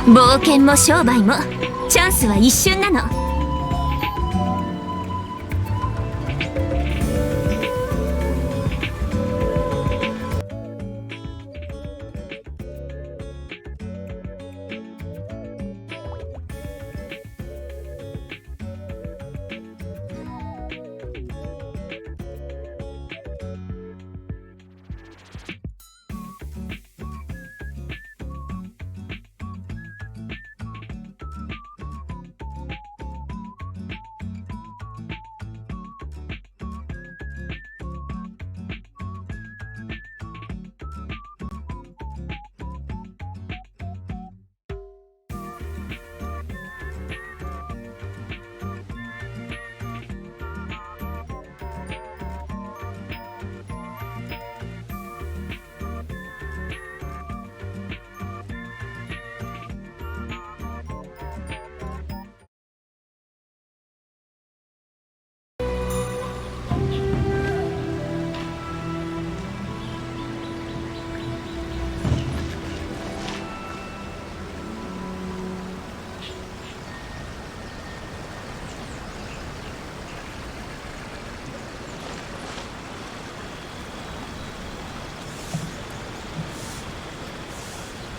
冒険も商売もチャンスは一瞬なの。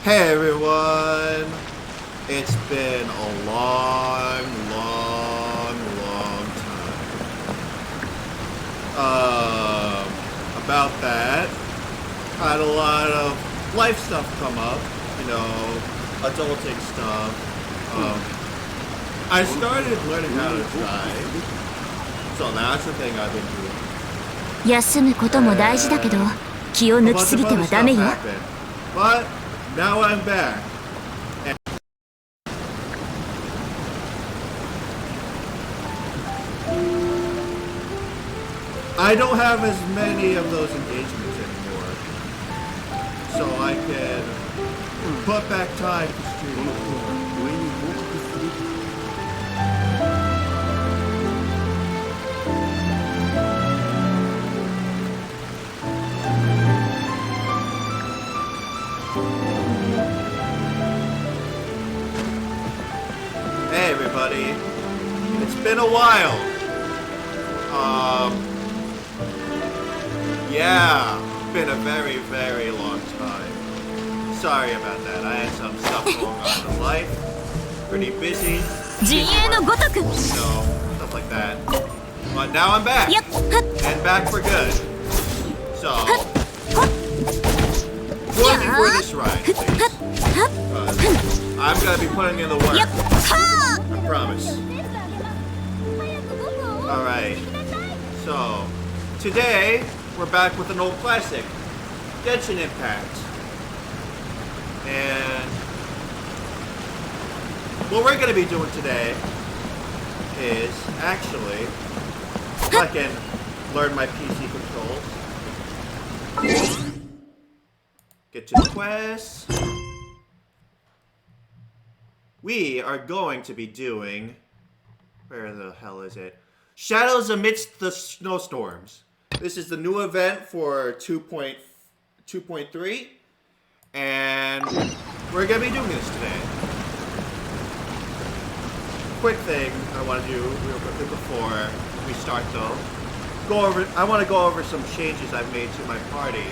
Hey everyone! It's been a long time. About that, had a lot of life stuff come up, you know, adulting stuff. I started learning how to drive, so that's the thing I've been doing. 休むことも大事だけど、気を抜きすぎてはダメよ。But now I'm back. And I don't have as many of those engagements anymore, so I can put back time to stream. Hey everybody, it's been a while. Yeah, been a very long time. Sorry about that, I had some stuff going on in life. Pretty busy. You know, stuff like that. But now I'm back. And back for good. So, join me for this ride, please. I'm gonna be putting in the work. I promise. Alright. So, today, we're back with an old classic. Genshin Impact. And what we're gonna be doing today is actually, if I can learn my PC controls. Get to the quest. We are going to be doing, where the hell is it? Shadows Amidst the Snowstorms. This is the new event for 2.3, and we're going to be doing this today. Quick thing I want to do real quickly before we start though. I want to go over some changes I've made to my party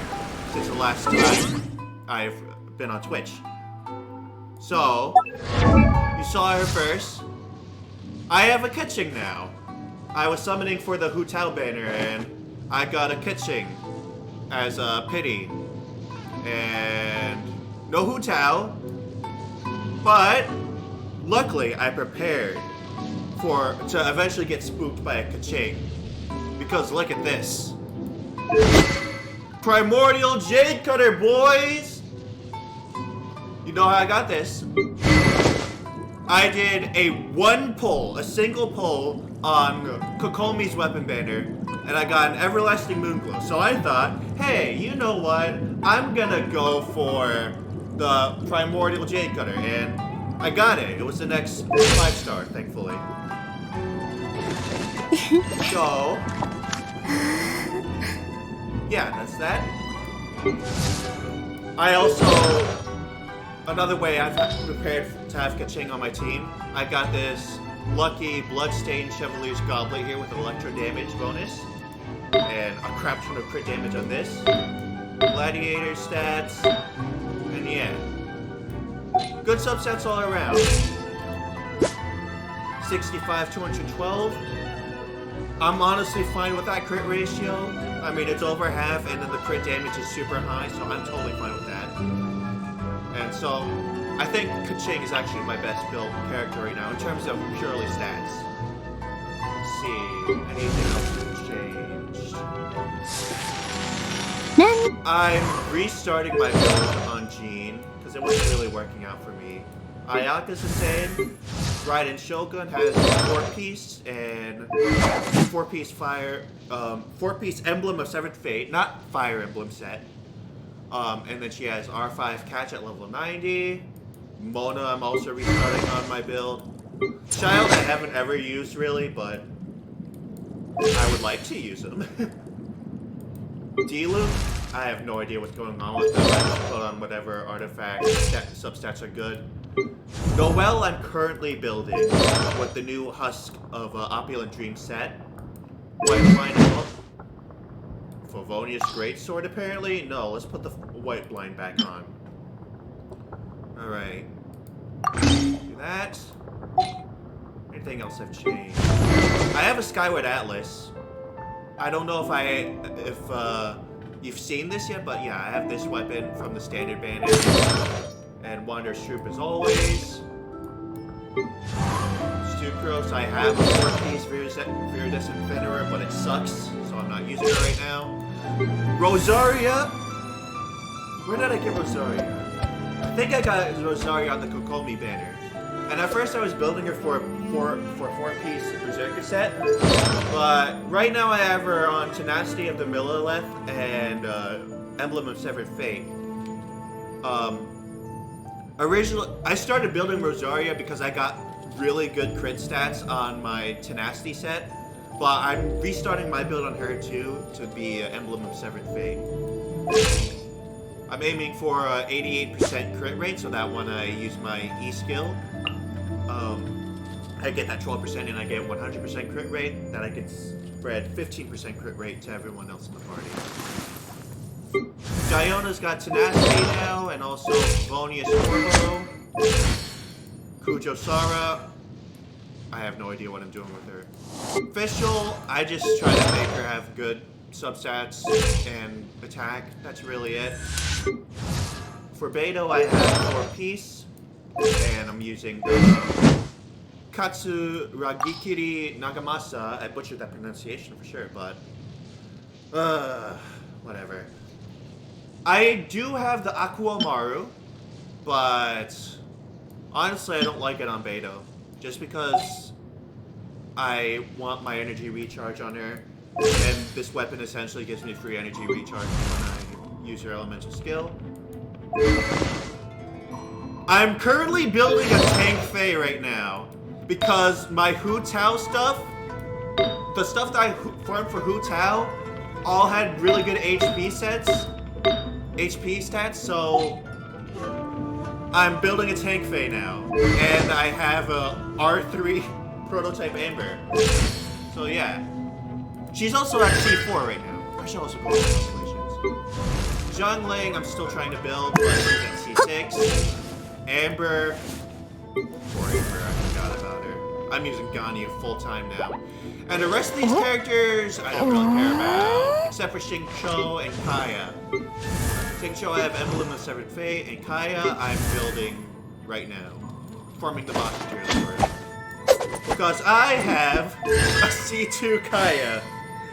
since the last time I've been on Twitch. So, you saw her first. I have a Kitching now. I was summoning for the Hu Tao banner and I got a Kitching as a pity. And no Hu Tao, but luckily I prepared to eventually get spooked by a Kitching. Because look at this. Primordial Jade Cutter, boys! You know how I got this. I did a single pull on Kokomi's weapon banner, and I got an Everlasting Moonglow. So I thought, hey, you know what? I'm gonna go for the Primordial Jade Cutter, and I got it. It was the next 5-star, thankfully. So, yeah, that's that. I also another way I've prepared to have Kaching on my team. I got this lucky Bloodstained Chevalier's Goblet here with an electro damage bonus. And a crap ton of crit damage on this. Gladiator stats. And yeah. Good substats all around. 65, 212. I'm honestly fine with that crit ratio. I mean, it's over half, and then the crit damage is super high, so I'm totally fine with that. And so, I think Kaching is actually my best built character right now in terms of purely stats. Let's see, anything else that's changed? I'm restarting my build on Jean, because it wasn't really working out for me. Ayaka's the same. Raiden Shogun has 4-piece and 4-piece fire, 4-piece Emblem of Seventh Fate, not Fire Emblem set. And then she has R5 Catch at level 90. Mona, I'm also restarting on my build. Child, I haven't ever used really, but I would like to use them. Diluc, I have no idea what's going on with them. I just put on whatever artifact substats are good. Noelle, I'm currently building with the new Husk of Opulent Dream set. White Blind Favonius Greatsword, apparently? No, let's put the White Blind back on. Alright. Do that. Anything else I've changed? I have a Skyward Atlas. I don't know if you've seen this yet, but yeah, I have this weapon from the standard banner. And Wanderer's Troop as always. Stukros, I have a 4-piece Viridescent Venerer, but it sucks, so I'm not using it right now. Rosaria! Where did I get Rosaria? I think I got Rosaria on the Kokomi banner. And at first I was building her for 4-piece Berserker set, but right now I have her on Tenacity of the Millelith and Emblem of Severed Fate. Originally, I started building Rosaria because I got really good crit stats on my Tenacity set, but I'm restarting my build on her too to be Emblem of Severed Fate. I'm aiming for 88% crit rate, so that when I use my E skill, I get that 12% and I get 100% crit rate, that I can spread 15% crit rate to everyone else in the party. Diona's got Tenacity now, and also Vonius Orbo. Kujo Sara. I have no idea what I'm doing with her. Fischl, I just try to make her have good substats and attack. That's really it. For Beidou, I have 4-piece, and I'm using the Katsuragikiri Nagamasa. I butchered that pronunciation for sure, but whatever. I do have the Aquamaru, but honestly I don't like it on Beidou. Just because I want my energy recharge on her, and this weapon essentially gives me free energy recharge when I use her elemental skill. I'm currently building a Tank Fei right now, because my Hu Tao stuff, the stuff that I farmed for Hu Tao, all had really good HP stats, so I'm building a Tank Fei now, and I have a R3 prototype Amber. So yeah, she's also at C4 right now. I should also go with constellations. Zhongling, I'm still trying to build, but she's at C6. Amber, poor Amber, I forgot about her. I'm using Ganyu full time now. And the rest of these characters, I don't really care about, except for Xingqiu and Kaya. Xingqiu, I have Emblem of Severed Fate, and Kaya, I'm building right now. Farming the boss material for it. Because I have a C2 Kaya.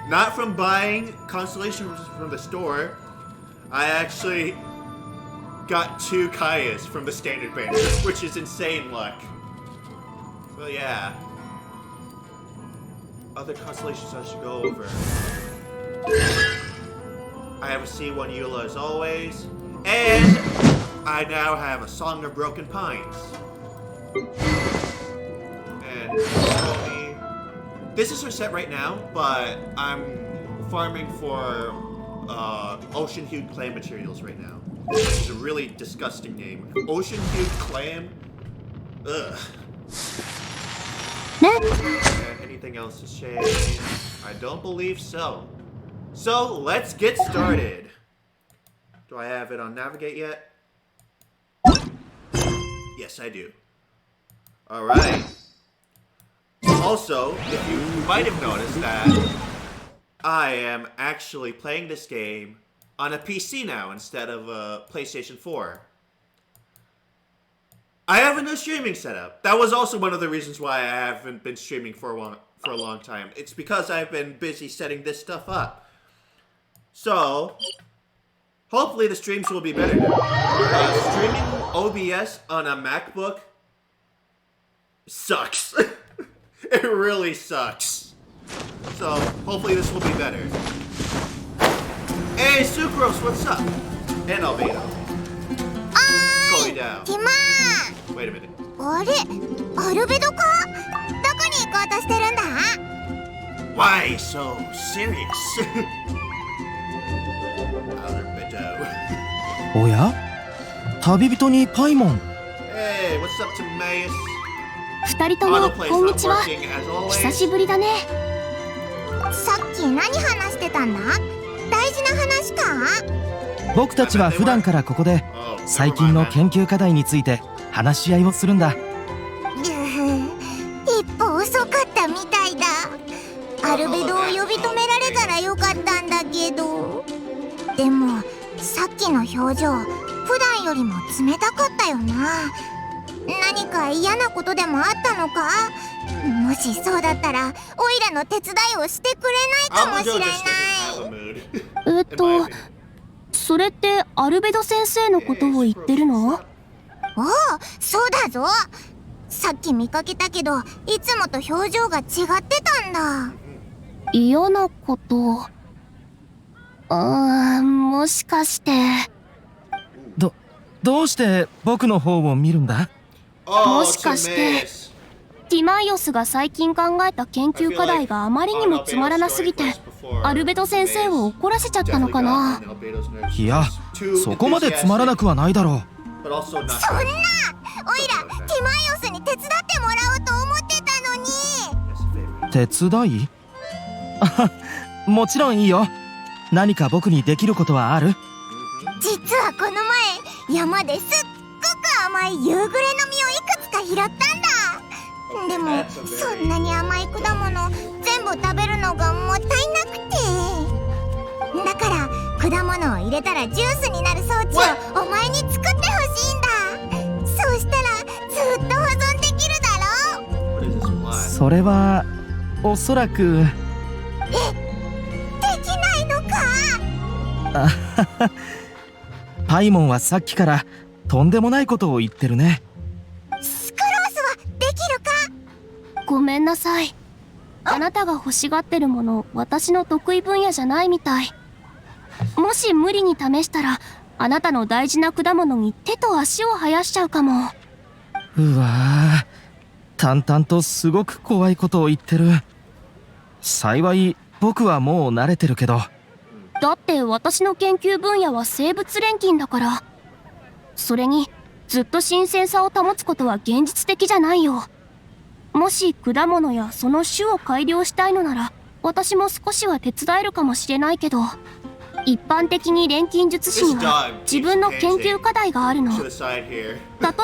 Not from buying constellations from the store. I actually got 2 Kayas from the standard banner, which is insane luck. So yeah. Other constellations I should go over. I have a C1 Eula as always. And I now have a Song of Broken Pines. And this is her set right now, but I'm farming for ocean-hued clay materials right now. This is a really disgusting name. Ocean Cube Clam? Ugh. Anything else to change? I don't believe so. So, let's get started. Do I have it on Navigate yet? Yes, I do. Alright. Also, if you might have noticed that I am actually playing this game on a PC now instead of a PlayStation 4. I have a new streaming setup. That was also one of the reasons why I haven't been streaming for a long time. It's because I've been busy setting this stuff up. So, hopefully the streams will be better now. Streaming OBS on a MacBook sucks. It really sucks. So, hopefully this will be better. Hey, Sucrose, what's up? And Albedo. Going down. Wait a minute. あれアルベドかどこに行こうとしてるんだ Why so serious? Albedo. おや旅人にパイモン Hey, what's up, Timaeus? 二人ともこんにちは。 as 久 always. しぶりだね。さっき何話してたんだ大事な話か僕たちは普段からここで Oh, 最 never 近 mind, の man. 研究課題について話し合いをするんだ。一歩遅かったみたいだアルベドを呼び止められたらよかったんだけどでもさっきの表情普段よりも冷たかったよな何か嫌なことでもあったのかもしそうだったらオイラの手伝いをしてくれないかもしれ Albedo ない just doesn't have a mood. それってアルベド先生のことを言ってるの？おおそうだぞさっき見かけたけどいつもと表情が違ってたんだ嫌なこと。もしかして。どうして僕の方を見るんだ？ Oh, もしかして Timaeus. ティマイオスが最近考えた研究課題があまりにもつまらなすぎて、アルベド先生を怒らせちゃったのかな。いやそこまでつまらなくはないだろう。 But also not そんなオイラティマイオスに手伝ってもらおうと思ってたのに手伝いもちろんいいよ。何か僕にできることはある？実はこの前山ですっごく甘い夕暮れの実をいくつか拾ったんだでもそんなに甘い果物全部食べるのがもったいなくてだから果物を入れたらジュースになる装置をお前に作ってほしいんだそうしたらずっと保存できるだろ What is this plot? それはおそらくできないのかパイモンはさっきからとんでもないことを言ってるね。スクロースはできるかごめんなさい。あなたが欲しがってるもの、私の得意分野じゃないみたい。もし無理に試したら、あなたの大事な果物に手と足を生やしちゃうかも。うわー淡々とすごく怖いことを言ってる。幸い僕はもう慣れてるけど。だって私の研究分野は生物錬金だから。それにずっと新鮮さを保つことは現実的じゃないよ。もし果物やその種を改良したいのなら私も少しは手伝えるかもしれないけど、一般的に錬金術師には自分の研究課題があるの。 To 例 the side here.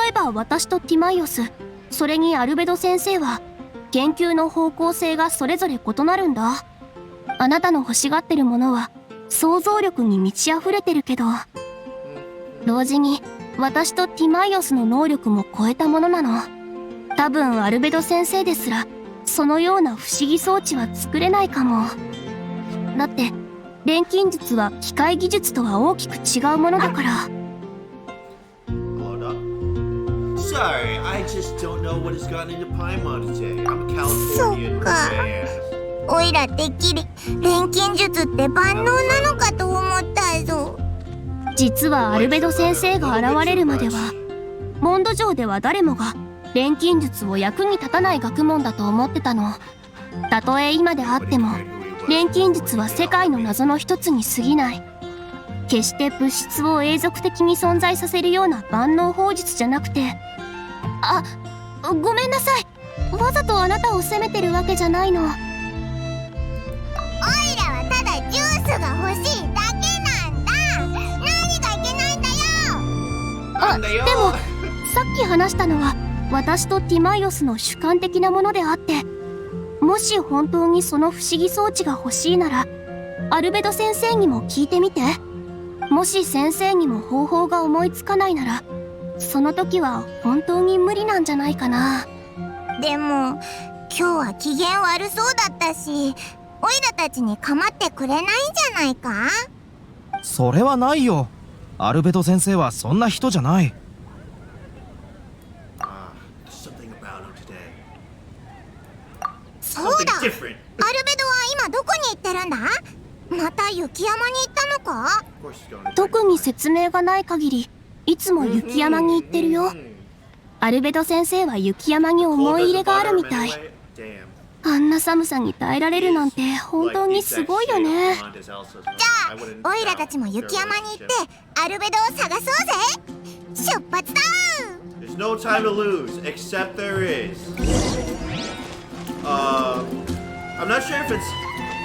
えば私とティマイオス、それにアルベド先生は研究の方向性がそれぞれ異なるんだ。あなたの欲しがってるものは想像力に満ち溢れてるけど、同時に私とティマイオスの能力も超えたものなの。多分アルベド先生ですらそのような不思議装置は作れないかも。だって錬金術は機械技術とは大きく違うものだから。 Hold up. Sorry, I just don't know what has gotten into Paimon today. I'm a Californian. So ka. Yeah. オイラてっきり錬金術って万能なのかと思ったぞ実はアルベド先生が現れるまではモンド上では誰もが錬金術を役に立たない学問だと思ってたの。たとえ今であっても錬金術は世界の謎の一つに過ぎない。決して物質を永続的に存在させるような万能法術じゃなくて、ごめんなさい。わざとあなたを責めてるわけじゃないの。オイラはただジュースが欲しいだけなんだ。何がいけないんだよ。でもさっき話したのは私とティマイオスの主観的なものであって、もし本当にその不思議装置が欲しいならアルベド先生にも聞いてみて。もし先生にも方法が思いつかないなら、その時は本当に無理なんじゃないかな。でも今日は機嫌悪そうだったし、オイラたちに構ってくれないんじゃないか。それはないよ。アルベド先生はそんな人じゃない。そうだ、アルベドは今どこに行ってるんだ。また雪山に行ったのか。特に説明がない限りいつも雪山に行ってるよ。アルベド先生は雪山に思い入れがあるみたい。あんな寒さに耐えられるなんて本当にすごいよね。じゃあオイラたちも雪山に行ってアルベドを探そうぜ。出発だ。 There's no time to lose, except there is. I'm not sure if it's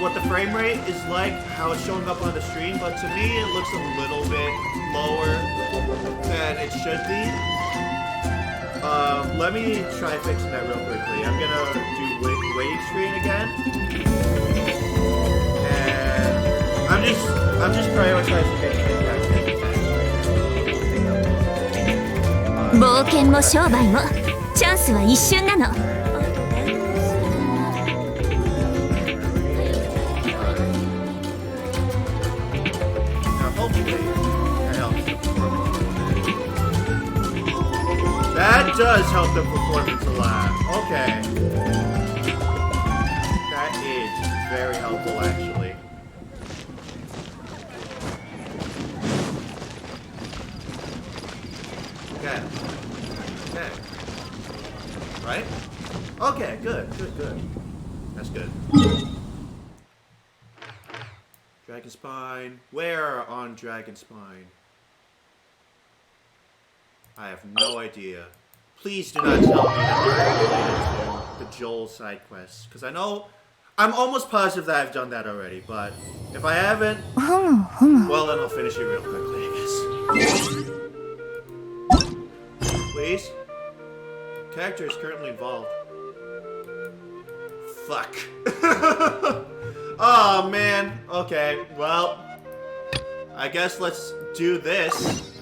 what the frame rate is like, how it's showing up on the screen, but to me it looks a little bit lower than it should be. Let me try fixing that real quickly. I'm gonna do wave screen again, and I'm just prioritizing getting that. 冒険も商売もチャンスは一瞬なの。That does help the performance a lot. Okay. That is very helpful, actually. Okay. Okay. Right? Okay, good. That's good. Dragonspine. Where on Dragonspine? I have no idea. Please do not tell me that they're related to the Joel side quests, because I know, I'm almost positive that I've done that already, but if I haven't, well then I'll finish it real quickly, I guess. Please? Character is currently involved. Fuck. Oh man. Okay, well, I guess let's do this.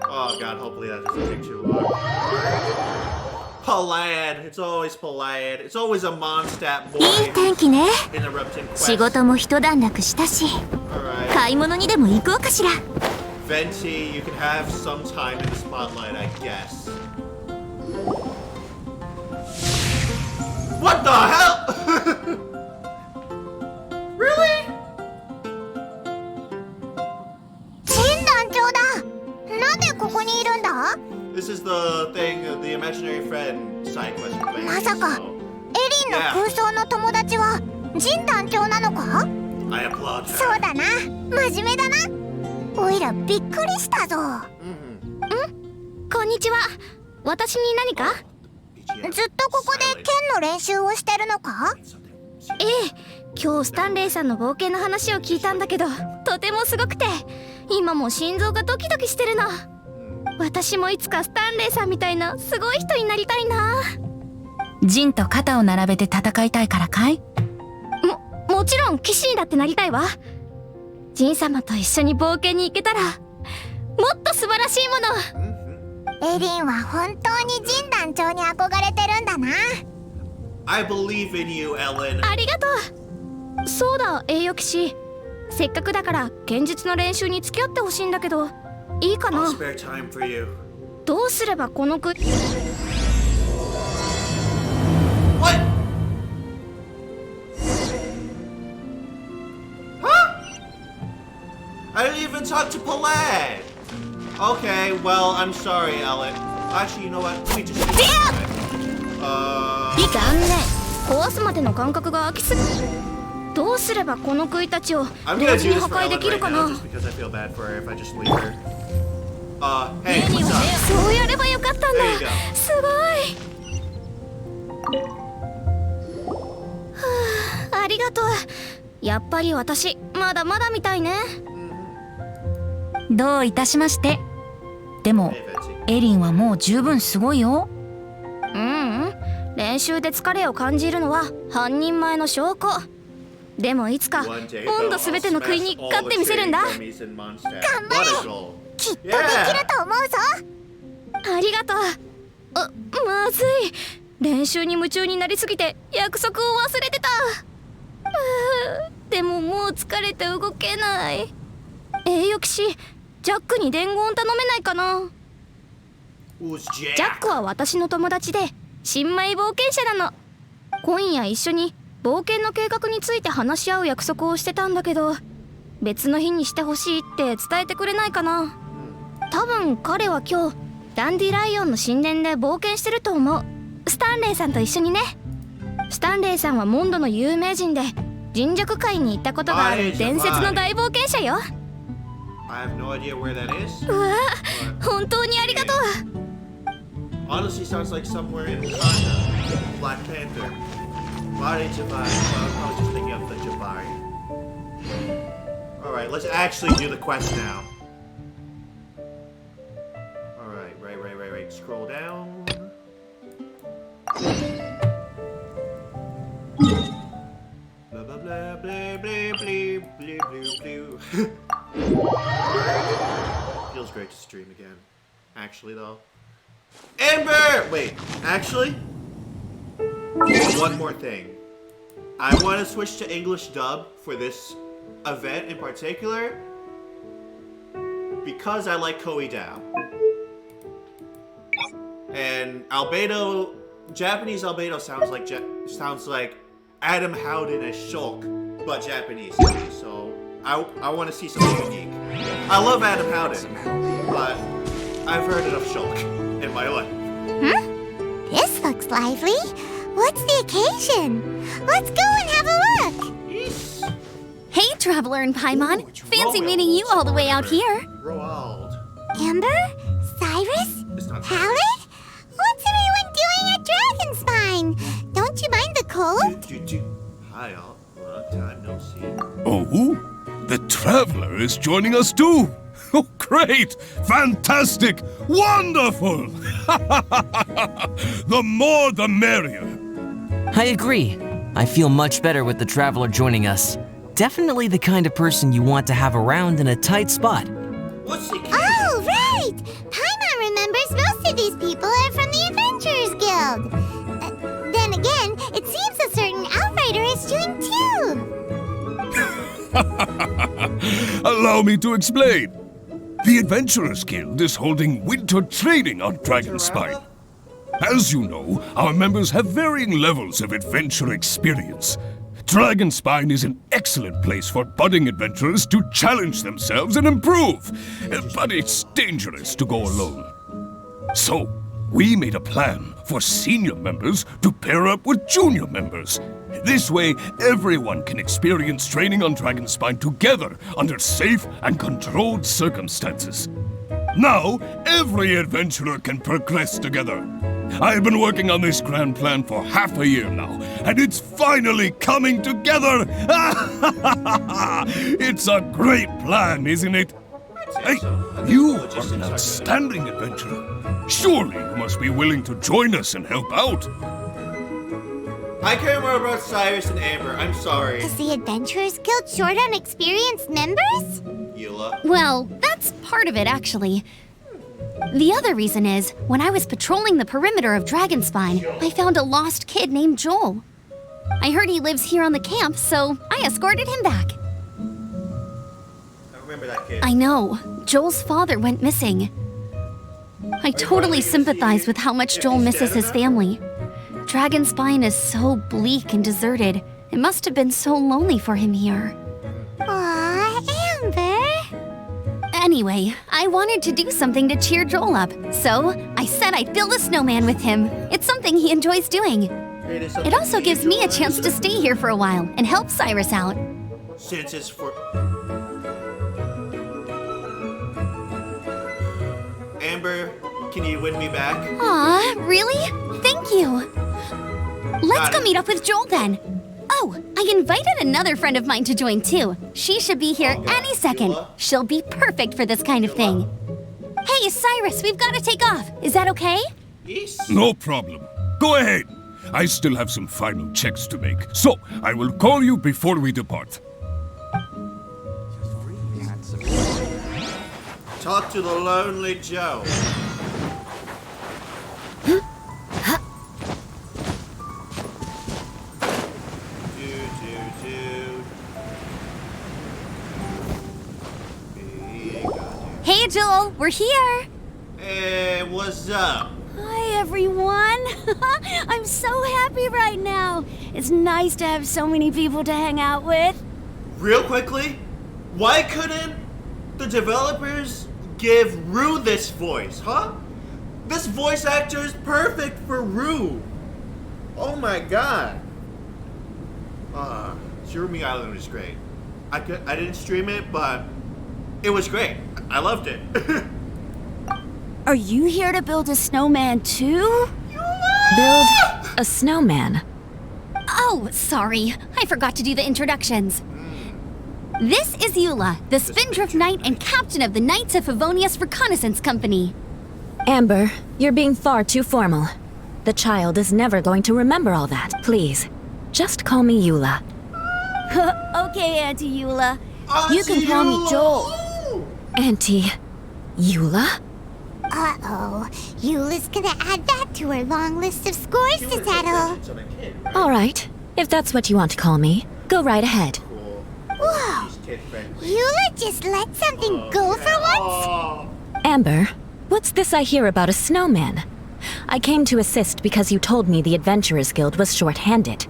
Oh god, hopefully that doesn't take too long. Polite. It's always polite. It's always a Mondstadt boy いい天気ね。 interrupting quests. 仕事も一段落したし、 Alright. 買い物にでも行こうかしら。 Venti, you can have some time in the spotlight, I guess. What the hell? Really? ジン団長だ。なんでここにいるんだ。 This is the thing, the imaginary friend side quest thing. まさかエリンの空想の友達はジン団長なのか。 I applaud her. そうだな、真面目だな。おいらびっくりしたぞ。こんにちは。私に何か。ずっとここで剣の練習をしてるのか。ええ、今日スタンレーさんの冒険の話を聞いたんだけど、とてもすごくて今も心臓がドキドキしてるの。私もいつかスタンレーさんみたいなすごい人になりたいな。ジンと肩を並べて戦いたいからかい？もちろん騎士にだってなりたいわ。ジン様と一緒に冒険に行けたらもっと素晴らしいもの。エリンは本当にジン団長に憧れてるんだな。 I believe in you, Ellen. ありがとう。そうだ、栄誉騎士、せっかくだから現実の練習に付き合ってほしいんだけど、いいか I'll な。 spare time for you. どうすればこの国 What? Huh? I didn't even talk to Palad. Okay, well, I'm sorry, Ellen. Actually, you know what? Let me just. 残念。壊すまでの間隔が空きすぎ。どうすればこの杭たちを I'm 同 gonna 時 do に this 破 for 壊で Ellen きる right か now な。 just because I feel bad for her if I just leave her. Hey, what's up? そうやればよかったんだ。 There you go. すごい。はあ、ありがとう。やっぱり私まだまだみたいね。どういたしまして。でも Hey, Betsy. エリンはもう十分すごいよ。練習で疲れを感じるのは半人前の証拠。でもいつか One day, モンド though, すべ I'll ての杭 smash に all 勝って the みせるんだ。 training dummies in Mondstadt. What a goal. きっとできると思うぞ。ありがとう。まずい。練習に夢中になりすぎて約束を忘れてた。でももう疲れて動けない。栄誉騎士ジャックに伝言頼めないかな。 Who's ジャッ Jack? クは私の友達で新米冒険者なの。今夜一緒に冒険の計画について話し合う約束をしてたんだけど、別の日にしてほしいって伝えてくれないかな。多分彼は今日ダンディライオンの神殿で冒険してると思う。スタンレーさんと一緒にね。スタンレーさんはモンドの有名人で人辱界に行ったことがある伝説の大冒険者よ。 I have no idea where that is. うわあ、本当にありがとう。 Honestly, sounds like somewhere in Wakanda. Black Panther. Body Jabari. Well, I was just thinking of the Jabari. Alright, let's actually do the quest now. Alright, right. Scroll down. Blah blah blah blah blah blah blah blah blah. Feels great to stream again. Actually, though. Amber! Wait, actually? One more thing. I want to switch to English dub for this event in particular because I like Koei Dao. And Albedo, Japanese Albedo sounds like Adam Howden as Shulk, but Japanese. So I want to see something unique. I love Adam Howden, but I've heard enough Shulk in my life. This looks lively. What's the occasion? Let's go and have a look. Yes. Hey, Traveler and Paimon. It's Fancy Roald. meeting you all the way out here. Roald. Amber? Cyrus? It's not Howard? What's everyone doing at Dragonspine? Don't you mind the cold? Hi all. Long time no see. Oh, the Traveler is joining us too. Oh, great! Fantastic! Wonderful! The more the merrier. I agree. I feel much better with the Traveler joining us. Definitely the kind of person you want to have around in a tight spot. What's the key? Oh, right! Paimon remembers most of these people are from the Adventurers Guild. Then again, it seems a certain Outrider is doing too. Allow me to explain. The Adventurers Guild is holding winter training on Dragonspine. As you know, our members have varying levels of adventure experience. Dragonspine is an excellent place for budding adventurers to challenge themselves and improve, but it's dangerous to go alone. So, we made a plan for senior members to pair up with junior members. This way, everyone can experience training on Dragonspine together under safe and controlled circumstances. Now, every adventurer can progress together. I've been working on this grand plan for half a year now, and it's finally coming together! It's a great plan, isn't it? Hey, you are an outstanding adventurer. Surely you must be willing to join us and help out. I care more about Cyrus and Amber. I'm sorry. Is the Adventurers Guild short on experienced members? Eula. Well, that's part of it, actually. The other reason is, when I was patrolling the perimeter of Dragonspine, I found a lost kid named Joel. I heard he lives here on the camp, so I escorted him back. I remember that kid. I know. Joel's father went missing. I totally sympathize with how much Joel misses his family. Dragonspine is so bleak and deserted. It must have been so lonely for him here. Aw, Amber. Anyway, I wanted to do something to cheer Joel up, so I said I'd build a snowman with him. It's something he enjoys doing. It also gives me a chance to stay here for a while and help Cyrus out. Since it's for... Amber, can you win me back? Aw, really? Thank you. Let's go meet up with Joel then. Oh, I invited another friend of mine to join too. She should be here any second. She'll be perfect for this kind of thing. Hey, Cyrus, we've got to take off. Is that okay? Yes. No problem. Go ahead. I still have some final checks to make, so I will call you before we depart. Talk to the lonely Joe. Hey, Joel, we're here. Hey, what's up? Hi, everyone. I'm so happy right now. It's nice to have so many people to hang out with. Real quickly, why couldn't the developers give Rue this voice, huh? This voice actor is perfect for Rue. Oh my god. Surumi Island was great. I didn't stream it, but it was great. I loved it. Are you here to build a snowman too? Build a snowman. Oh, sorry. I forgot to do the introductions. This is Eula, the Spindrift Knight and captain of the Knights of Favonius Reconnaissance Company. Amber, you're being far too formal. The child is never going to remember all that. Please, just call me Eula. Okay, Auntie Eula. You can call me Joel. Auntie Eula? Uh-oh. Eula's gonna add that to her long list of scores to settle. All right, if that's what you want to call me, go right ahead. Whoa! Eula just let something go for once? Amber, what's this I hear about a snowman? I came to assist because you told me the Adventurers Guild was short-handed.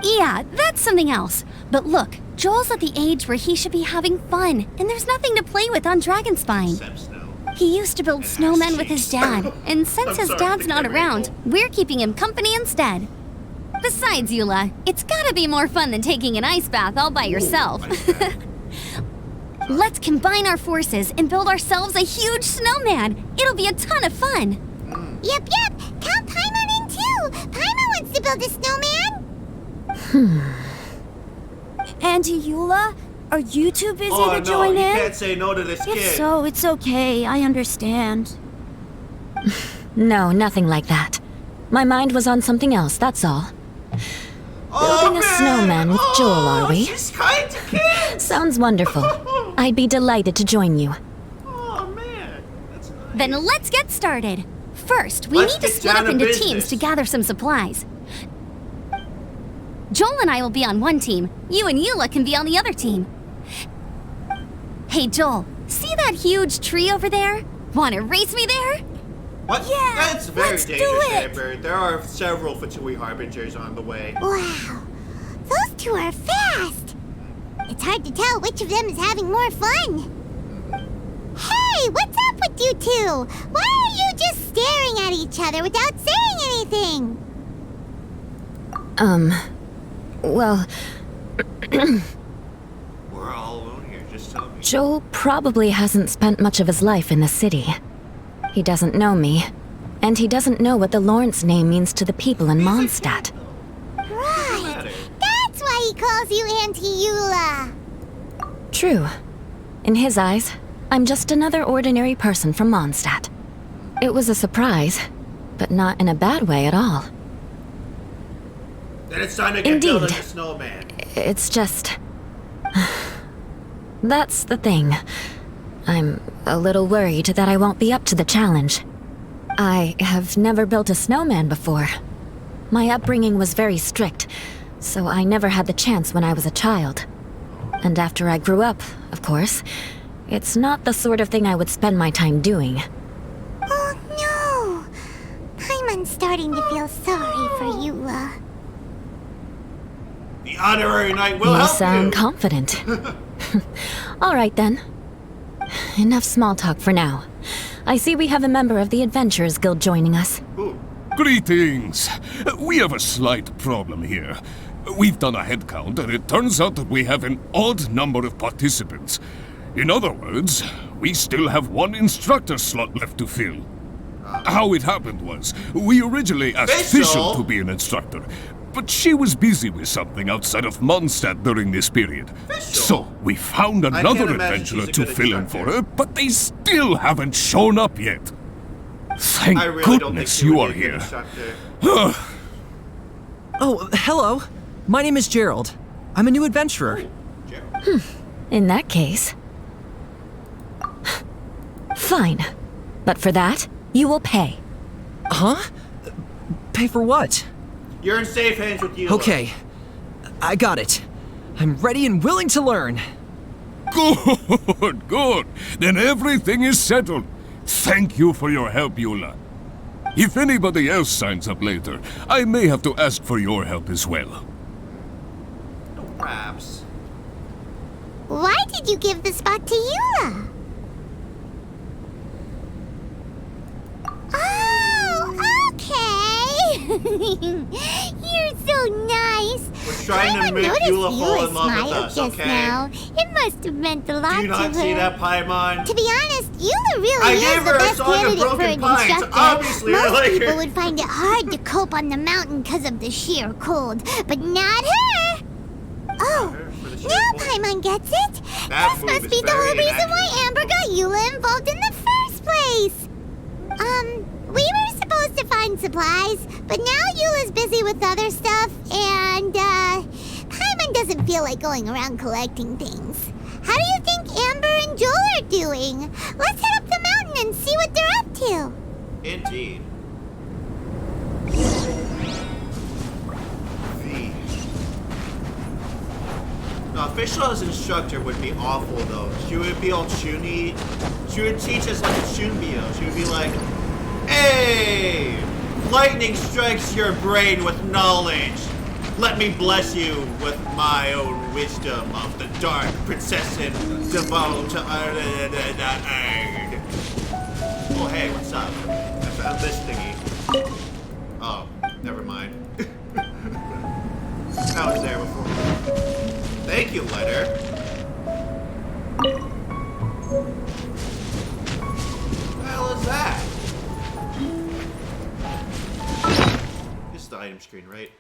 Yeah, that's something else. But look, Joel's at the age where he should be having fun, and there's nothing to play with on Dragonspine. He used to build snowmen with his dad, and since his dad's not around, we're keeping him company instead. Besides, Eula, it's gotta be more fun than taking an ice bath all by yourself. Let's combine our forces and build ourselves a huge snowman. It'll be a ton of fun. Yep. Count Paimon in too. Paimon wants to build a snowman. Auntie Eula, are you too busy to join you in? can't say no to this If kid. so, it's okay. I understand. No, nothing like that. My mind was on something else, that's all. Building a snowman with Joel, are we? She's kind to kids. Sounds wonderful. I'd be delighted to join you. Oh man, that's nice. Then let's get started. First, we Let's need to get split down up to into business. teams to gather some supplies. Joel and I will be on one team. You and Eula can be on the other team. Hey, Joel, see that huge tree over there? Wanna race me there? What? Yeah, That's very let's do dangerous, it. Amber. There are several Fatui Harbingers on the way. Wow. Those two are fast. It's hard to tell which of them is having more fun. Hey, what's up with you two? Why are you just staring at each other without saying anything? Well, We're all alone here. Just tell me. Joel probably hasn't spent much of his life in the city. He doesn't know me, and he doesn't know what the Lawrence name means to the people in Mondstadt. Right. That's why he calls you Auntie Eula. True. In his eyes, I'm just another ordinary person from Mondstadt. It was a surprise, but not in a bad way at all. Then it's time to get Indeed. building a snowman. It's just... That's the thing. I'm a little worried that I won't be up to the challenge. I have never built a snowman before. My upbringing was very strict, so I never had the chance when I was a child. And after I grew up, of course, it's not the sort of thing I would spend my time doing. Oh no! Paimon's starting to feel sorry for Eula. The honorary knight will You help sound you. confident. All right then. Enough small talk for now. I see we have a member of the Adventurers Guild joining us. Ooh. Greetings. We have a slight problem here. We've done a head count, and it turns out that we have an odd number of participants. In other words, we still have one instructor slot left to fill. How it happened was, we originally asked Fischl to be an instructor, but she was busy with something outside of Mondstadt during this period. So we found another adventurer to fill in for her, but they still haven't shown up yet. Thank goodness you are here. Oh, hello. My name is Gerald. I'm a new adventurer. In that case... Fine. But for that, you will pay. Huh? Pay for what? You're in safe hands with you. Okay. I got it. I'm ready and willing to learn. Good, good. Then everything is settled. Thank you for your help, Eula. If anybody else signs up later, I may have to ask for your help as well. Perhaps. Why did you give the spot to Eula? Oh, okay. You're so nice. We're trying to make Eula fall in love with us, just okay? now. It must have meant a lot Do you to not her. see that, Paimon? To be honest, Eula really I is gave the her a best song of candidate for Broken an Pines. instructor. Obviously, I Most like people her. would find it hard to cope on the mountain because of the sheer cold, but not her. Oh, now Paimon gets it. That This move must is be the whole very reason why Amber got Eula involved in the first place. We were supposed to find supplies, but now Eula's busy with other stuff, and, Paimon doesn't feel like going around collecting things. How do you think Amber and Joel are doing? Let's head up the mountain and see what they're up to. Indeed. No, Fischl as instructor would be awful though. She would be all chuny. She would teach us like a chunbio. She would be like, hey! Lightning strikes your brain with knowledge. Let me bless you with my own wisdom of the dark princess and devote to Oh, hey, what's up? I found this thingy. Oh, never mind. I was there before. Thank you, letter. What the hell is that? This is the item screen, right?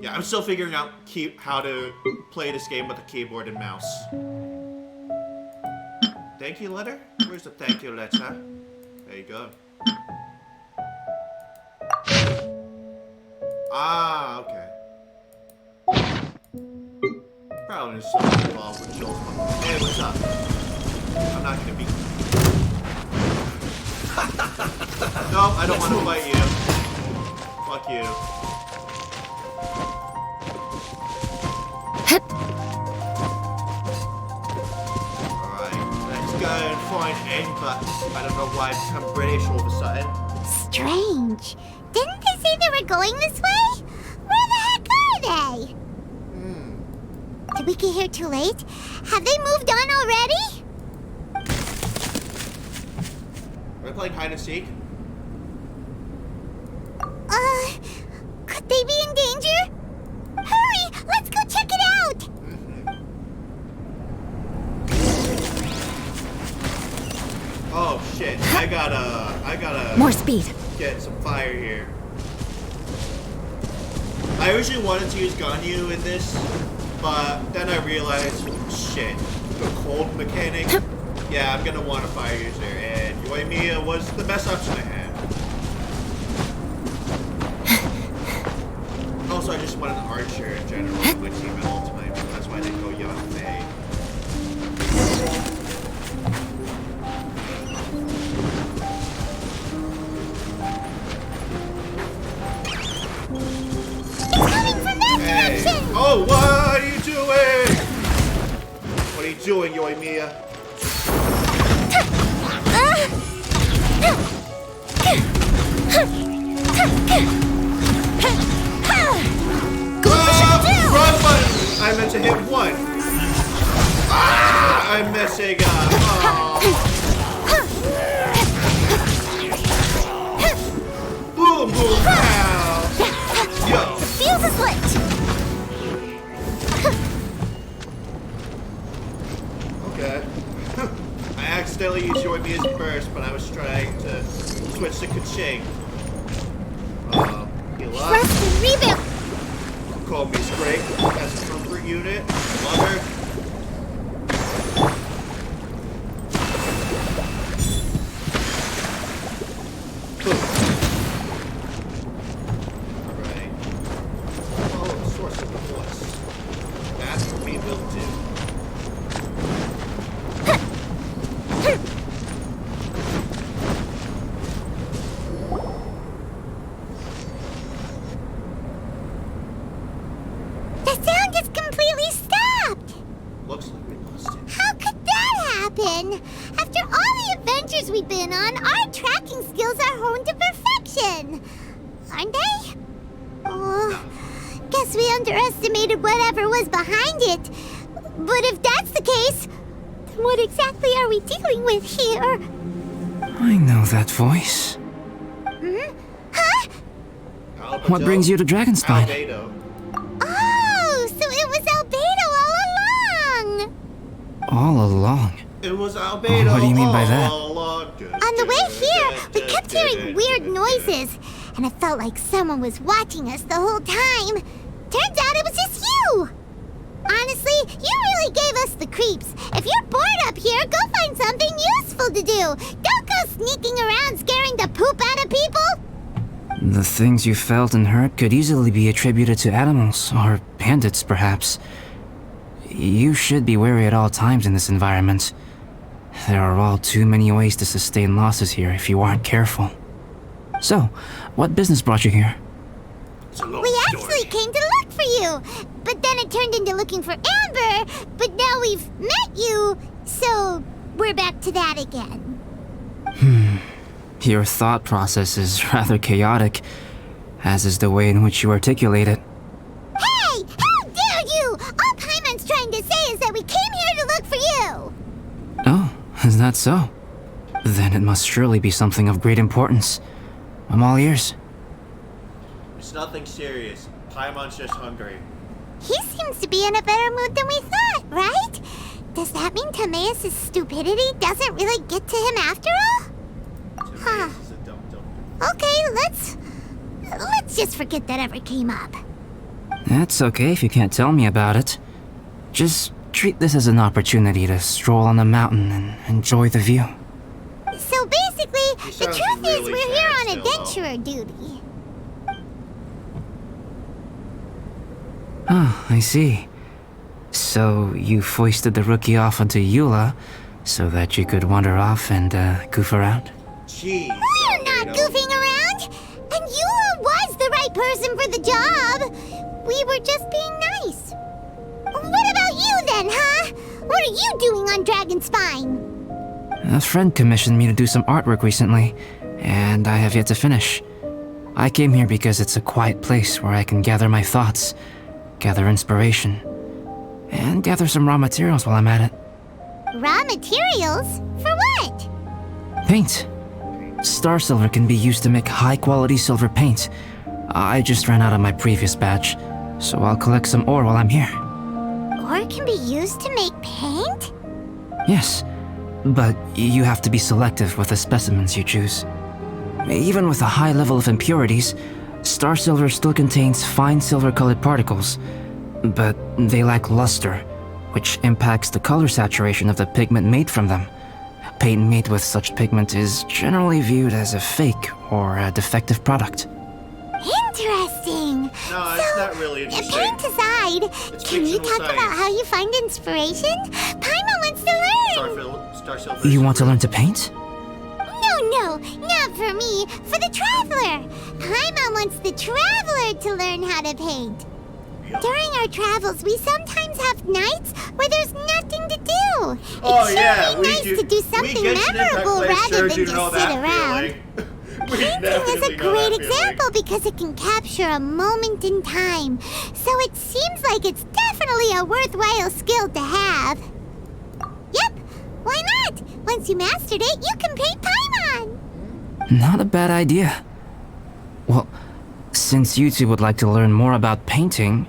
Yeah, I'm still figuring out how to play this game with a keyboard and mouse. Thank you letter? Where's the thank you letter? There you go. Ah, okay. Probably there's something involved with Joel's mom. Hey, what's up? I'm not gonna be... Nope, I don't want to fight you. Fuck you. Go and find Amber. I don't know why I've become British all of a sudden. Strange. Didn't they say they were going this way? Where the heck are they? Did we get here too late? Have they moved on already? Are we playing hide and seek? Could they be in danger? Hurry! Let's go check it out! Oh shit, I gotta More speed. Get some fire here. I originally wanted to use Ganyu in this, but then I realized, shit, the cold mechanic. Yeah, I'm gonna want a fire user, and Yoimiya was the best option I had. Also, I just wanted an archer in general on my team at all times, so that's why I didn't go Young Fei. Oh, what are you doing? What are you doing, Yoimiya? Wrong button! I meant to hit one. Ah, I'm messing up. Oh. Boom, boom, pow. Yo! The fuse is lit! Okay. I accidentally used your music first, but I was trying to switch to Kaching. Heal up. Rest and revamp! Call me Sprig as a comfort unit. Love her. Alright. Follow the source of the voice. That's what we will do. The sound just completely stopped! Looks like we lost it. How could that happen? After all the adventures we've been on, our tracking skills are honed to perfection! Aren't they? Oh, guess we underestimated whatever was behind it. But if that's the case, then what exactly are we dealing with here? I know that voice. Huh? What brings you to Dragonspine? Albedo. Oh, so it was Albedo all along! All along. It was Albedo. What do you mean by that? all along. On the way here, we kept hearing weird noises, and it felt like someone was watching us the whole time. Turns out it was just you! Honestly, you really gave us the creeps. If you're bored up here, go find something useful to do. Don't go sneaking around scaring the poop out of people. The things you felt and heard could easily be attributed to animals, or bandits perhaps. You should be wary at all times in this environment. There are all too many ways to sustain losses here if you aren't careful. So, what business brought you here? We actually came to look for you, but then it turned into looking for Amber, but now we've met you, so we're back to that again. Your thought process is rather chaotic, as is the way in which you articulate it. Hey! How dare you! All Paimon's trying to say is that we came here to look for you! Oh, is that so? Then it must surely be something of great importance. I'm all ears. It's nothing serious. Paimon's just hungry. He seems to be in a better mood than we thought, right? Does that mean Timaeus' stupidity doesn't really get to him after all? Huh. Timaeus is a dum-dum. Okay, let's just forget that ever came up. That's okay if you can't tell me about it. Just treat this as an opportunity to stroll on the mountain and enjoy the view. So basically, the sounds truth is really we're here sad on still, adventurer duty. Ah, I see. So you foisted the rookie off onto Eula so that you could wander off and goof around? Jeez. We're not goofing around! And Eula was the right person for the job! We were just being nice. What about you then, huh? What are you doing on Dragonspine? A friend commissioned me to do some artwork recently, and I have yet to finish. I came here because it's a quiet place where I can gather my thoughts, gather inspiration, and gather some raw materials while I'm at it. Raw materials? For what? Paint. Star silver can be used to make high-quality silver paint. I just ran out of my previous batch, so I'll collect some ore while I'm here. Ore can be used to make paint? Yes, but you have to be selective with the specimens you choose. Even with a high level of impurities, star silver still contains fine silver-colored particles, but they lack luster, which impacts the color saturation of the pigment made from them. Paint made with such pigment is generally viewed as a fake or a defective product. Interesting! No, it's not really interesting. Paint aside, It's can you fictional talk about science. how you find inspiration? Paimon wants to learn! Star Silver. You want to learn to paint? No, not for me. For the traveler. Paimon wants the traveler to learn how to paint. During our travels, we sometimes have nights where there's nothing to do. Oh It's yeah, really we nice do. to do we something Genshin Impact memorable players rather sure than do just know sit that around. feeling. We Painting is definitely a know great that feeling. example because it can capture a moment in time. So it seems like it's definitely a worthwhile skill to have. Yep, why not? Once you mastered it, you can paint Paimon. Not a bad idea. Well, Since you two would like to learn more about painting,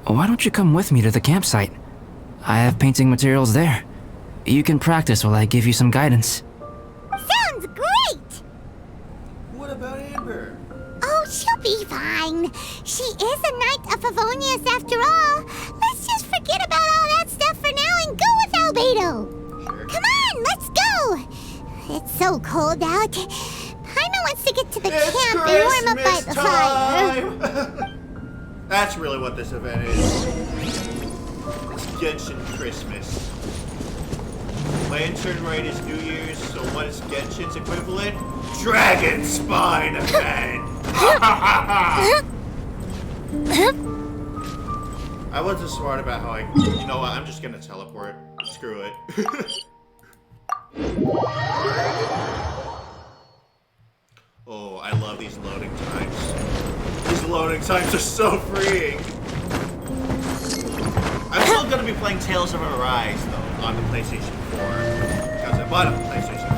why don't you come with me to the campsite? I have painting materials there. You can practice while I give you some guidance. Sounds great! What about Amber? Oh, she'll be fine. She is a Knight of Favonius after all. Let's just forget about all that stuff for now and go with Albedo. Sure. Come on, let's go! It's so cold out. Paimon wants to get to the camp and warm up by the fire. fire. That's really what this event is. It's Genshin Christmas. Lantern Rite is New Year's, so what is Genshin's equivalent? Dragonspine event! I wasn't smart about how you know what, I'm just gonna teleport. Screw it. Oh, I love these loading times. These loading times are so freeing. I'm still gonna be playing Tales of Arise though on the PlayStation 4 because I bought a PlayStation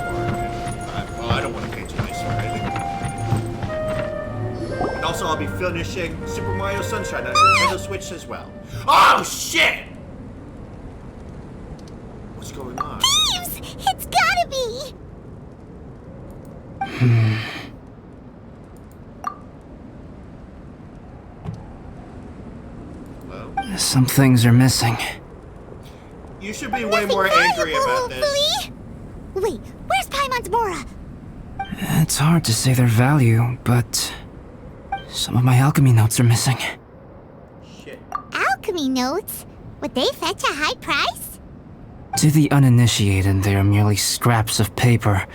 4. Well, I don't want to pay too much for it. And also, I'll be finishing Super Mario Sunshine on Nintendo Switch as well. Oh shit! What's going on? Thieves! It's gotta be! Some things are missing. You should be way more angry about this. Wait, where's Paimon's Mora? It's hard to say their value, but some of my alchemy notes are missing. Shit. Alchemy notes? Would they fetch a high price? To the uninitiated, they are merely scraps of paper.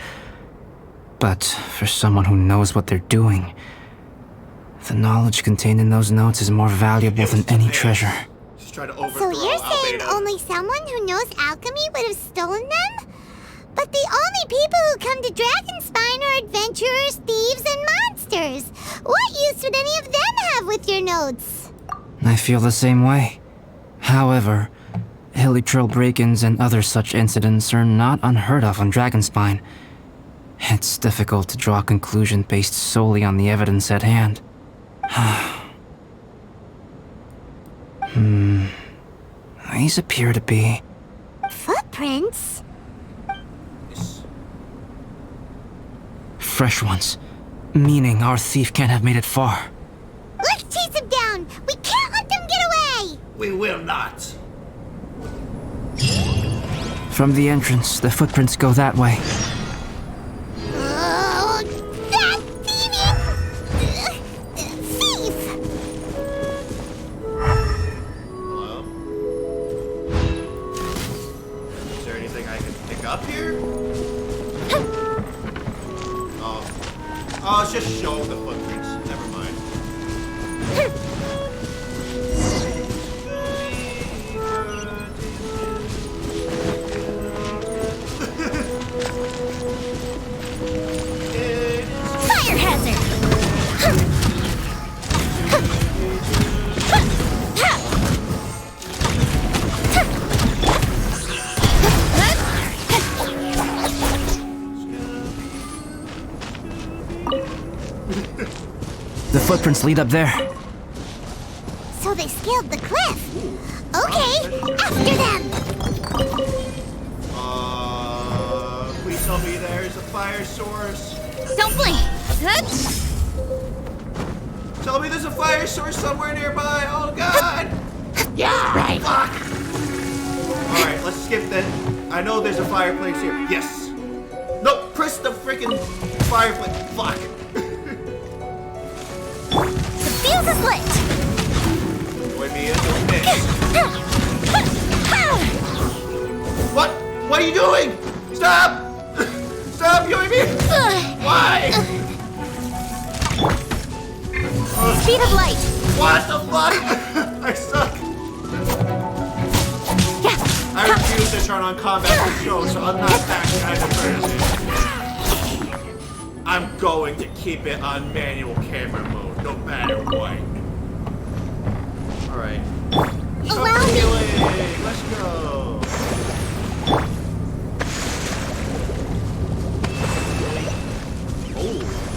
But for someone who knows what they're doing, the knowledge contained in those notes is more valuable than any treasure. Just try to So overthrow you're saying Albedo. only someone who knows alchemy would have stolen them? But the only people who come to Dragonspine are adventurers, thieves, and monsters. What use would any of them have with your notes? I feel the same way. However, hilly trail break-ins and other such incidents are not unheard of on Dragonspine. It's difficult to draw a conclusion based solely on the evidence at hand. These appear to be... Footprints? fresh ones. Meaning our thief can't have made it far. Let's chase him down! We can't let them get away! We will not. From the entrance, the footprints go that way. Oh, that thieving... thief! Hello? Is there anything I can pick up here? Oh, it's just showing the footprints. Never mind. Fire hazard! The footprints lead up there. So they scaled the cliff. Okay, after them! Please tell me there's a fire source. Don't blink. Tell me there's a fire source somewhere nearby. Oh god! Yeah, right. Fuck! Alright, let's skip that. I know there's a fireplace here. Yes! Nope, press the freaking fireplace. Fuck! The fuse is lit! Join me in the mix. What? What are you doing? Stop! Stop, Yoimi! Why? Speed of light! What the fuck? I suck. I refuse to turn on combat control, so I'm not that kind of person. I'm going to keep it on manual camera mode, no matter what. Alright. Allow me. Let's go.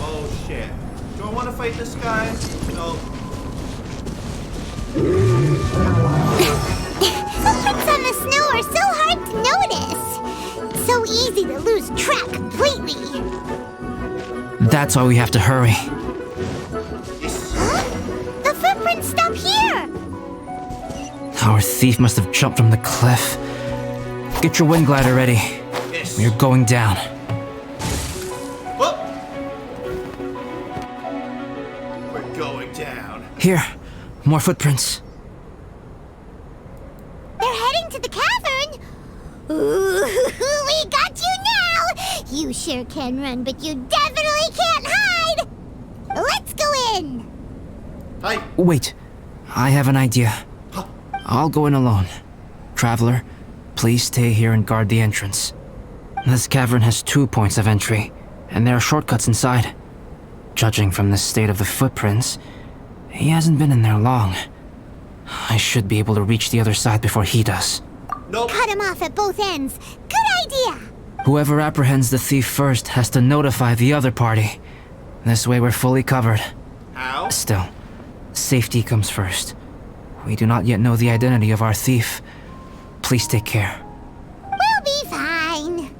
Oh shit. Do I want to fight this guy? lose track completely. That's why we have to hurry. Huh? The footprints stop here. Our thief must have jumped from the cliff. Get your wind glider ready. Yes. We're going down. Oh. We're going down. Here, more footprints. They're heading to the cavern. Ooh, we got you now. You sure can run, but you definitely can't hide. Let's go in. Hi. Wait, I have an idea. I'll go in alone. Traveler, please stay here and guard the entrance. This cavern has 2 points of entry, and there are shortcuts inside. Judging from the state of the footprints, he hasn't been in there long. I should be able to reach the other side before he does. Nope. Cut him off at both ends. Good idea. Whoever apprehends the thief first has to notify the other party. This way we're fully covered. How? Still, safety comes first. We do not yet know the identity of our thief. Please take care. We'll be fine.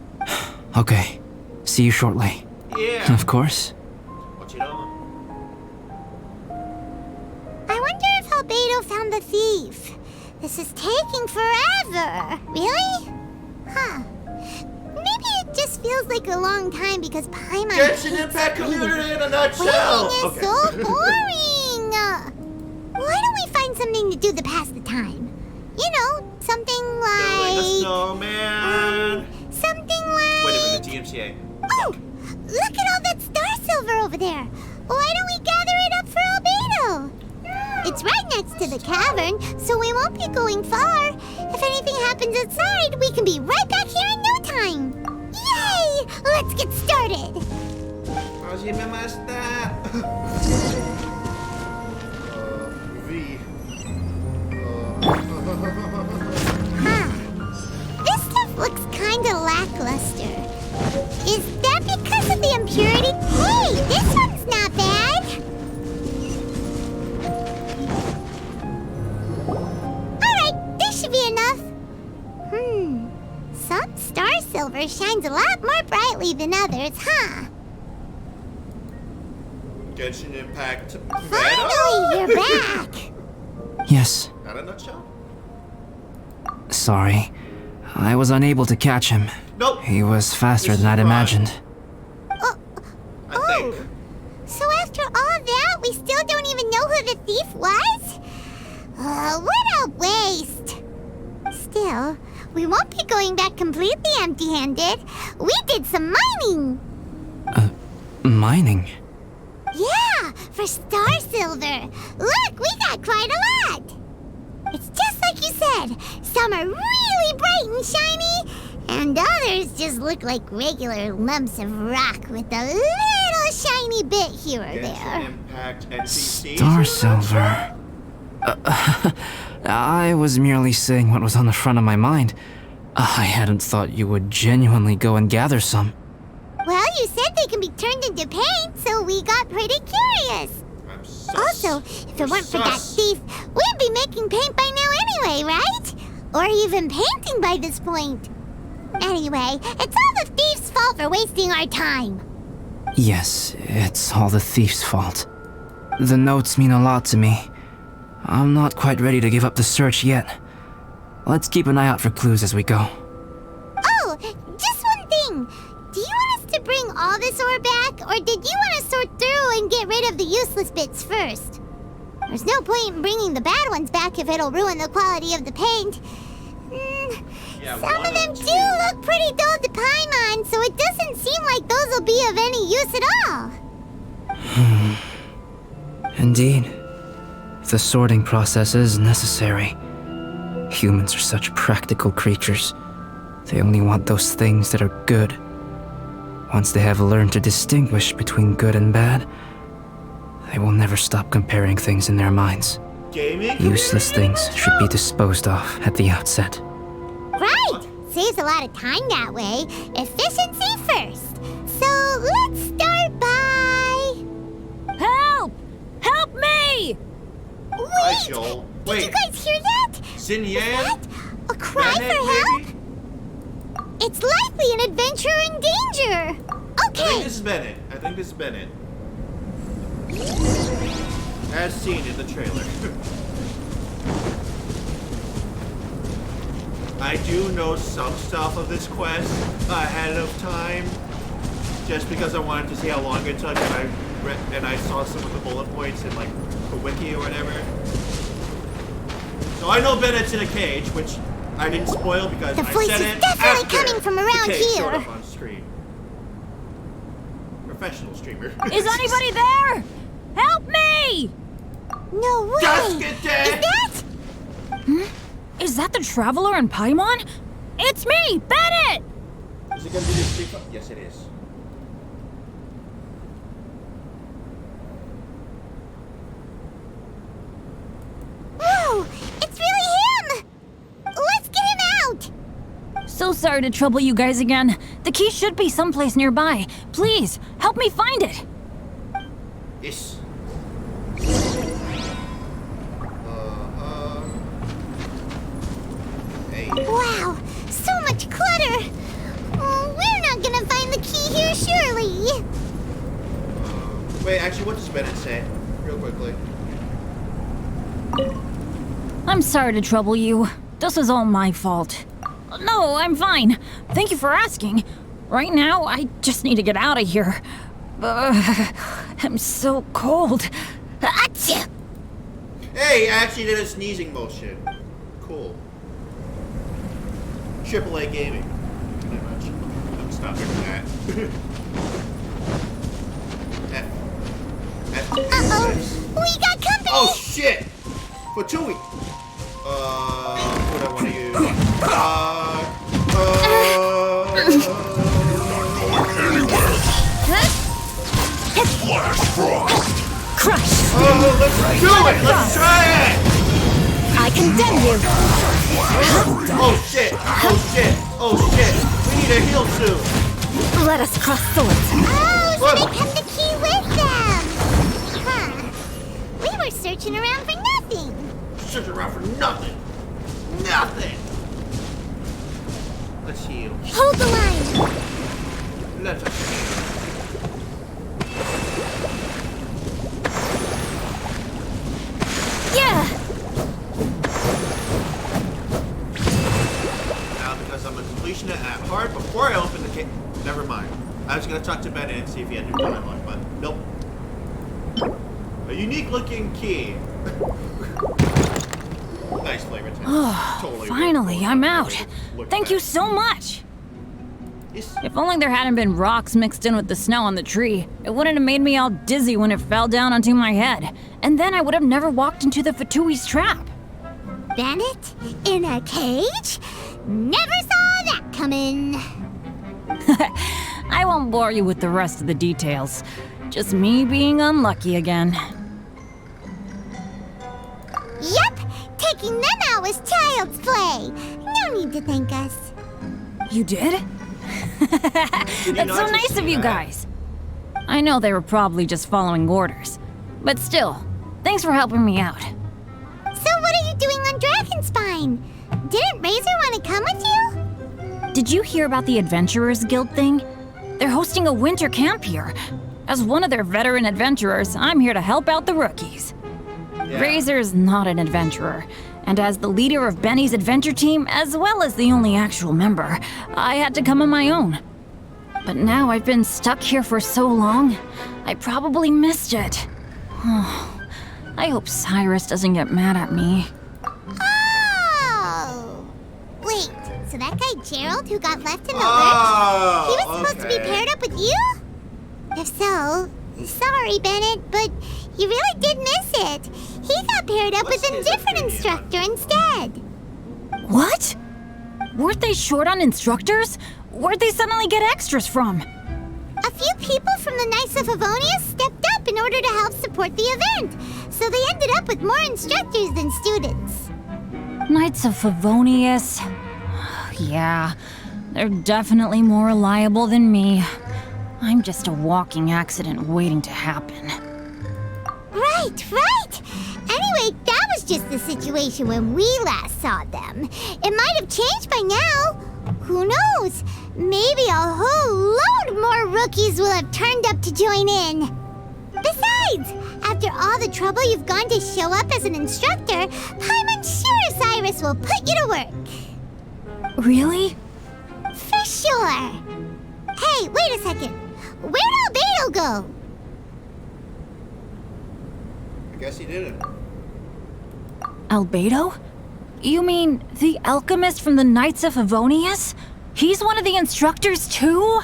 Okay, see you shortly. Yeah. Of course. What you know? I wonder if Albedo found the thief. This is taking forever. Really? Huh. Maybe it just feels like a long time because Paimon Genshin hates Impact waiting. community in a nutshell. Waiting is so boring. Why don't we find something to do to pass the time? You know, something Building a like... snowman. something like... Wait a minute, DMCA. Oh! Look at all that star silver over there. Why don't we gather it up for Albedo? It's right next to the cavern, so we won't be going far. If anything happens outside, we can be right back here in no time. Yay! Let's get started. V. Huh. This stuff looks kinda lackluster. Is that because of the impurity? Hey, this one's not bad. Alright, this should be enough. Some star silver shines a lot more brightly than others, huh? Genshin Impact. Finally, you're back. Yes, Not a nutshell? sorry. I was unable to catch him. Nope. He was faster This than I'd is fine. imagined. I think. So after all that, we still don't even know who the thief was? What a waste. Still, we won't be going back completely empty-handed. We did some mining. Mining? Yeah, for star silver. Look, we got quite a lot. It's just like you said. Some are really bright and shiny, and others just look like regular lumps of rock with a little shiny bit here or Genshin there. Impact NPCs. Star silver. I was merely saying what was on the front of my mind. I hadn't thought you would genuinely go and gather some. Well, you said they can be turned into paint, so we got pretty curious. I'm sus. Also, if it weren't for that Sus. thief, we'd be making paint by now anyway, right? Or even painting by this point. Anyway, it's all the thief's fault for wasting our time. Yes, it's all the thief's fault. The notes mean a lot to me. I'm not quite ready to give up the search yet. Let's keep an eye out for clues as we go. Oh, just one thing. Do you want us to bring all this ore back, or did you want to sort through and get rid of the useless bits first? There's no point in bringing the bad ones back if it'll ruin the quality of the paint. Yeah, Some one of them of do two. look pretty dull to Paimon, so it doesn't seem like those will be of any use at all. Indeed. The sorting process is necessary. Humans are such practical creatures. They only want those things that are good. Once they have learned to distinguish between good and bad, they will never stop comparing things in their minds. Gaming? Useless things should be disposed of at the outset. Right! Saves a lot of time that way. Efficiency first. So let's start by... Help! Help me! Hi, Wait! Joel. Did you Wait. guys hear that? Xin Yan? What? A cry Redhead for help? baby? It's likely an adventurer in danger. I think Okay. this has been it. As seen in the trailer. I do know some stuff of this quest ahead of time, just because I wanted to see how long it took, and I saw some of the bullet points in like the wiki or whatever. So I know Bennett's in a cage, which I didn't spoil because The I voice said is it definitely after coming from the around cage showed here. up on screen. Professional streamer. Is anybody there? Help me! No way. Just get there. Is that? Is that the Traveler in Paimon? It's me, Bennett! Is it gonna be the street fight? Yes, it is. Whoa! It's really him! Let's get him out! So sorry to trouble you guys again. The key should be someplace nearby. Please, help me find it. Yes. Hey. Wow, so much clutter! Oh, we're not gonna find the key here, surely! Wait, actually, what does Bennett say? Real quickly. I'm sorry to trouble you. This is all my fault. No, I'm fine. Thank you for asking. Right now, I just need to get out of here. I'm so cold. Achoo! Hey, I actually did a sneezing motion. Cool. AAA gaming. Pretty much. I'm stopping that. Uh-oh, we got company! Oh shit! For 2 weeks. What do I want to use? Crush! Oh, let's do it! Let's try it! I condemn you! Oh shit! Oh shit! Oh shit! We need a heal soon! Let us cross swords. Oh, so they kept the key with them! Huh. We were searching around for nothing! Search around for nothing! Nothing! Let's heal. Hold the line! Let us heal. Yeah! Now, because I'm a completionist at heart, before I open the case, never mind. I was gonna talk to Bennett and see if he had new dialogue, but nope. A unique-looking key. Nice flavor test. Totally. Finally, I'm out. Thank you so much. If only there hadn't been rocks mixed in with the snow on the tree, it wouldn't have made me all dizzy when it fell down onto my head. And then I would have never walked into the Fatui's trap. Bennett? In a cage? Never saw that coming! I won't bore you with the rest of the details. Just me being unlucky again. Yep! Taking them out was child's play! No need to thank us. You did? That's so nice of you guys. I know they were probably just following orders. But still, thanks for helping me out. So what are you doing on Dragonspine? Didn't Razor want to come with you? Did you hear about the Adventurers Guild thing? They're hosting a winter camp here. As one of their veteran adventurers, I'm here to help out the rookies. Yeah. Razor's not an adventurer, and as the leader of Benny's adventure team, as well as the only actual member, I had to come on my own. But now I've been stuck here for so long, I probably missed it. I hope Cyrus doesn't get mad at me. Oh! Wait, so that guy Gerald who got left in the lurch, he was supposed to be paired up with you? If so, sorry Bennett, but you really did miss it. He got paired up with a different instructor instead. What? Weren't they short on instructors? Where'd they suddenly get extras from? A few people from the Knights of Favonius stepped up in order to help support the event, so they ended up with more instructors than students. Knights of Favonius? Yeah, they're definitely more reliable than me. I'm just a walking accident waiting to happen. Right, right! Anyway, that was just the situation when we last saw them. It might have changed by now. Who knows? Maybe a whole load more rookies will have turned up to join in. Besides, after all the trouble you've gone to show up as an instructor, Paimon's sure Cyrus will put you to work. Really? For sure. Hey, wait a second. Where'd Albedo go? I guess he didn't. Albedo? You mean the alchemist from the Knights of Favonius? He's one of the instructors too?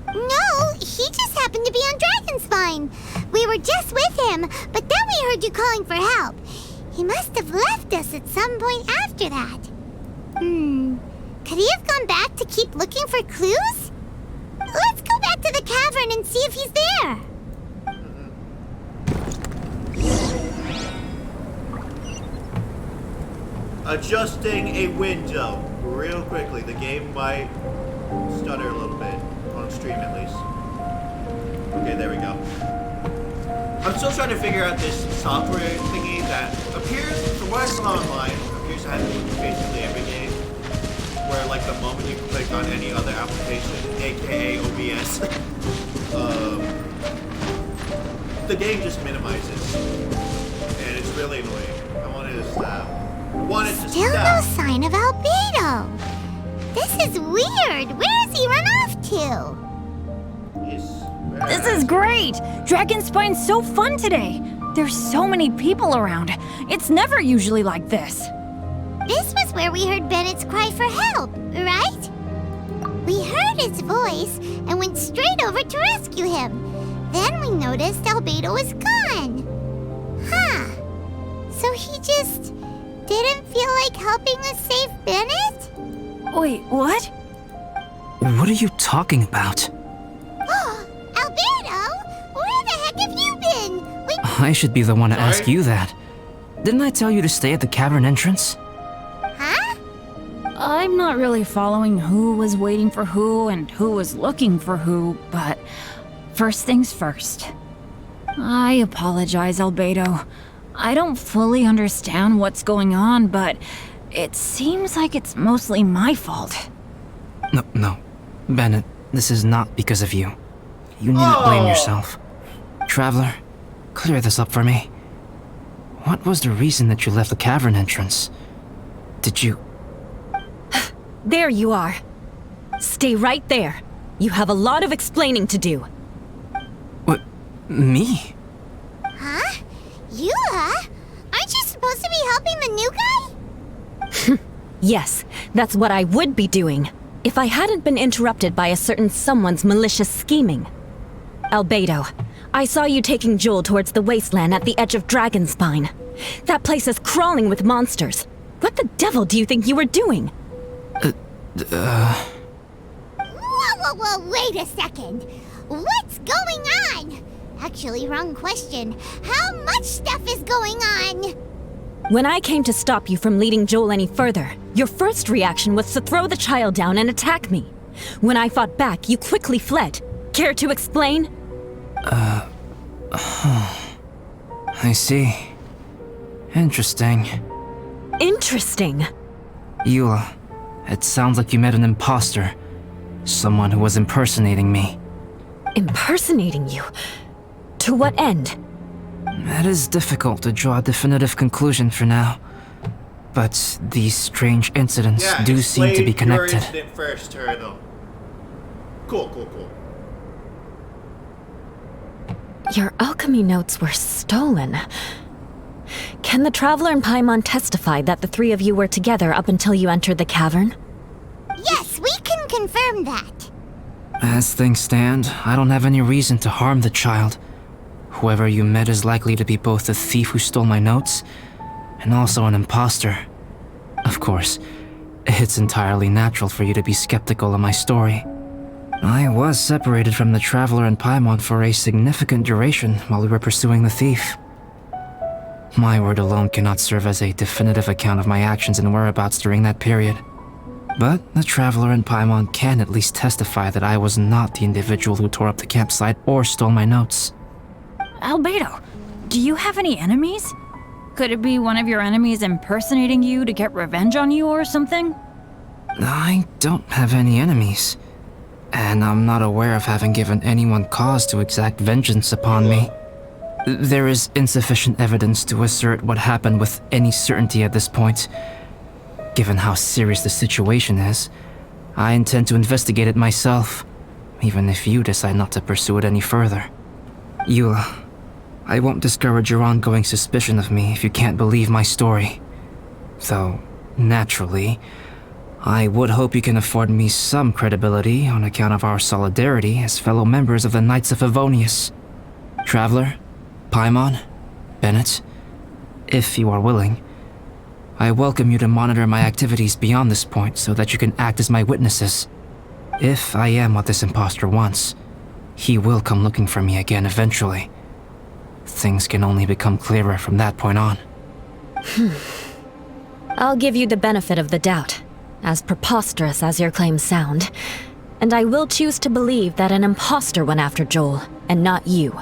No, he just happened to be on Dragonspine. We were just with him, but then we heard you calling for help. He must have left us at some point after that. Could he have gone back to keep looking for clues? Let's go back to the cavern and see if he's there. Adjusting a window real quickly. The game might stutter a little bit, on stream at least. Okay, there we go. I'm still trying to figure out this software thingy that appears, from what I saw online, appears to have basically every game. Where, like, the moment you click on any other application, aka OBS, the game just minimizes. And it's really annoying. I wanted to stop. Still no sign of Albedo. This is weird. Where has he run off to? This is great! Dragonspine's so fun today! There's so many people around. It's never usually like this. This was where we heard Bennett's cry for help, right? We heard his voice and went straight over to rescue him. Then we noticed Albedo was gone. Huh. So he just didn't feel like helping us save Bennett? Wait, what? What are you talking about? Albedo? Where the heck have you been? I should be the one to ask you that. Didn't I tell you to stay at the cavern entrance? Huh? I'm not really following who was waiting for who and who was looking for who, but first things first. I apologize, Albedo. I don't fully understand what's going on, but it seems like it's mostly my fault. No. Bennett, this is not because of you. You needn't blame yourself. Traveler, clear this up for me. What was the reason that you left the cavern entrance? Did you... There you are. Stay right there. You have a lot of explaining to do. What? Me? Huh? You, huh? Aren't you supposed to be helping the new guy? Yes, that's what I would be doing, if I hadn't been interrupted by a certain someone's malicious scheming. Albedo, I saw you taking Joel towards the wasteland at the edge of Dragonspine. That place is crawling with monsters. What the devil do you think you were doing? Whoa, wait a second. What's going on? Actually, wrong question. How much stuff is going on? When I came to stop you from leading Joel any further, your first reaction was to throw the child down and attack me. When I fought back, you quickly fled. Care to explain? I see. Interesting. Interesting. Eula, it sounds like you met an imposter. Someone who was impersonating me. Impersonating you? To what end? It is difficult to draw a definitive conclusion for now. But these strange incidents do seem to be connected. Your incident first to her, though. Cool. Your alchemy notes were stolen. Can the Traveler and Paimon testify that the three of you were together up until you entered the cavern? Yes, we can confirm that. As things stand, I don't have any reason to harm the child. Whoever you met is likely to be both the thief who stole my notes and also an imposter. Of course, it's entirely natural for you to be skeptical of my story. I was separated from the Traveler and Paimon for a significant duration while we were pursuing the thief. My word alone cannot serve as a definitive account of my actions and whereabouts during that period. But the Traveler and Paimon can at least testify that I was not the individual who tore up the campsite or stole my notes. Albedo, do you have any enemies? Could it be one of your enemies impersonating you to get revenge on you or something? I don't have any enemies. And I'm not aware of having given anyone cause to exact vengeance upon me. There is insufficient evidence to assert what happened with any certainty at this point. Given how serious the situation is, I intend to investigate it myself, even if you decide not to pursue it any further. Eula, I won't discourage your ongoing suspicion of me if you can't believe my story. Though, naturally, I would hope you can afford me some credibility on account of our solidarity as fellow members of the Knights of Favonius. Traveler, Paimon, Bennett, if you are willing, I welcome you to monitor my activities beyond this point so that you can act as my witnesses. If I am what this imposter wants, he will come looking for me again eventually. Things can only become clearer from that point on. I'll give you the benefit of the doubt, as preposterous as your claims sound. And I will choose to believe that an imposter went after Joel, and not you.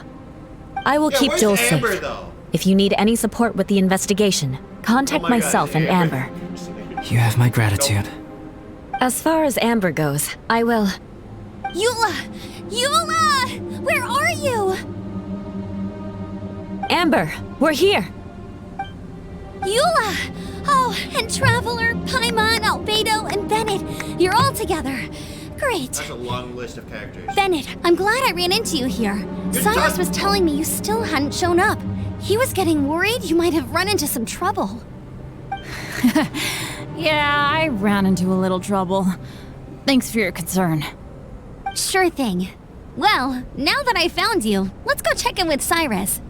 I will keep Joel Amber, safe. though? If you need any support with the investigation, contact myself and Amber. You have my gratitude. As far as Amber goes, I will... Eula! Eula! Where are you? Amber, we're here! Eula! Oh, and Traveler, Paimon, Albedo, and Bennett. You're all together. Great. That's a long list of characters. Bennett, I'm glad I ran into you here. Cyrus was telling me you still hadn't shown up. He was getting worried you might have run into some trouble. Yeah, I ran into a little trouble. Thanks for your concern. Sure thing. Well, now that I found you, let's go check in with Cyrus.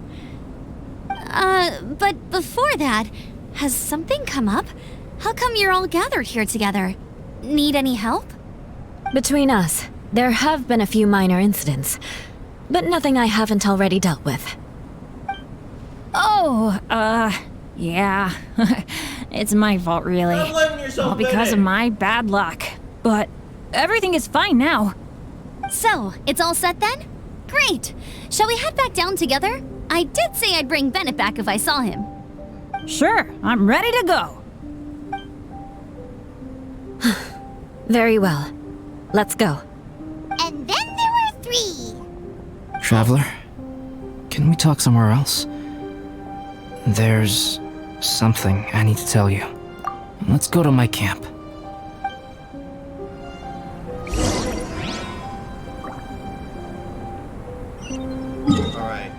But before that, has something come up? How come you're all gathered here together? Need any help? Between us, there have been a few minor incidents, but nothing I haven't already dealt with. Oh, yeah. It's my fault, really. Stop blaming yourself, All because of Bennett. my bad luck. But everything is fine now. So, it's all set then? Great! Shall we head back down together? I did say I'd bring Bennett back if I saw him. Sure, I'm ready to go. Very well. Let's go. And then there were 3. Traveler, can we talk somewhere else? There's something I need to tell you. Let's go to my camp. Alright.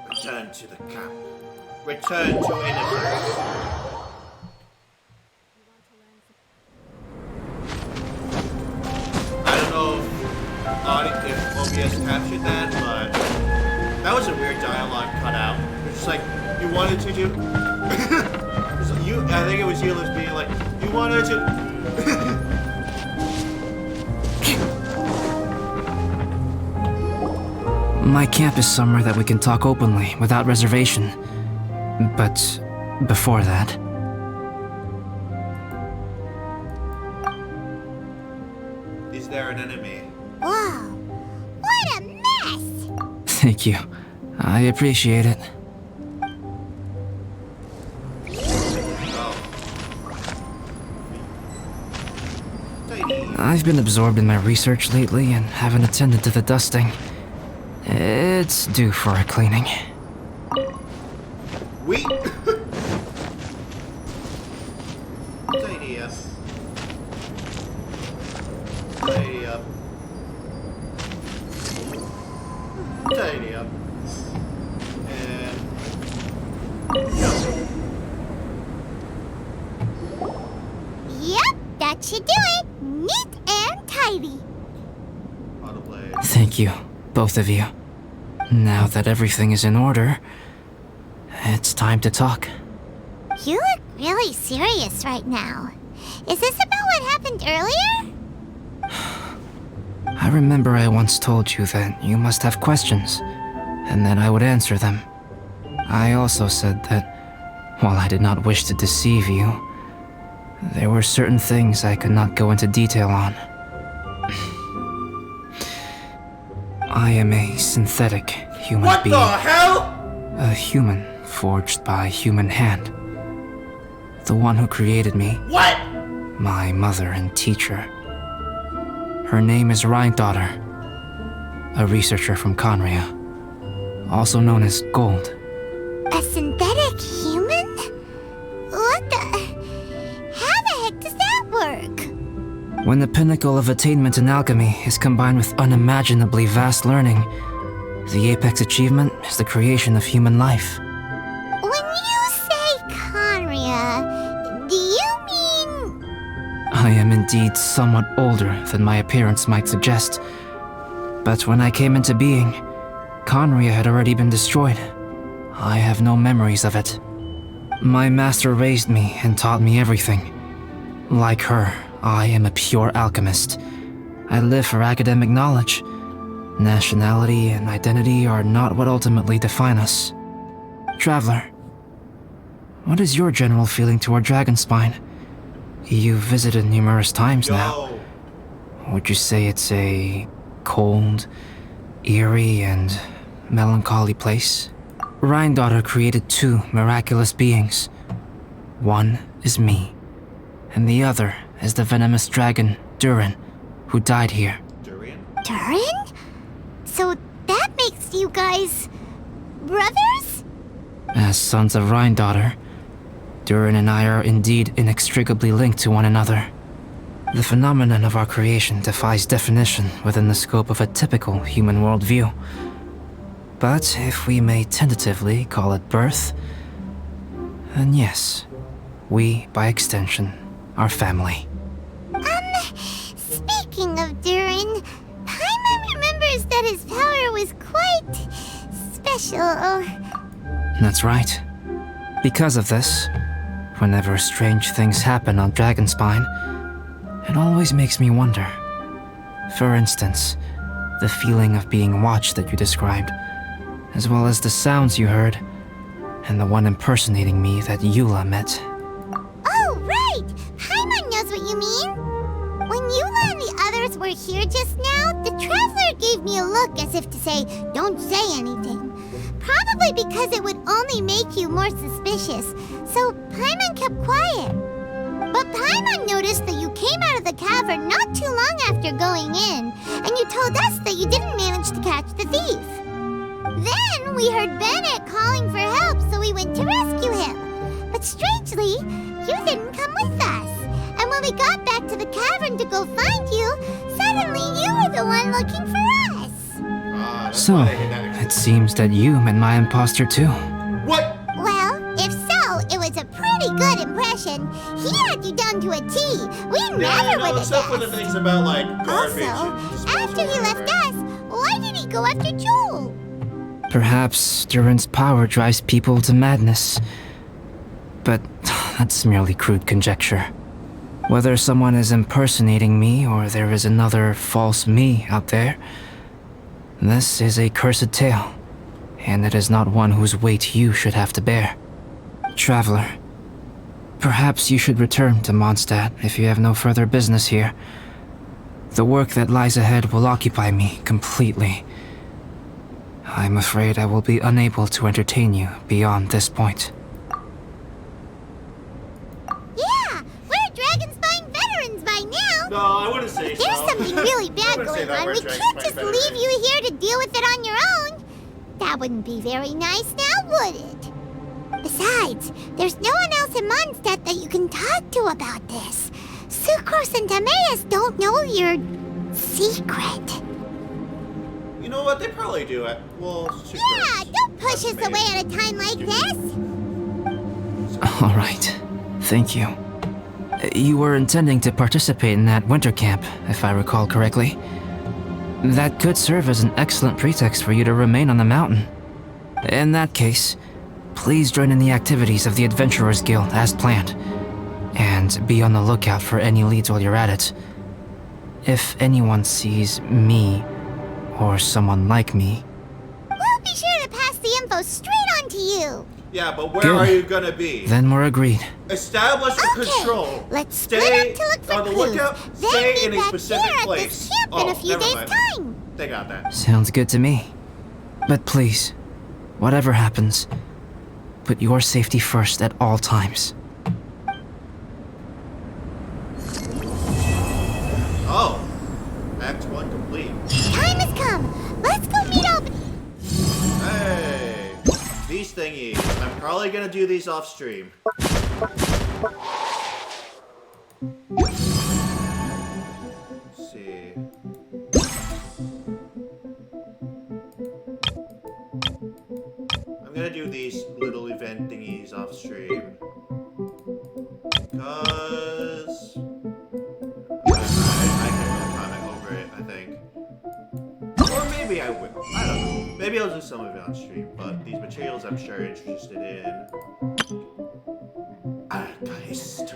Return to the camp. Return to innocence. I don't know if OBS captured that, but that was a weird dialogue cut out. It's just like, you wanted to do... I think it was you that's being like, you wanted to... My camp is somewhere that we can talk openly, without reservation. But before that... Is there an enemy? Whoa, what a mess! Thank you. I appreciate it. I've been absorbed in my research lately and haven't attended to the dusting. It's due for a cleaning. We... Tidy up. Tidy up. Tidy up. And... Yep, that should do it. Neat and tidy. Autoblade. Thank you, both of you. Now that everything is in order, it's time to talk. You look really serious right now. Is this about what happened earlier? I remember I once told you that you must have questions, and that I would answer them. I also said that, while I did not wish to deceive you, there were certain things I could not go into detail on. I am a synthetic human What being. the hell? A human forged by a human hand. The one who created me What? my mother and teacher. Her name is Rhine-daughter, a researcher from Conria, also known as Gold. A synthetic human? What the... How the heck does that work? When the pinnacle of attainment in alchemy is combined with unimaginably vast learning, the apex achievement is the creation of human life. When you say Conria, do you mean... I am indeed somewhat older than my appearance might suggest. But when I came into being, Conria had already been destroyed. I have no memories of it. My master raised me and taught me everything. Like her, I am a pure alchemist. I live for academic knowledge. Nationality and identity are not what ultimately define us. Traveler, what is your general feeling toward Dragonspine? You've visited numerous times now. Would you say it's a cold, eerie, and melancholy place? Rhine-daughter created two miraculous beings. One is me, and the other is the venomous dragon, Durin, who died here. Durin? So that makes you guys... brothers? As sons of Rhine-daughter, Durin and I are indeed inextricably linked to one another. The phenomenon of our creation defies definition within the scope of a typical human worldview. But if we may tentatively call it birth, then yes, we, by extension, are family. Speaking of Durin, Paimon remembers that his power was quite... special. That's right. Because of this, whenever strange things happen on Dragonspine, it always makes me wonder. For instance, the feeling of being watched that you described, as well as the sounds you heard, and the one impersonating me that Eula met. Oh, right! Paimon knows what you mean! When Eula and the others were here just now, the Traveler gave me a look as if to say, don't say anything. Probably because it would only make you more suspicious, so Paimon kept quiet. But Paimon noticed that you came out of the cavern not too long after going in, and you told us that you didn't manage to catch the thief. Then we heard Bennett calling for help, so we went to rescue him. But strangely, you didn't come with us. And when we got back to the cavern to go find you, suddenly you were the one looking for us. So, it seems that you met my imposter too. What? Well, if so, it was a pretty good impression. He had you down to a T. We never would have Some of the guessed. things about like garbage. Also, after he left us, why did he go after Joel? Perhaps Durin's power drives people to madness. But that's merely crude conjecture. Whether someone is impersonating me or there is another false me out there, this is a cursed tale, and it is not one whose weight you should have to bear. Traveler, perhaps you should return to Mondstadt if you have no further business here. The work that lies ahead will occupy me completely. I'm afraid I will be unable to entertain you beyond this point. Yeah, we're Dragonspine veterans by now. No, I wouldn't say If there's so. something really bad wouldn't say going that on, we're we can't Dragonspine just veterans. leave you here to deal with it on your own. That wouldn't be very nice now, would it? Besides, there's no one else in Mondstadt that you can talk to about this. Sucrose and Timaeus don't know your secret. You know what? They probably do it. Well, Yeah, don't push us away at a time like this. Alright, thank you. You were intending to participate in that winter camp, if I recall correctly. That could serve as an excellent pretext for you to remain on the mountain. In that case, please join in the activities of the Adventurers Guild as planned, and be on the lookout for any leads while you're at it. If anyone sees me, or someone like me, We'll be sure to pass the info straight on to you. Yeah, but where Good. are you gonna be? then we're agreed. Establish the Okay, control. let's Stay split up to look for on the clues. lookout. Then Stay meet in a back specific here at place. this camp in a few never days' mind. time. They got that. Sounds good to me. But please, whatever happens, put your safety first at all times. thingies. I'm probably gonna do these off stream. Let's see. I'm gonna do these little event thingies off stream. Because I can really comment over it, I think. Or maybe I will. I don't know. Maybe I'll do some of it on stream, but these materials I'm sure you're interested in. Geist.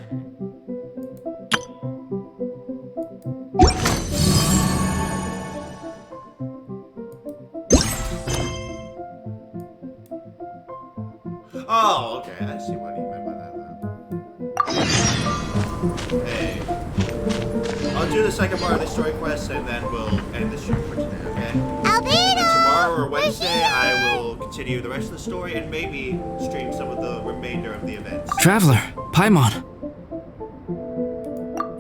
Oh, okay. I see what you meant by that then. Hey. I'll do the second part of the story quest and then we'll end the stream for today, okay? Albedo! Tomorrow or Wednesday, I will continue the rest of the story and maybe stream some of the remainder of the events. Traveler, Paimon.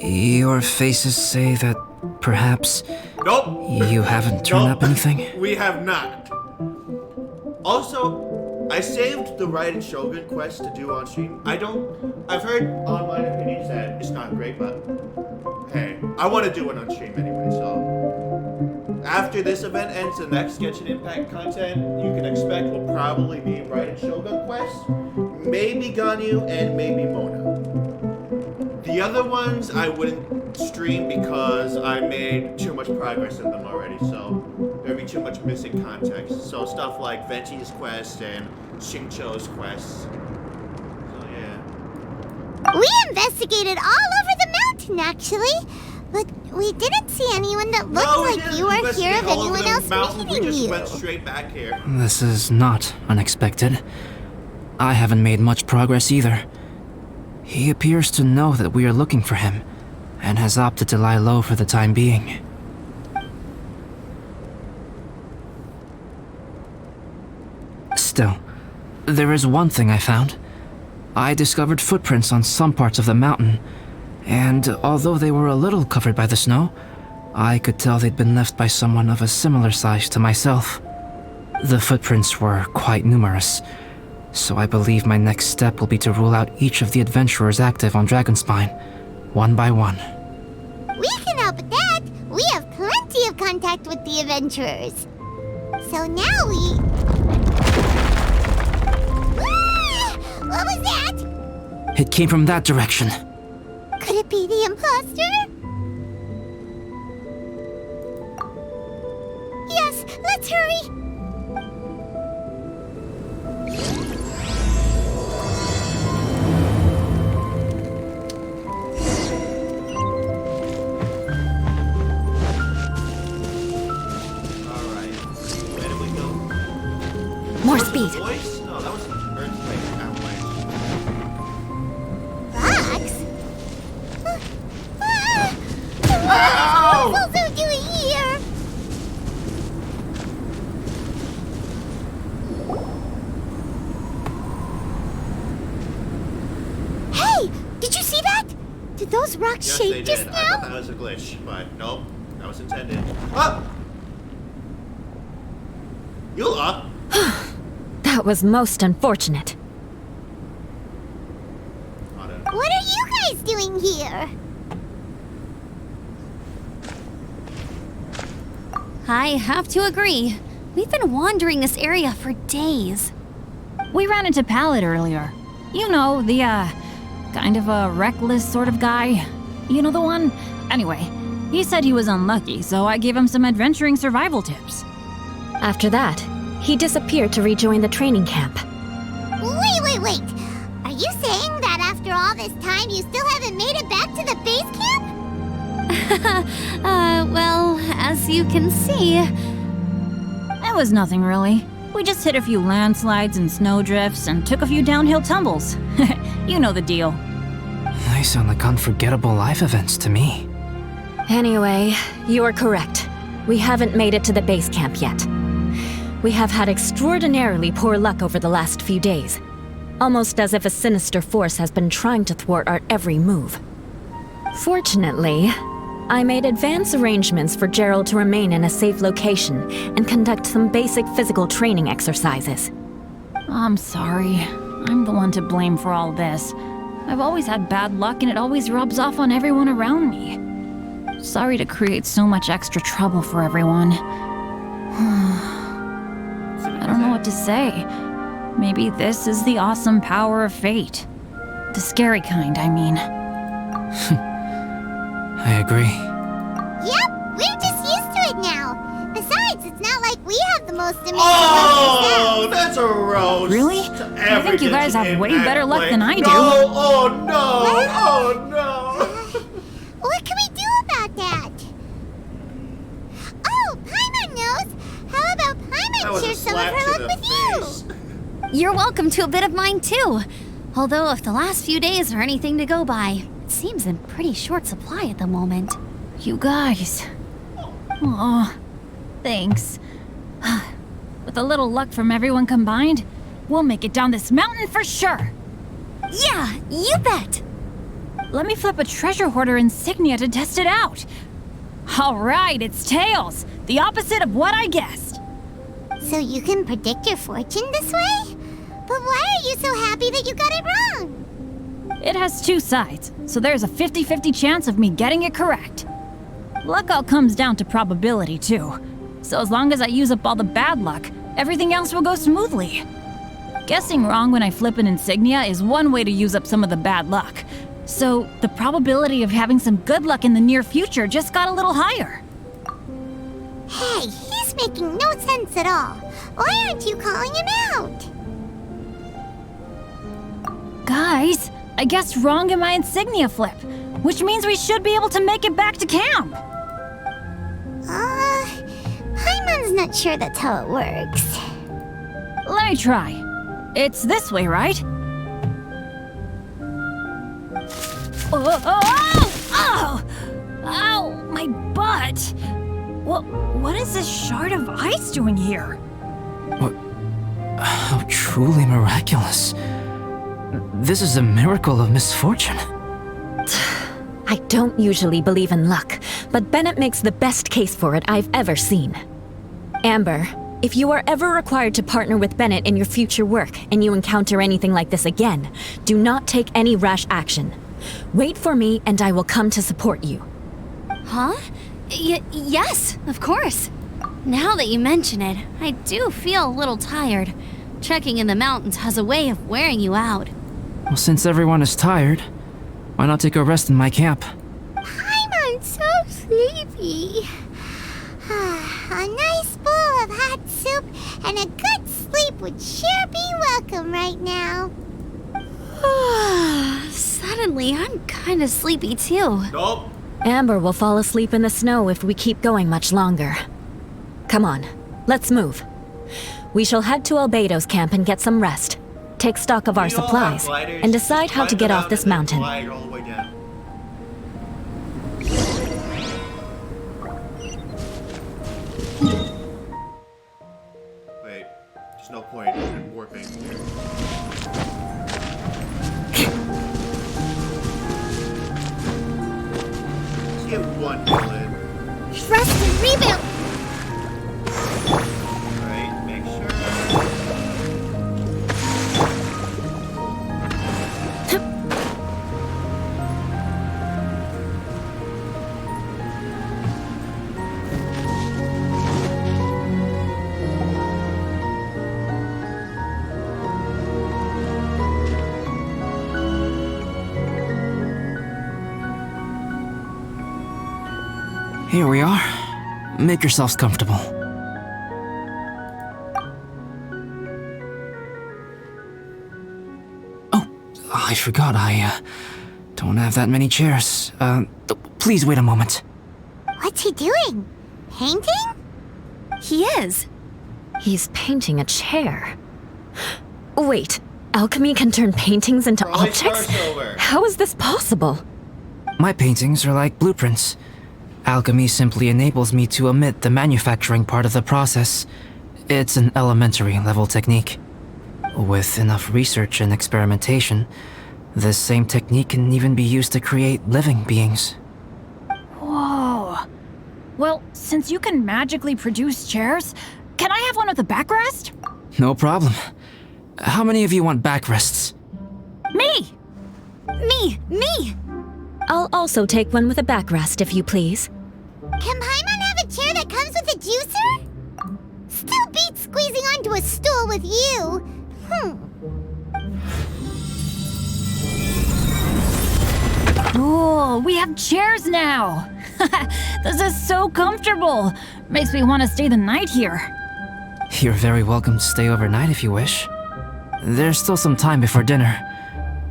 Your faces say that perhaps Nope. you haven't turned Nope. up anything? We have not. Also, I saved the Raiden Shogun quest to do on stream. I've heard online opinions that it's not great, but hey, I want to do it on stream anyway, so. After this event ends, the next Genshin Impact content you can expect will probably be Raiden Shogun quest, maybe Ganyu, and maybe Mona. The other ones I wouldn't stream because I made too much progress in them already, so there'd be too much missing context. So stuff like Venti's quest and Xingqiu's quest. So yeah. We investigated all over the mountain, actually. But we didn't see anyone that looked like you or hear of anyone else meeting We just you. went straight back here. This is not unexpected. I haven't made much progress either. He appears to know that we are looking for him, and has opted to lie low for the time being. Still, there is one thing I found. I discovered footprints on some parts of the mountain, and although they were a little covered by the snow, I could tell they'd been left by someone of a similar size to myself. The footprints were quite numerous, so I believe my next step will be to rule out each of the adventurers active on Dragonspine, one by one. We can help with that. We have plenty of contact with the adventurers. So now we... Ah! What was that? It came from that direction. Could it be the imposter? Yes, let's hurry. Alright. Where did we go? More Was it the speed. voice? No, that was an earthquake. Fox? What Ow! are you doing here? Hey, did you see that? Did those rocks Yes, they shake just did. I thought now? that was a glitch, but nope. That was intended. Ah! Eula! That was most unfortunate. What are you guys doing here? I have to agree. We've been wandering this area for days. We ran into Pallet earlier. You know, the, kind of a reckless sort of guy. You know the one? Anyway, he said he was unlucky, so I gave him some adventuring survival tips. After that, he disappeared to rejoin the training camp. Wait. Are you saying that after all this time you still haven't made it back to the base camp? Well, as you can see... It was nothing really. We just hit a few landslides and snowdrifts and took a few downhill tumbles. You know the deal. They sound like unforgettable life events to me. Anyway, you are correct. We haven't made it to the base camp yet. We have had extraordinarily poor luck over the last few days. Almost as if a sinister force has been trying to thwart our every move. Fortunately, I made advance arrangements for Gerald to remain in a safe location and conduct some basic physical training exercises. I'm sorry. I'm the one to blame for all this. I've always had bad luck and it always rubs off on everyone around me. Sorry to create so much extra trouble for everyone. I don't know what to say. Maybe this is the awesome power of fate. The scary kind, I mean. I agree. Yep, we're just used to it now. Besides, it's not like we have the most amazing Oh, luck that's a roast. Really? to I every think you guys Genshin have way Impact better luck player. than I do. No, oh no, oh no. What can we do about that? Oh, Paimon knows. How about That Paimon was a share some of slap her to luck the with face. You're welcome to a bit of mine too. Although if the last few days are anything to go by, it seems in pretty short supply at the moment. You guys. Aw, thanks. With a little luck from everyone combined, we'll make it down this mountain for sure. Yeah, you bet! Let me flip a treasure hoarder insignia to test it out. All right, it's tails. The opposite of what I guessed. So you can predict your fortune this way? But why are you so happy that you got it wrong? It has two sides, so there's a 50-50 chance of me getting it correct. Luck all comes down to probability, too. So as long as I use up all the bad luck, everything else will go smoothly. Guessing wrong when I flip an insignia is one way to use up some of the bad luck. So the probability of having some good luck in the near future just got a little higher. Hey, he's making no sense at all. Why aren't you calling him out? Guys, I guessed wrong in my insignia flip, which means we should be able to make it back to camp. Paimon's not sure that's how it works. Let me try. It's this way, right? Oh! Ow! My butt! What is this shard of ice doing here? How truly miraculous. This is a miracle of misfortune. I don't usually believe in luck, but Bennett makes the best case for it I've ever seen. Amber, if you are ever required to partner with Bennett in your future work and you encounter anything like this again, do not take any rash action. Wait for me and I will come to support you. Huh? Yes, of course. Now that you mention it, I do feel a little tired. Trekking in the mountains has a way of wearing you out. Well, since everyone is tired, why not take a rest in my camp? Paimon's so sleepy. A nice bowl of hot soup and a good sleep would sure be welcome right now. Suddenly, I'm kind of sleepy too. Nope. Amber will fall asleep in the snow if we keep going much longer. Come on, let's move. We shall head to Albedo's camp and get some rest. Take stock of our We all have supplies gliders. and decide how to Climb get them off out this and then mountain. glide all the way down. Wait, there's no point in warping here. Let's get one kill in. Trust and rebuild. Alright, make sure. Here we are. Make yourselves comfortable. Oh, I forgot I don't have that many chairs. Please wait a moment. What's he doing? Painting? He is. He's painting a chair. Wait, alchemy can turn paintings into Probably objects? Star Silver. How is this possible? My paintings are like blueprints. Alchemy simply enables me to omit the manufacturing part of the process. It's an elementary level technique. With enough research and experimentation, this same technique can even be used to create living beings. Whoa. Well, since you can magically produce chairs, can I have one with a backrest? No problem. How many of you want backrests? Me! Me! I'll also take one with a backrest, if you please. Can Paimon have a chair that comes with a juicer? Still beats squeezing onto a stool with you. Cool, we have chairs now! This is so comfortable! Makes me want to stay the night here. You're very welcome to stay overnight if you wish. There's still some time before dinner.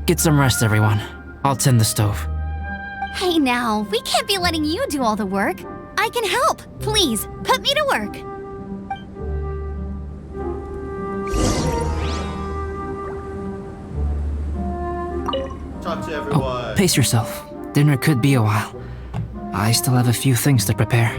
Get some rest, everyone. I'll tend the stove. Hey now, we can't be letting you do all the work. I can help. Please, put me to work. Talk to everyone. Pace yourself. Dinner could be a while. I still have a few things to prepare.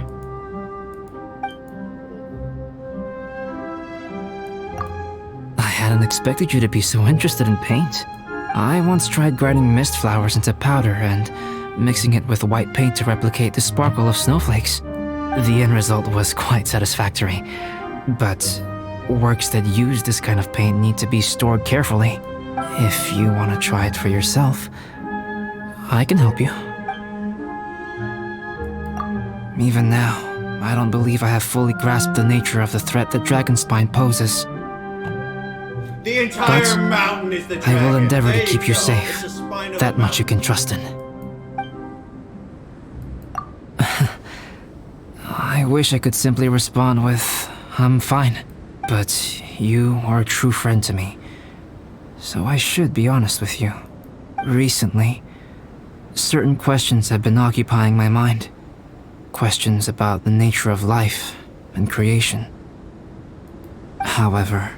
I hadn't expected you to be so interested in paint. I once tried grinding mist flowers into powder and mixing it with white paint to replicate the sparkle of snowflakes. The end result was quite satisfactory, but works that use this kind of paint need to be stored carefully. If you want to try it for yourself, I can help you. Even now, I don't believe I have fully grasped the nature of the threat that Dragonspine poses. The entire But mountain is the dragon. I will endeavor There to keep you go. safe. It's the spine of That the much you can trust in. I wish I could simply respond with, I'm fine. But you are a true friend to me. So I should be honest with you. Recently, certain questions have been occupying my mind. Questions about the nature of life and creation. However,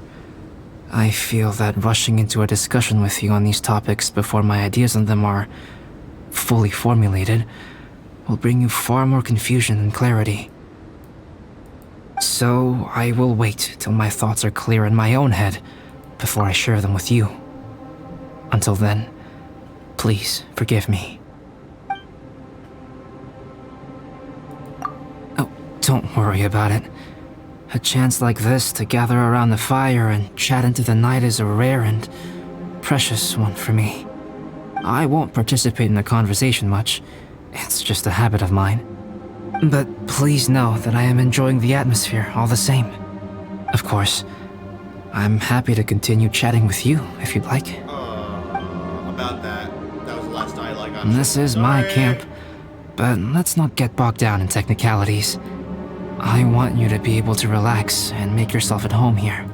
I feel that rushing into a discussion with you on these topics before my ideas on them are fully formulated will bring you far more confusion than clarity. So I will wait till my thoughts are clear in my own head before I share them with you. Until then, please forgive me. Oh, don't worry about it. A chance like this to gather around the fire and chat into the night is a rare and precious one for me. I won't participate in the conversation much. It's just a habit of mine. But please know that I am enjoying the atmosphere all the same. Of course, I'm happy to continue chatting with you if you'd like. About that. That was the last dialogue I This is my camp, but let's not get bogged down in technicalities. I want you to be able to relax and make yourself at home here.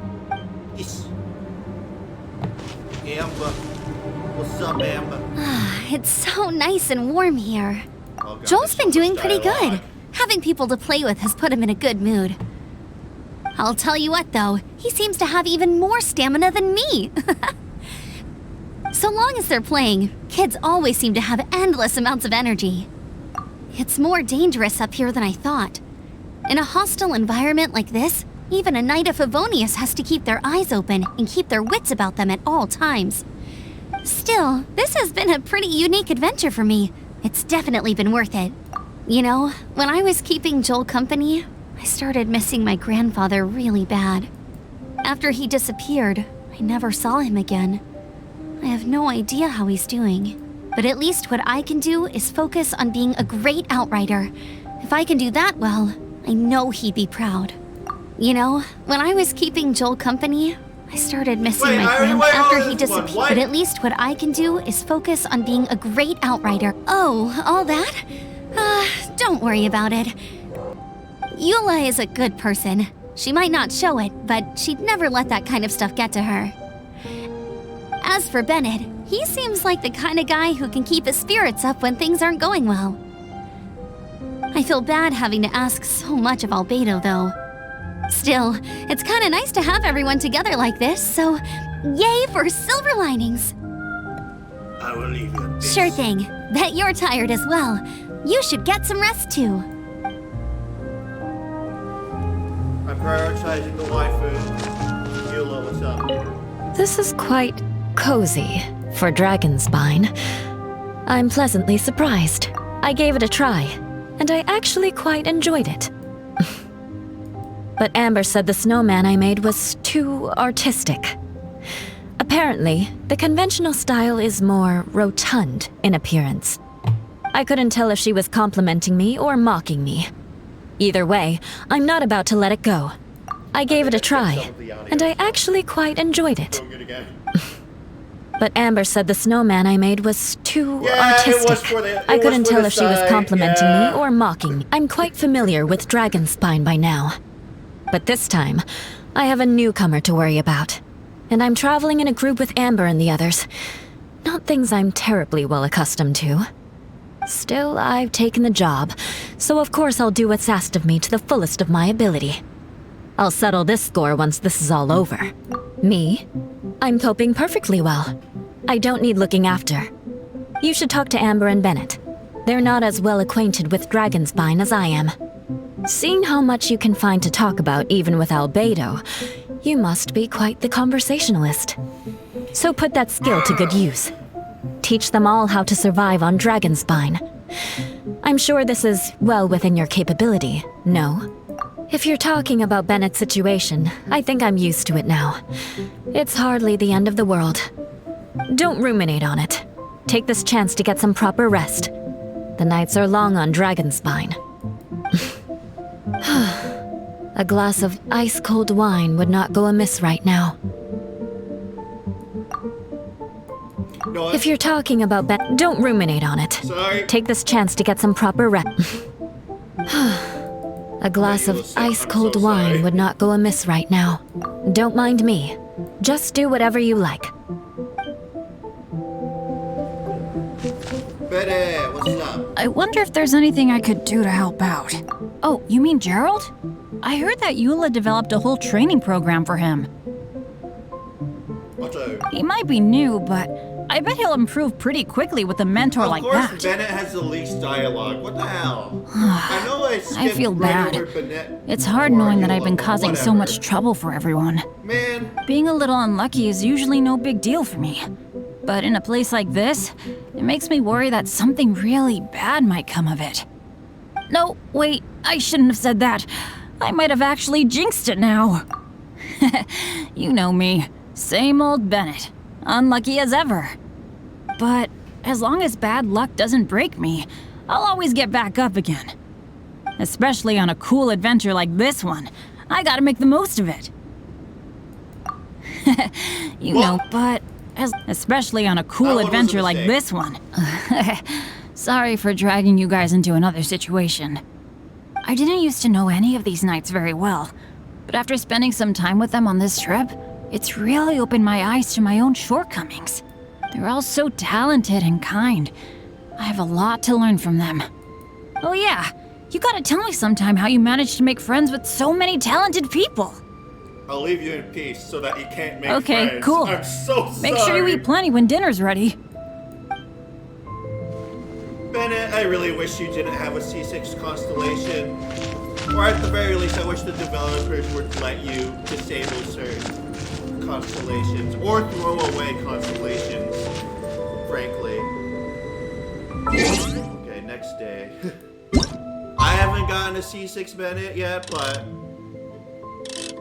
Yes. Amber. What's up, Amber? It's so nice and warm here. Oh, God, Joel's been there's so doing much pretty dialogue. good. Having people to play with has put him in a good mood. I'll tell you what, though, he seems to have even more stamina than me. So long as they're playing, kids always seem to have endless amounts of energy. It's more dangerous up here than I thought. In a hostile environment like this, even a Knight of Favonius has to keep their eyes open and keep their wits about them at all times. Still, this has been a pretty unique adventure for me. It's definitely been worth it. You know, when I was keeping Joel company, I started missing my grandfather really bad. After he disappeared, I never saw him again. I have no idea how he's doing. But at least what I can do is focus on being a great outrider. If I can do that well, I know he'd be proud. You know, when I was keeping Joel company, I started missing my grandpa after he disappeared. But at least what I can do is focus on being a great outrider. Oh, all that? Don't worry about it. Eula is a good person. She might not show it, but she'd never let that kind of stuff get to her. As for Bennett, he seems like the kind of guy who can keep his spirits up when things aren't going well. I feel bad having to ask so much of Albedo, though. Still, it's kind of nice to have everyone together like this, so yay for silver linings! I will leave you in peace. Sure thing. Bet you're tired as well. You should get some rest too. I'm prioritizing the waifu. Eula, what's up? This is quite cozy for Dragonspine. I'm pleasantly surprised. I gave it a try, and I actually quite enjoyed it. But Amber said the snowman I made was too artistic. Apparently, the conventional style is more rotund in appearance. I couldn't tell if she was complimenting me or mocking me. Either way, I'm not about to let it go. I gave it a try, and I actually quite enjoyed it. But Amber said the snowman I made was too artistic. I couldn't tell if she was complimenting me or mocking me. I'm quite familiar with Dragonspine by now. But this time, I have a newcomer to worry about. And I'm traveling in a group with Amber and the others. Not things I'm terribly well accustomed to. Still, I've taken the job, so of course I'll do what's asked of me to the fullest of my ability. I'll settle this score once this is all over. Me? I'm coping perfectly well. I don't need looking after. You should talk to Amber and Bennett. They're not as well acquainted with Dragonspine as I am. Seeing how much you can find to talk about even with Albedo, you must be quite the conversationalist. So put that skill to good use. Teach them all how to survive on Dragonspine. I'm sure this is well within your capability, no? If you're talking about Bennett's situation, I think I'm used to it now. It's hardly the end of the world. Don't ruminate on it. Take this chance to get some proper rest. The nights are long on Dragonspine. A glass of ice-cold wine would not go amiss right now. If you're talking about don't ruminate on it. Sorry. Take this chance to get some proper rest. A glass of ice-cold wine would not go amiss right now. Don't mind me. Just do whatever you like. Betty, what's up? I wonder if there's anything I could do to help out. Oh, you mean Gerald? I heard that Eula developed a whole training program for him. What's up? He might be new, but I bet he'll improve pretty quickly with a mentor like that. Of course, Bennett has the least dialogue. What the hell? I know I feel bad. It's hard knowing that I've been causing so much trouble for everyone. Man, Being a little unlucky is usually no big deal for me. But in a place like this, it makes me worry that something really bad might come of it. No, wait, I shouldn't have said that. I might have actually jinxed it now. You know me, same old Bennett. Unlucky as ever. But as long as bad luck doesn't break me, I'll always get back up again. Especially on a cool adventure like this one. I gotta make the most of it. You know, but especially on a cool adventure like this one. Sorry for dragging you guys into another situation. I didn't used to know any of these knights very well, but after spending some time with them on this trip, it's really opened my eyes to my own shortcomings. They're all so talented and kind. I have a lot to learn from them. Oh yeah, you gotta tell me sometime how you managed to make friends with so many talented people. I'll leave you in peace so that you can't make Okay, friends. cool. I'm so sorry. Make sure you eat plenty when dinner's ready. Bennett, I really wish you didn't have a C6 constellation. Or at the very least, I wish the developers would let you disable certain constellations or throw away constellations, frankly. Okay, next day. I haven't gotten a C6 Bennett yet, but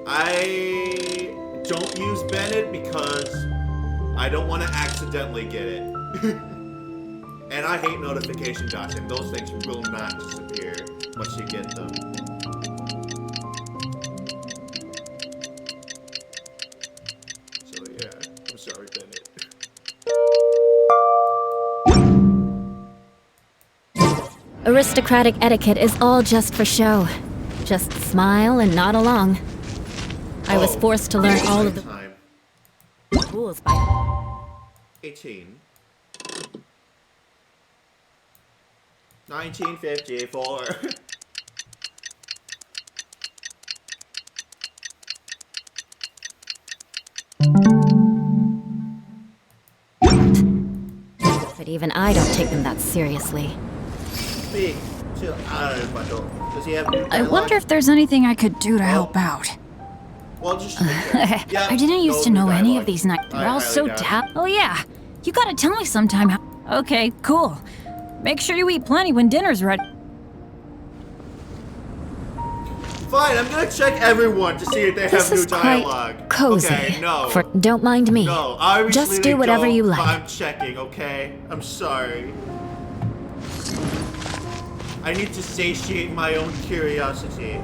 I don't use Bennett because I don't want to accidentally get it. And I hate notification dots, and those things will not disappear once you get them. So yeah, I'm sorry, Bennett. Aristocratic etiquette is all just for show. Just smile and nod along. I was forced to learn all of the Time. rules by 18. 1954. but even I don't take them that seriously. Speak to Does he have new I dialogue? wonder if there's anything I could do to help out. Well, just yeah, I didn't used to no know new any dialogue. of these knights. They're I all highly so doubt it. Oh yeah, you gotta tell me sometime how. Okay, cool. Make sure you eat plenty when dinner's ready. Fine, I'm gonna check everyone to see if they This have new is quite dialogue. cozy. Okay, no. Don't mind me. No, obviously Just they do whatever don't, you but like. I'm checking, okay? I'm sorry. I need to satiate my own curiosity.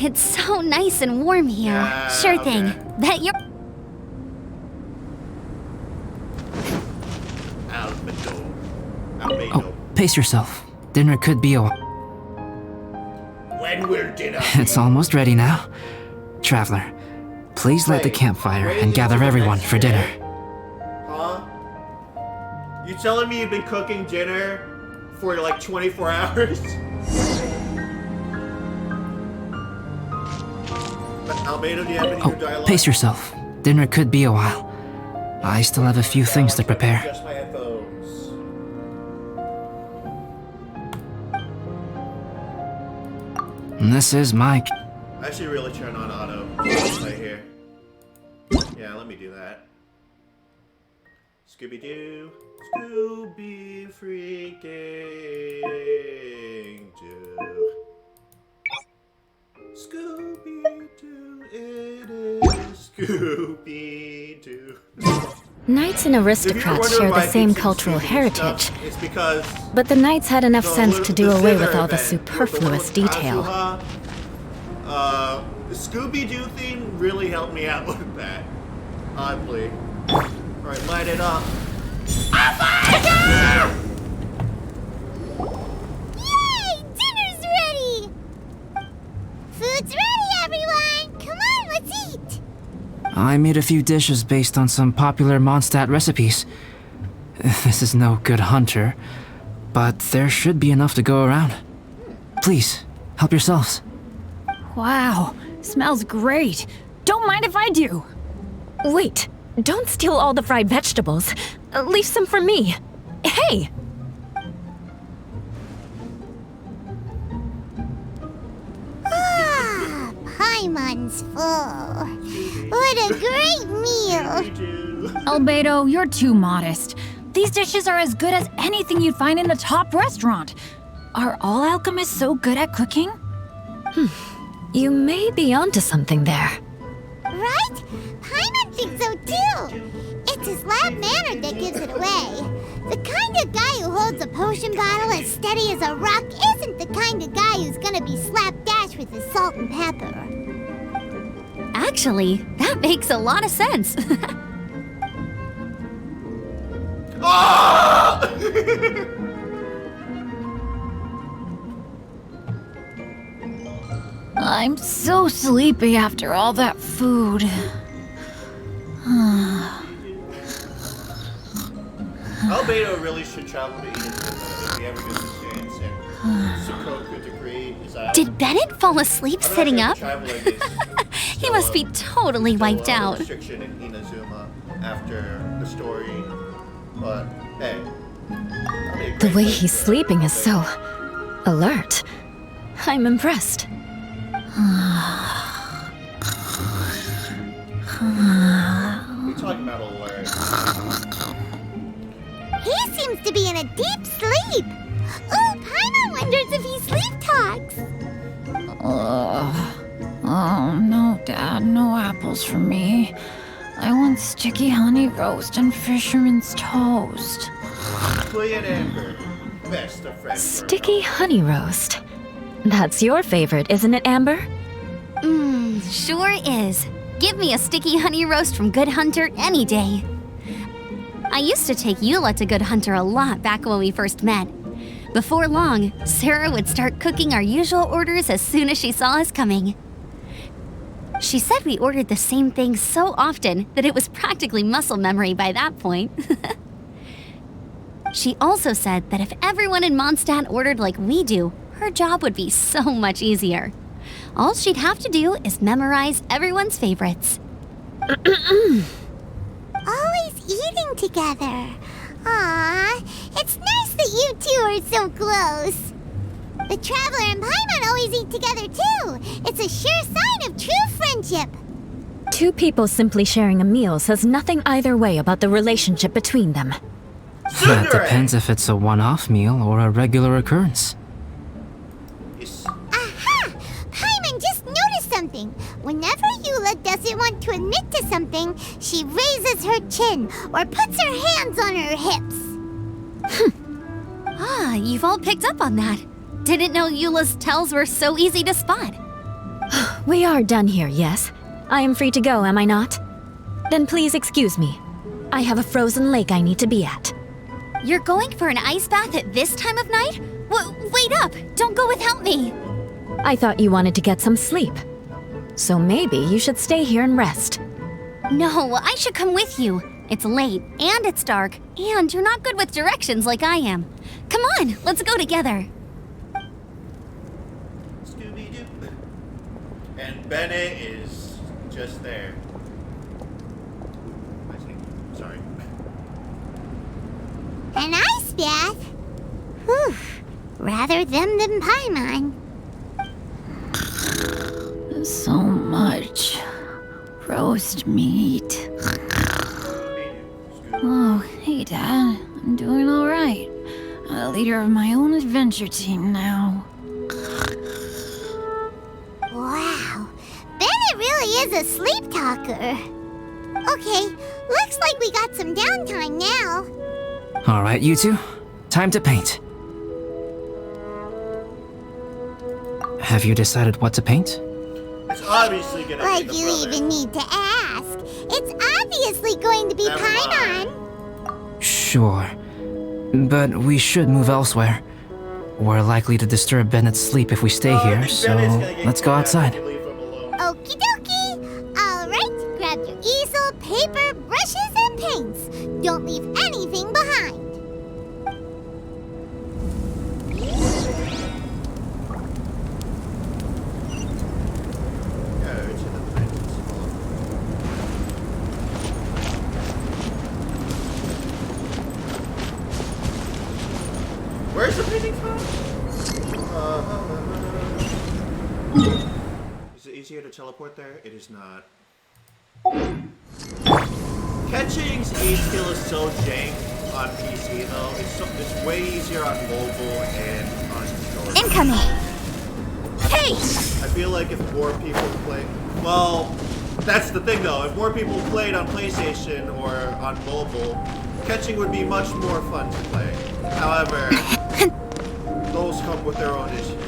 It's so nice and warm here. Yeah, Sure thing. okay. Bet you're. Albedo. Oh, pace yourself. Dinner could be a while. When will dinner It's almost ready now. Traveler, please light the Wait, campfire wait and until gather the everyone next for dinner. day? Huh? You telling me you've been cooking dinner for like 24 hours? Albedo, do you have any new dialogue? Pace yourself. Dinner could be a while. I still have a few things to prepare. Adjust my headphones. This is my... I should really turn on auto play here. Yeah, let me do that. Scooby-Doo, Scooby freaking Doo. Scooby-Doo, it is Scooby-Doo. Knights and aristocrats share the same cultural heritage, It's because but the knights had enough sense to do the away with Zither all the event, superfluous the one with detail. Kazuha, the Scooby-Doo theme really helped me out with that. Oddly. Alright, light it up. Yay! Dinner's ready! Food's ready, everyone! Come on, let's eat! I made a few dishes based on some popular Mondstadt recipes. This is no good hunter, but there should be enough to go around. Please, help yourselves. Wow, smells great. Don't mind if I do. Wait, don't steal all the fried vegetables. Leave some for me. Hey! Ah, Paimon's full. What a great meal! Albedo, you're too modest. These dishes are as good as anything you'd find in a top restaurant. Are all alchemists so good at cooking? You may be onto something there. Right? Paimon thinks so too. It's his loud manner that gives it away. The kind of guy who holds a potion bottle as steady as a rock isn't the kind of guy who's gonna be slapdash with his salt and pepper. Actually, that makes a lot of sense. I'm so sleepy after all that food. Albedo really should travel to Eden if he ever gets a chance, and Sukoku degree is out. Did Bennett fall asleep I'm not sitting sure up? if traveling is He still must be a- totally still wiped a out. restriction in Inazuma after the story, but hey. that'd be a The great way place he's to- sleeping is so alert. I'm impressed. We're talking about alert. He seems to be in a deep sleep. Ooh, Paimon wonders if he sleep talks. Oh, no, Dad, no apples for me. I want sticky honey roast and fisherman's toast. Clay and Amber, best of friends. Sticky honey roast. That's your favorite, isn't it, Amber? Sure is. Give me a sticky honey roast from Good Hunter any day. I used to take Eula to Good Hunter a lot back when we first met. Before long, Sarah would start cooking our usual orders as soon as she saw us coming. She said we ordered the same thing so often that it was practically muscle memory by that point. She also said that if everyone in Mondstadt ordered like we do, her job would be so much easier. All she'd have to do is memorize everyone's favorites. Always eating together. Aww, it's nice that you two are so close. The Traveler and Paimon always eat together too. It's a sure sign of true friendship. Two people simply sharing a meal says nothing either way about the relationship between them. That depends if it's a one-off meal or a regular occurrence. Yes. Aha! something. Whenever Eula doesn't want to admit to something, she raises her chin or puts her hands on her hips. Ah, you've all picked up on that. Didn't know Eula's tells were so easy to spot. We are done here, yes? I am free to go, am I not? Then please excuse me. I have a frozen lake I need to be at. You're going for an ice bath at this time of night? Wait up! Don't go without me! I thought you wanted to get some sleep. So maybe you should stay here and rest. No, I should come with you. It's late, and it's dark, and you're not good with directions like I am. Come on, let's go together. Scooby-Doo. And Bennett is just there. I think. Sorry. An ice bath? Whew. Rather them than Paimon. So much roast meat. Oh, hey, Dad. I'm doing all right. I'm the leader of my own adventure team now. Wow. Bennett really is a sleep talker. Okay, looks like we got some downtime now. Alright, you two. Time to paint. Have you decided what to paint? It's obviously gonna be Like the you brother. even need to ask. It's obviously going to be Never mind. Paimon. Sure. But we should move elsewhere. We're likely to disturb Bennett's sleep if we stay I here, think so Bennett's gonna get let's go kidnapped outside. if you leave him alone. Okie dokie. Alright, grab your easel, paper, brushes, and paints. Don't leave anything behind. Yeah, it's in the paintings. Where's the painting from? Is it easier to teleport there? It is not. Catching's E-skill is so jank on PC though. It's way easier on mobile and on controller. Incoming! Hey! I feel like if more people play... Well, that's the thing though. If more people played on PlayStation or on mobile, catching would be much more fun to play. However, those come with their own issues.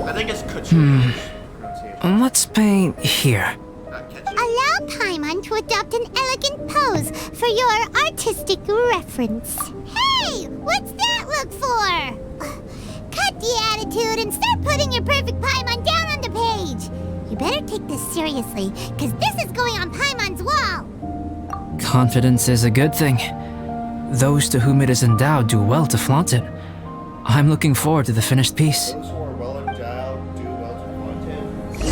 I think it's Kaching. Let's paint here. Not catching. Allow Paimon to adopt an elegant pose for your artistic reference. Hey, what's that look for? Cut the attitude and start putting your perfect Paimon down on the page. You better take this seriously, because this is going on Paimon's wall. Confidence is a good thing. Those to whom it is endowed do well to flaunt it. I'm looking forward to the finished piece. Those who are well endowed do well to want it. I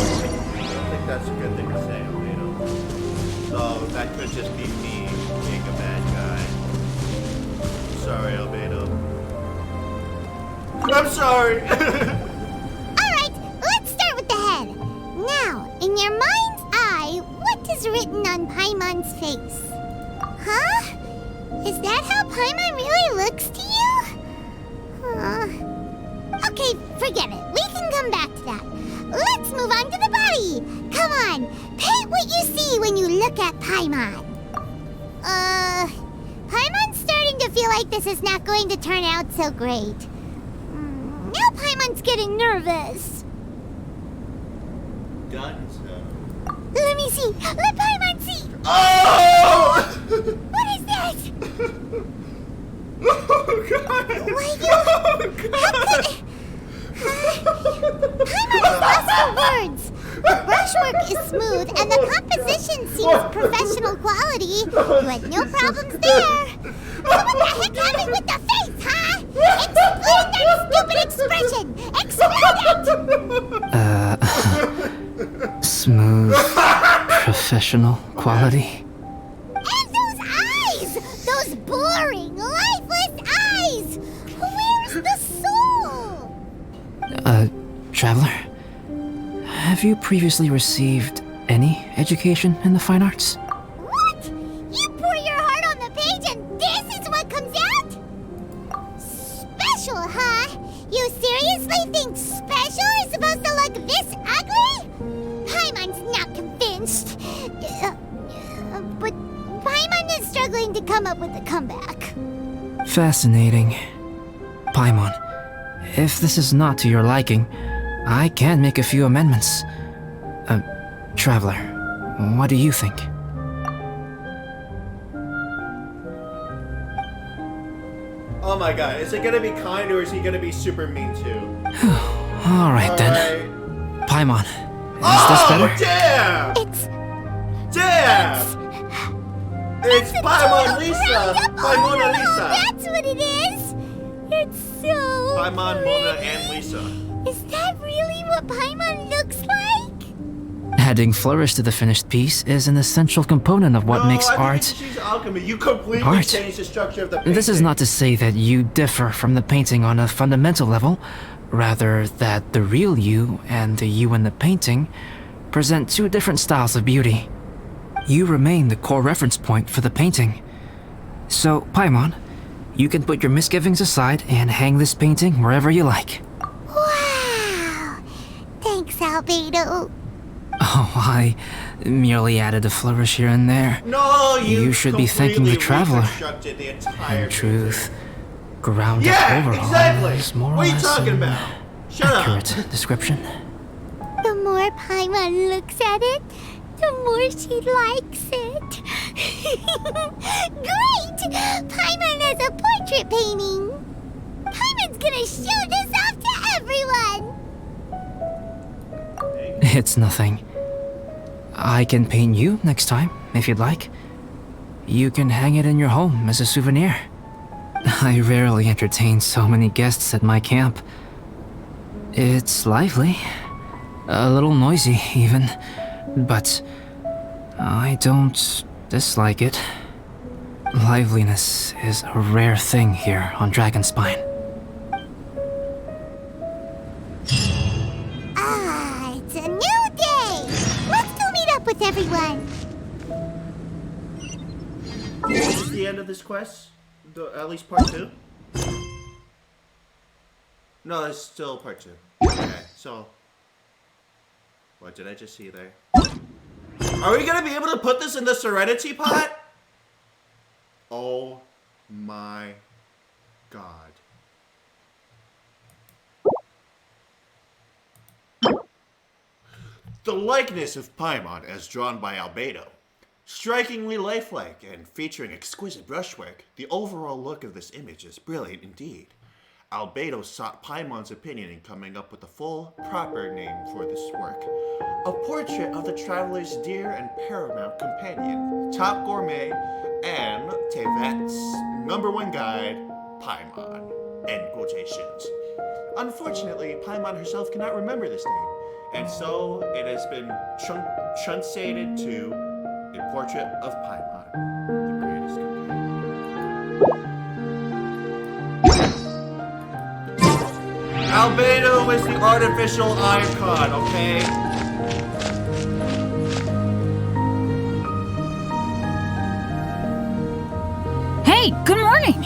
don't think that's a good thing to say, Albedo. Though that could just be me being a bad guy. Sorry, Albedo. I'm sorry! Alright, let's start with the head. Now, in your mind's eye, what is written on Paimon's face? Huh? Is that how Paimon really looks to you? Okay, forget it. We can come back to that. Let's move on to the body. Come on, paint what you see when you look at Paimon. Paimon's starting to feel like this is not going to turn out so great. Now Paimon's getting nervous. Guns, Let me see. Let Paimon see. Oh! What is that? Oh, God! Why you... Oh, How God! could... Paimon is lost for words. The brushwork is smooth and the composition seems professional quality. You had no problems there. What the heck happened with the face, huh? Explain that stupid expression! Explain it! Smooth, professional quality. And those eyes! Those boring, lifeless eyes! Where's the soul? Traveler? Have you previously received any education in the fine arts? What? You pour your heart on the page and this is what comes out? Special, huh? to come up with a comeback. Fascinating. Paimon, if this is not to your liking, I can make a few amendments. Traveler, what do you think? Oh my god, is it gonna be kind or is he gonna be super mean too? Alright then. Paimon, is this better? Damn! It's Paimon Lisa! Paimon Lisa! That's what it is! It's so... Paimon, Mona, and Lisa. Is that really what Paimon looks like? Adding flourish to the finished piece is an essential component of what makes art. She's alchemy. You completely Art. changed the structure of the painting. This is not to say that you differ from the painting on a fundamental level, rather that the real you and the you in the painting present two different styles of beauty. You remain the core reference point for the painting. So, Paimon, you can put your misgivings aside and hang this painting wherever you like. Wow! Thanks, Albedo. Oh, I merely added a flourish here and there. No, you should be thanking the traveler. reconstructed the entire In truth, ground Yeah, up overhaul exactly. is more or What are you less talking an about? Shut up. accurate description. The more Paimon looks at it, the more she likes it. Great! Paimon has a portrait painting. Paimon's gonna show this off to everyone. It's nothing. I can paint you next time, if you'd like. You can hang it in your home as a souvenir. I rarely entertain so many guests at my camp. It's lively. A little noisy, even. But I don't dislike it. Liveliness is a rare thing here on Dragonspine. It's a new day. Let's go meet up with everyone. This is the end of this quest? At least part 2? No, it's still part 2. Okay, so... What did I just see there? Are we gonna be able to put this in the Serenity pot? Oh my god. The likeness of Paimon as drawn by Albedo. Strikingly lifelike and featuring exquisite brushwork, the overall look of this image is brilliant indeed. Albedo sought Paimon's opinion in coming up with the full, proper name for this work. A portrait of the traveler's dear and paramount companion, top gourmet, and Tevet's #1 guide, Paimon. End quotations. Unfortunately, Paimon herself cannot remember this name, and so it has been translated to a portrait of Paimon, the greatest companion. Albedo is the artificial icon, okay? Hey, good morning!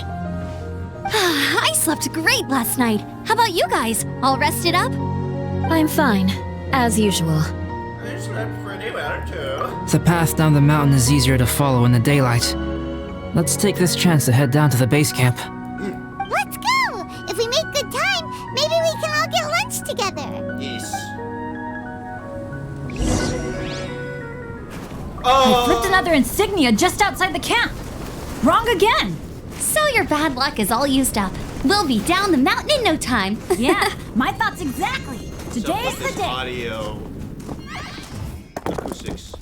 I slept great last night. How about you guys? All rested up? I'm fine, as usual. I slept pretty well too. The path down the mountain is easier to follow in the daylight. Let's take this chance to head down to the base camp. Let's go. If we make good time, maybe we can all get lunch together. Yes. I flipped another insignia just outside the camp. Wrong again. So your bad luck is all used up. We'll be down the mountain in no time. Yeah, my thoughts exactly. Today's so the day. Audio acoustics.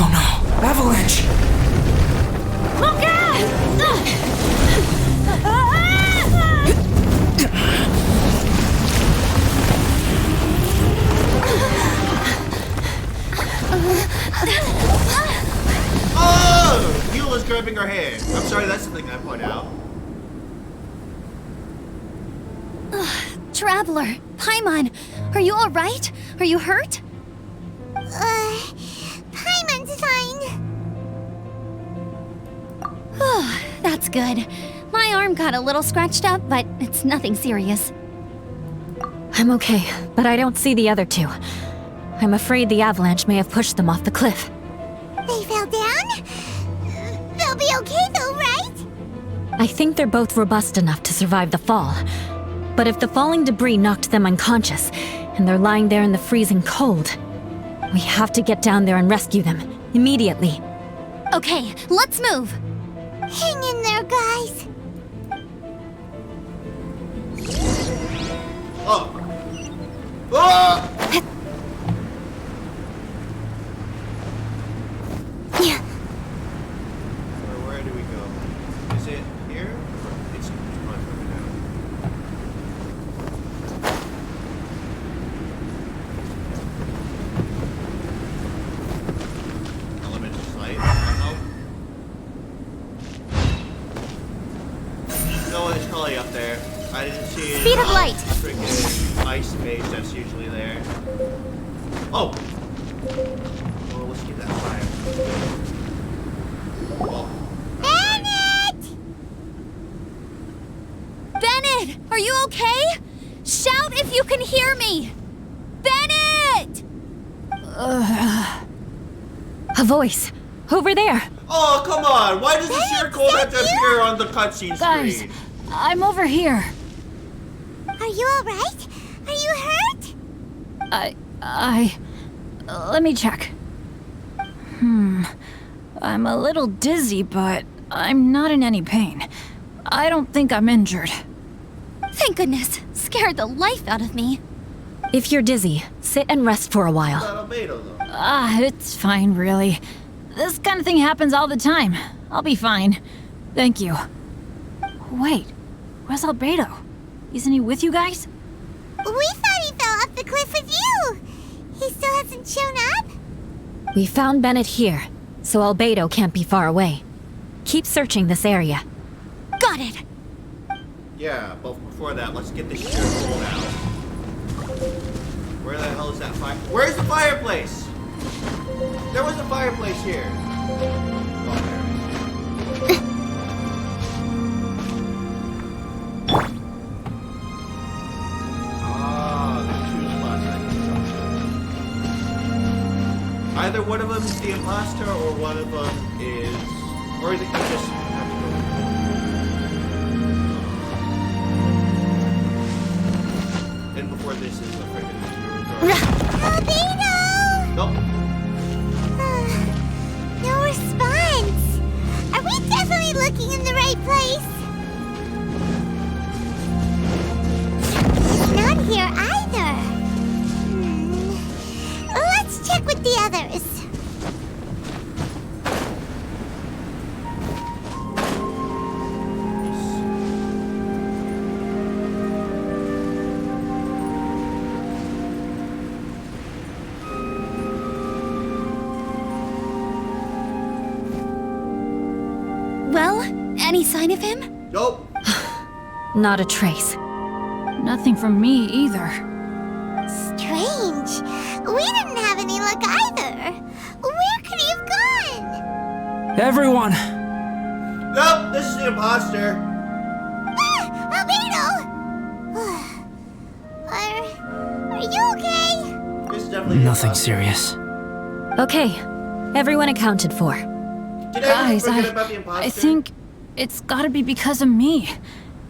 Oh no, avalanche! Look out! Oh! Eula's grabbing her hand. I'm sorry, that's the thing I point out. Traveler, Paimon, are you all right? Are you hurt? Paimon's fine. That's good. My arm got a little scratched up, but it's nothing serious. I'm okay, but I don't see the other two. I'm afraid the avalanche may have pushed them off the cliff. They fell down? They'll be okay though, right? I think they're both robust enough to survive the fall. But if the falling debris knocked them unconscious, and they're lying there in the freezing cold, we have to get down there and rescue them, immediately. Okay, let's move. Hang in there, guys. Oh! Oh! Where do we go? Is it here? It's on further down. Elemental sight. No, it's probably up there. I didn't see it. Speed of light. Freaking ice mage that's usually there. Oh! Well, let's get that fire. Oh. Bennett, are you okay? Shout if you can hear me. Bennett! A voice! Over there! Oh, come on! Why does the sheer cold have to appear on the cutscene Guys, screen? I'm over here. Are you alright? Are you hurt? Let me check. I'm a little dizzy, but I'm not in any pain. I don't think I'm injured. Thank goodness. Scared the life out of me. If you're dizzy, sit and rest for a while. Albedo, though. It's fine, really. This kind of thing happens all the time. I'll be fine. Thank you. Wait, where's Albedo? Isn't he with you guys? We thought he fell off the cliff with you. He still hasn't shown up? We found Bennett here, so Albedo can't be far away. Keep searching this area. Got it. Yeah, but before that, let's get this sheer cold out. Where the hell is that fire? Where's the fireplace? There was a fireplace here. Oh, there it is. Either one of them is the imposter, or one of them is, or they can just have to go. And before this is a freaking. Albedo! Nope. No response. Are we definitely looking in the right place? He's not here either. Let's check with the others. Well, any sign of him? Nope. Not a trace. Nothing from me either. Strange. We didn't have any luck either. Where could he have gone? Everyone! Nope, this is the imposter. Albedo! Are you okay? This is definitely the Nothing imposter. serious. Okay, everyone accounted for. Did Guys, everyone forget about the imposter? I think it's gotta be because of me.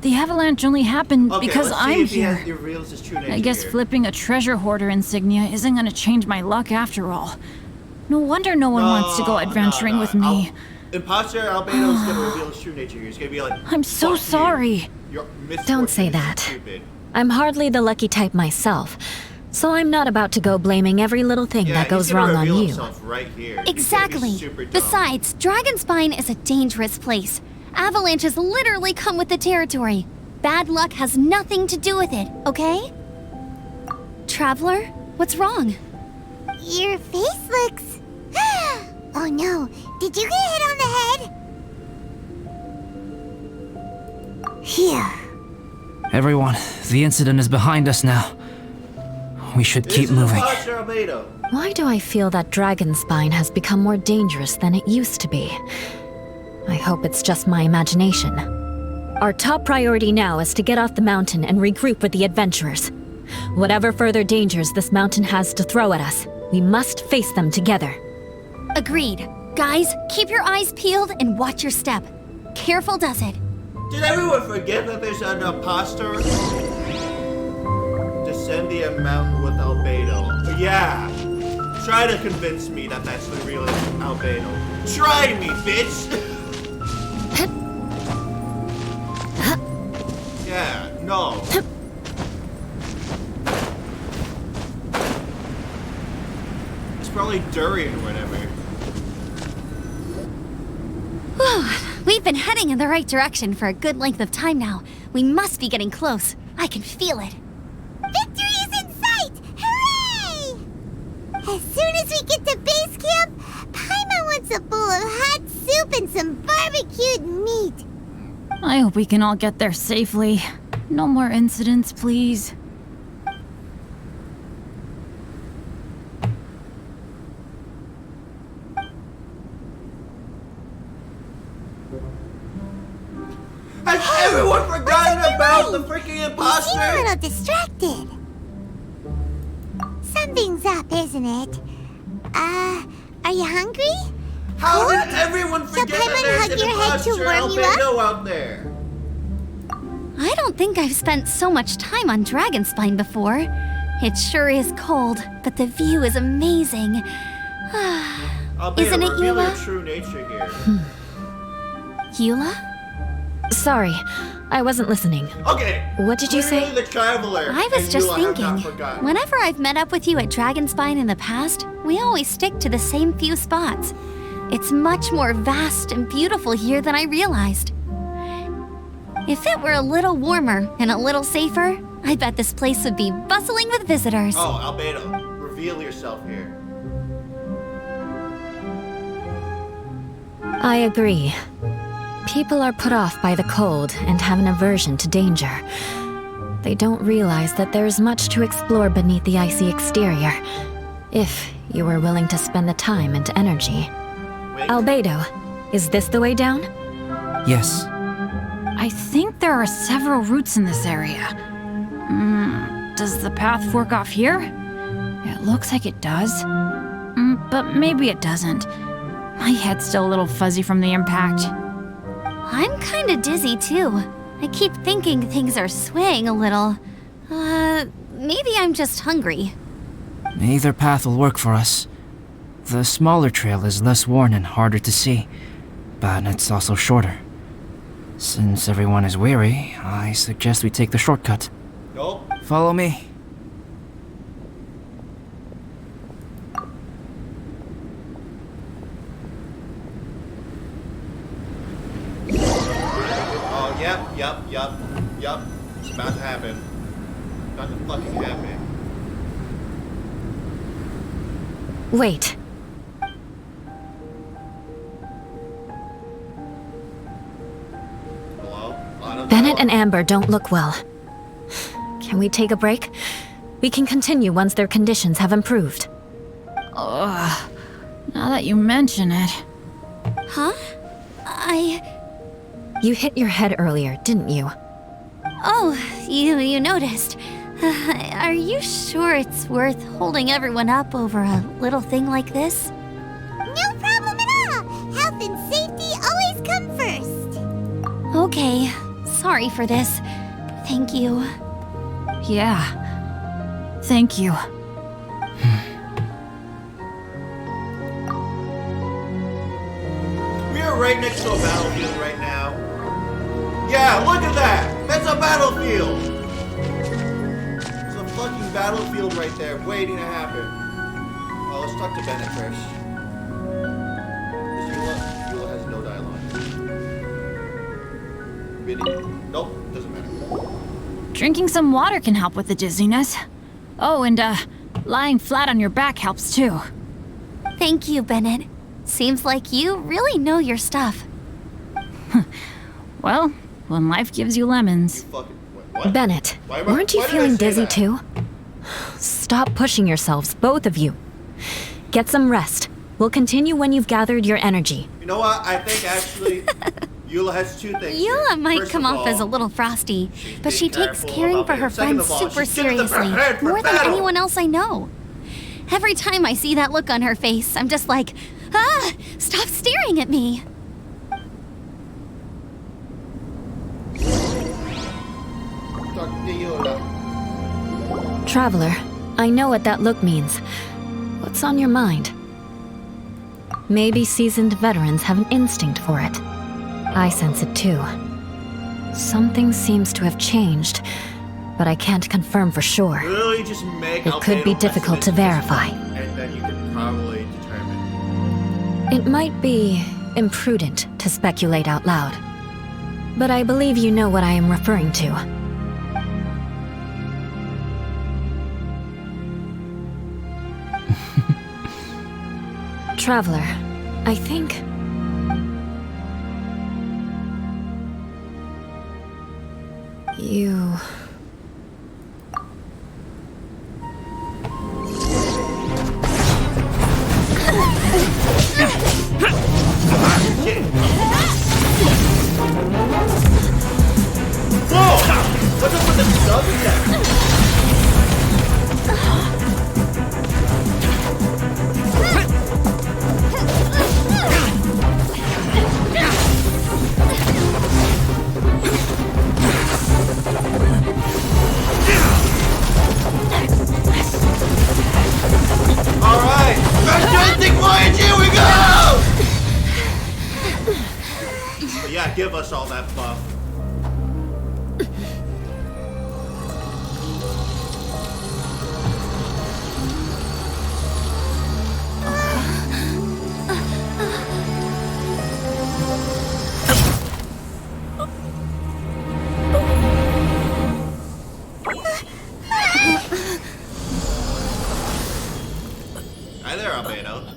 The avalanche only happened Okay, because let's see I'm if he here. reveals his true nature I guess here. flipping a treasure hoarder insignia isn't gonna change my luck after all. No wonder no one wants to go adventuring with me. Imposter Albedo's gonna reveal his true nature here. He's gonna be like, I'm so "Fuck you. sorry. Your Don't say misfortune is that. stupid." I'm hardly the lucky type myself, so I'm not about to go blaming every little thing Yeah, that goes he's gonna wrong on reveal you. himself right here. He's gonna be Exactly. super dumb. Besides, Dragonspine is a dangerous place. Avalanches literally come with the territory. Bad luck has nothing to do with it, okay? Traveler, what's wrong? Your face looks... Oh no, did you get hit on the head? Here. Everyone, the incident is behind us now. We should This keep is moving. Imposter Albedo. Why do I feel that Dragonspine has become more dangerous than it used to be? I hope it's just my imagination. Our top priority now is to get off the mountain and regroup with the adventurers. Whatever further dangers this mountain has to throw at us, we must face them together. Agreed. Guys, keep your eyes peeled and watch your step. Careful does it. Did everyone forget that there's an imposter? Descend the mountain with Albedo. Yeah. Try to convince me that that's the real Albedo. Try me, bitch! Yeah, no. It's probably Durian or whatever. We've been heading in the right direction for a good length of time now. We must be getting close. I can feel it. Victory is in sight! Hooray! As soon as we get to base camp, Paimon wants a bowl of hot soup and some barbecued meat. I hope we can all get there safely. No more incidents, please. Has everyone forgotten about the freaking You imposter? seem a little distracted. Something's up, isn't it? Are you hungry? How did everyone Shall forget that Paimon there's hug an your head to imposter warm you up? Albedo out there? I don't think I've spent so much time on Dragonspine before. It sure is cold, but the view is amazing. Albedo, Isn't it, reveal your Eula? true nature here. Eula? Sorry, I wasn't listening. Okay. What did you say? Clearly the traveler. I was and just Eula have not thinking, forgotten. whenever I've met up with you at Dragonspine in the past, we always stick to the same few spots. It's much more vast and beautiful here than I realized. If it were a little warmer and a little safer, I bet this place would be bustling with visitors. Oh, Albedo, reveal yourself here. I agree. People are put off by the cold and have an aversion to danger. They don't realize that there's much to explore beneath the icy exterior, if you were willing to spend the time and energy. Wait. Albedo, is this the way down? Yes. I think there are several routes in this area. Does the path fork off here? It looks like it does. But maybe it doesn't. My head's still a little fuzzy from the impact. I'm kinda dizzy too. I keep thinking things are swaying a little. Maybe I'm just hungry. Either path will work for us. The smaller trail is less worn and harder to see, but it's also shorter. Since everyone is weary, I suggest we take the shortcut. Nope. Follow me. Oh, yep. It's about to happen. About to fucking happen. Wait. Hello? I don't Bennett know. and Amber don't look well. Can we take a break? We can continue once their conditions have improved. Ugh. Now that you mention it. Huh? You hit your head earlier, didn't you? Oh, you noticed. Are you sure it's worth holding everyone up over a little thing like this? No problem at all. Health and safety always come first. Okay, sorry for this. Thank you. Yeah. Thank you. We are right next to a battlefield right now. Yeah, look at that! That's a battlefield! There's a fucking battlefield right there waiting to happen. Oh, let's talk to Bennett first. Because Eula has no dialogue. Really? Nope, doesn't matter. Drinking some water can help with the dizziness. Oh, and lying flat on your back helps too. Thank you, Bennett. Seems like you really know your stuff. Well, when life gives you lemons. Fucking, what? Bennett, Why am I- weren't you why did I feeling say dizzy that? too? Stop pushing yourselves, both of you. Get some rest. We'll continue when you've gathered your energy. You know what? I think actually Eula has two things. here. Eula might First come of off as a all, little frosty, but she being takes careful caring about for her being- Second friends of all, super she's getting them seriously, prepared for more than battle. anyone else I know. Every time I see that look on her face, I'm just like, Ah! Stop staring at me! Traveler, I know what that look means. What's on your mind? Maybe seasoned veterans have an instinct for it. I sense it too. Something seems to have changed, but I can't confirm for sure. Literally just make It could be difficult to verify. and then you can probably determine. It might be imprudent to speculate out loud, but I believe you know what I am referring to. Traveler, I think... you... Whoa! What's up with the sub attack? Alright! Fantastic voyage, here we go! But yeah, give us all that buff. Hi there, Albedo.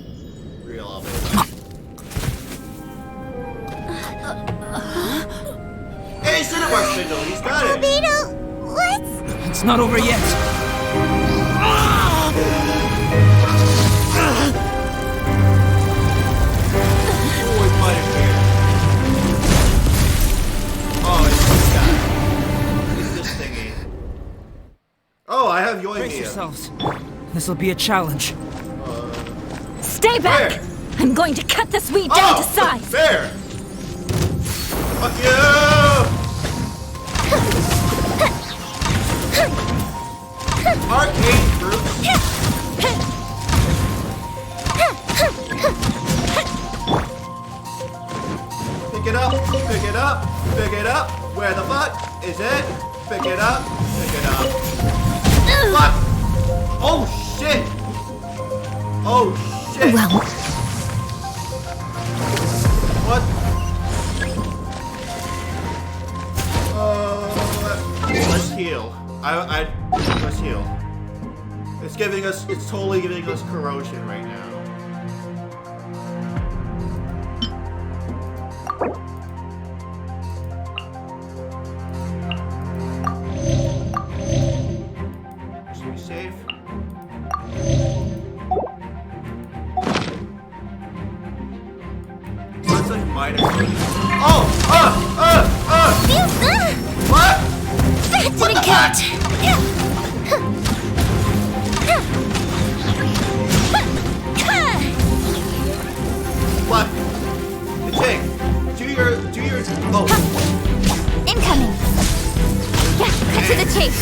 Real Albedo. Hey, Cinemark Spindle, he's got it! Albedo, what? It's not over yet. Oh, we might have here. Oh, it's this guy. It's this thingy. Oh, I have Brace Yoimiya. yourselves. This'll be a challenge. Stay back! Where? I'm going to cut this weed down to size! There! Fuck you! Arcade fruit. Pick it up, pick it up, pick it up. Where the fuck is it? Pick it up, pick it up. Fuck! Oh shit! Oh shit! Well, What? Let's heal. Let's heal. It's totally giving us corrosion right now. Should we save? That's like minor. Oh! Feels good! What? That What didn't the count! What? The thing. Do your. Oh. Incoming! Yeah, cut to the chase!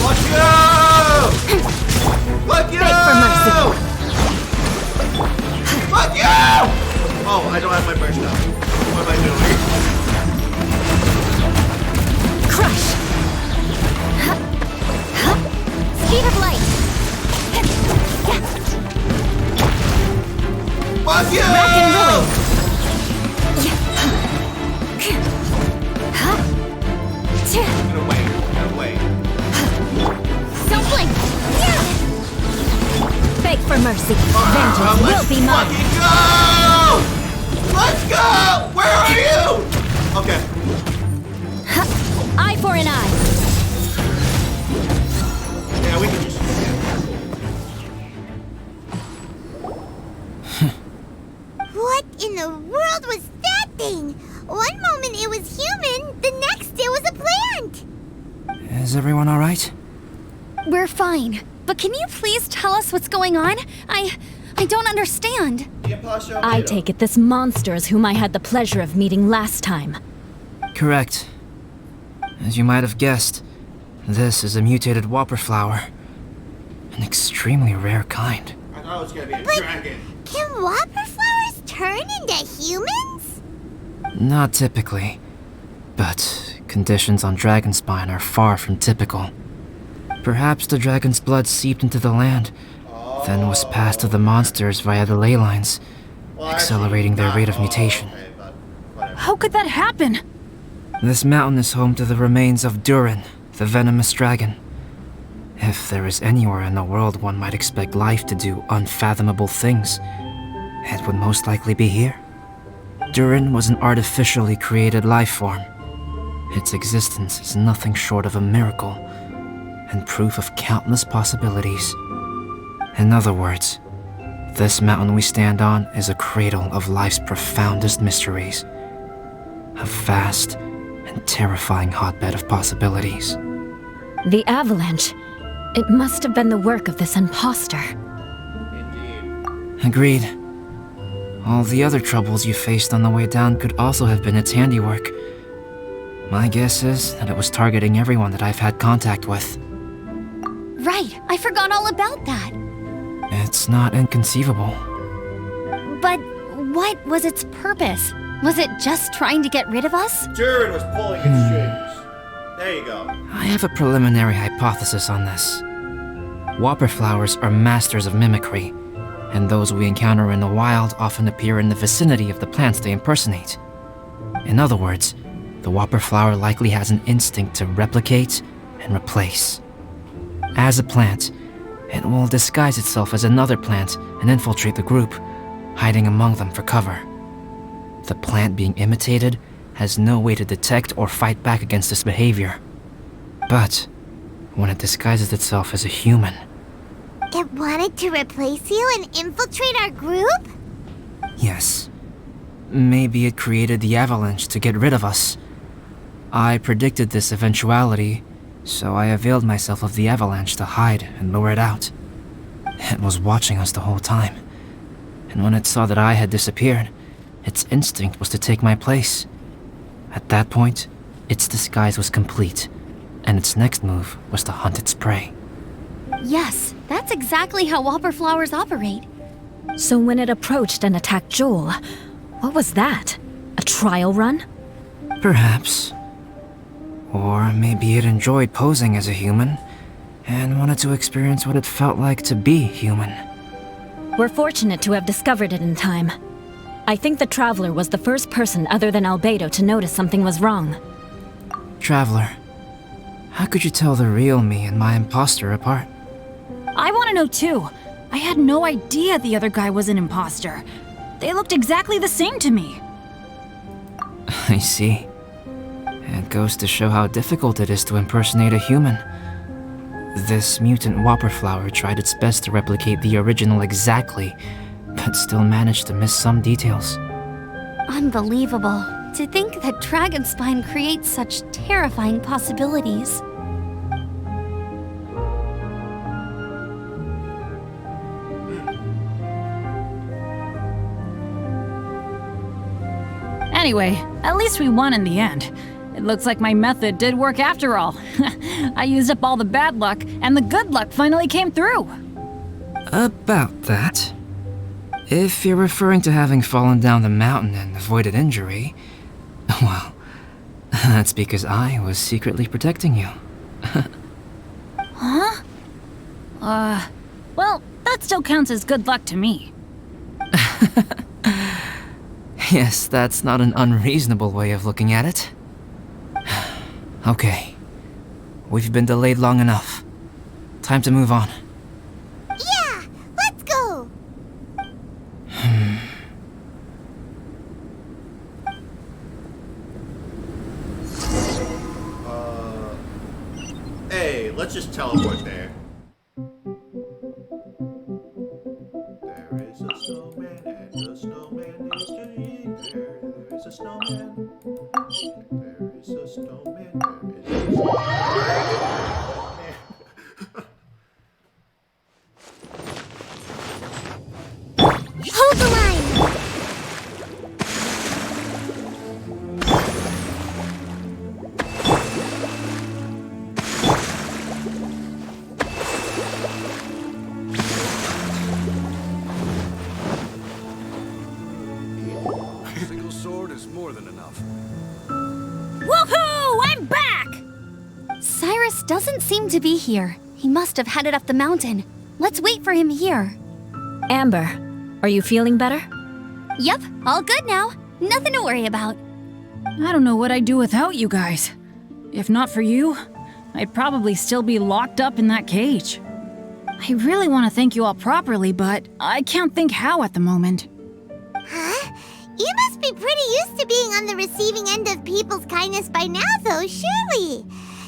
Fuck you! Fuck you! Beg for mercy. Fuck you! Oh, I don't have my burst now. What am I doing? Crush! Speed of light! Fuck you! Rack and ruin! Get away. Get away. Don't blink! Beg for mercy. Vengeance will Let's be mine. fucking go! Let's go! Where are you? Okay. Eye for an eye. Yeah, we can just. What in the world was that thing? One moment it was human, the next it was a plant. Is everyone alright? We're fine. But can you please tell us what's going on? I I don't understand. The imposter I Albedo. take it this monster is whom I had the pleasure of meeting last time. Correct. As you might have guessed, this is a mutated whopper flower. An extremely rare kind. I thought it was gonna be a dragon. Can whopper flowers turn into humans? Not typically, but conditions on Dragonspine are far from typical. Perhaps the dragon's blood seeped into the land, then was passed to the monsters via the ley lines, Well, accelerating their rate of mutation. Okay, but whatever. How could that happen? This mountain is home to the remains of Durin, the venomous dragon. If there is anywhere in the world one might expect life to do unfathomable things, it would most likely be here. Durin was an artificially created life form. Its existence is nothing short of a miracle, and proof of countless possibilities. In other words, this mountain we stand on is a cradle of life's profoundest mysteries. A vast and terrifying hotbed of possibilities. The avalanche. It must have been the work of this imposter. Indeed. Agreed. All the other troubles you faced on the way down could also have been its handiwork. My guess is that it was targeting everyone that I've had contact with. Right, I forgot all about that. It's not inconceivable. But what was its purpose? Was it just trying to get rid of us? Durin was pulling its strings. There you go. I have a preliminary hypothesis on this. Whopper flowers are masters of mimicry, and those we encounter in the wild often appear in the vicinity of the plants they impersonate. In other words, the whopper flower likely has an instinct to replicate and replace. As a plant, it will disguise itself as another plant and infiltrate the group, hiding among them for cover. The plant being imitated has no way to detect or fight back against this behavior. But when it disguises itself as a human, It wanted to replace you and infiltrate our group? yes, maybe it created the avalanche to get rid of us. I predicted this eventuality, so I availed myself of the avalanche to hide and lure it out. It was watching us the whole time, and when it saw that I had disappeared, its instinct was to take my place. At that point, its disguise was complete, and its next move was to hunt its prey. Yes, that's exactly how whopper flowers operate. So when it approached and attacked Joel, what was that? A trial run? Perhaps. Or maybe it enjoyed posing as a human, and wanted to experience what it felt like to be human. We're fortunate to have discovered it in time. I think the Traveler was the first person other than Albedo to notice something was wrong. Traveler, how could you tell the real me and my imposter apart? I want to know too. I had no idea the other guy was an imposter. They looked exactly the same to me. I see. It goes to show how difficult it is to impersonate a human. This mutant whopper flower tried its best to replicate the original exactly, but still managed to miss some details. Unbelievable. To think that Dragonspine creates such terrifying possibilities. Anyway, at least we won in the end. It looks like my method did work after all. I used up all the bad luck, and the good luck finally came through. About that. If you're referring to having fallen down the mountain and avoided injury, well, that's because I was secretly protecting you. Huh? Well, that still counts as good luck to me. Yes, that's not an unreasonable way of looking at it. Okay. We've been delayed long enough. Time to move on. Yeah, let's go! Hey, let's just teleport there. There is a snowman and the snowman is staying there. There is a snowman. There is a snowman. There is a snowman. is more than enough. Woohoo! I'm back! Cyrus doesn't seem to be here. He must have headed up the mountain. Let's wait for him here. Amber, are you feeling better? Yep, all good now. Nothing to worry about. I don't know what I'd do without you guys. If not for you, I'd probably still be locked up in that cage. I really want to thank you all properly, but I can't think how at the moment. Huh? You must be pretty used to being on the receiving end of people's kindness by now, though, surely.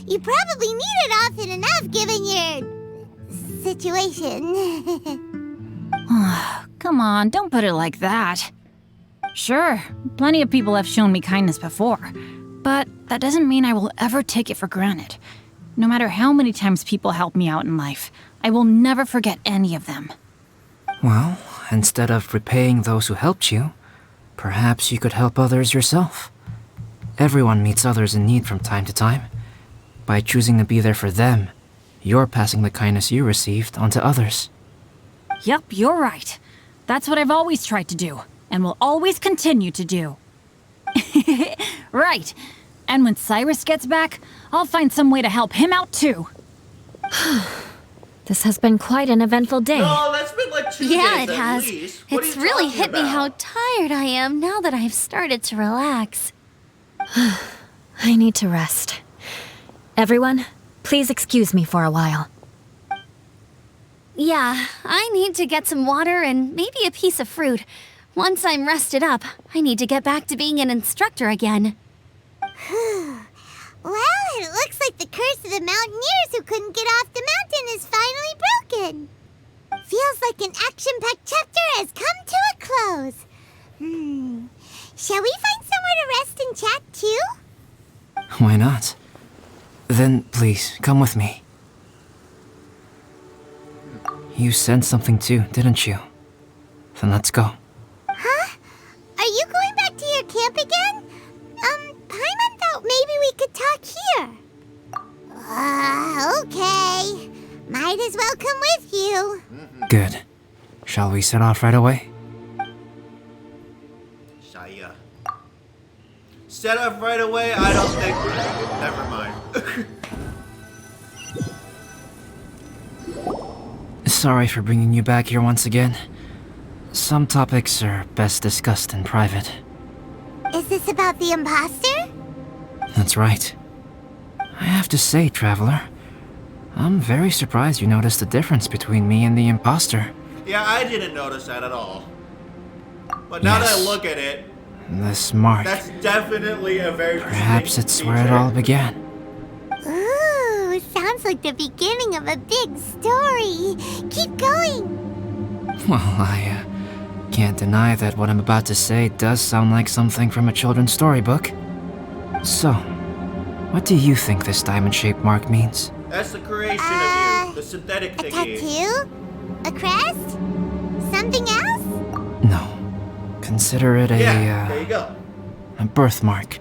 You probably need it often enough given your situation. Come on, don't put it like that. Sure, plenty of people have shown me kindness before, but that doesn't mean I will ever take it for granted. No matter how many times people help me out in life, I will never forget any of them. Well, instead of repaying those who helped you, perhaps you could help others yourself. Everyone meets others in need from time to time. By choosing to be there for them, you're passing the kindness you received on to others. Yep, you're right. That's what I've always tried to do, and will always continue to do. Right. And when Cyrus gets back, I'll find some way to help him out too. This has been quite an eventful day. No, that's been like 2 Yeah, days it at has. least. What are It's you really talking hit me about? how tired I am now that I've started to relax. I need to rest. Everyone, please excuse me for a while. Yeah, I need to get some water and maybe a piece of fruit. Once I'm rested up, I need to get back to being an instructor again. Well, it looks like the curse of the mountaineers who couldn't get off the mountain is finally broken. Feels like an action-packed chapter has come to a close. Shall we find somewhere to rest and chat too? Why not? Then please, come with me. You sensed something too, didn't you? Then let's go. Huh? Are you going back to your camp again? Paimon thought maybe we could talk here. Okay. Might as well come with you. Good. Shall we set off right away? Shia. Set up right away? I don't think... Never mind. Sorry for bringing you back here once again. Some topics are best discussed in private. Is this about the imposter? That's right. I have to say, Traveler, I'm very surprised you noticed the difference between me and the imposter. Yeah, I didn't notice that at all. But now that I Yes. look at it, This mark. that's definitely a very Perhaps distinct it's where it feature. all began. Ooh, sounds like the beginning of a big story. Keep going. Well, I can't deny that what I'm about to say does sound like something from a children's storybook. So, what do you think this diamond-shaped mark means? That's the creation of you, the synthetic A thingy. tattoo? A crest? Something else? No. Consider it Yeah, there you go. a birthmark.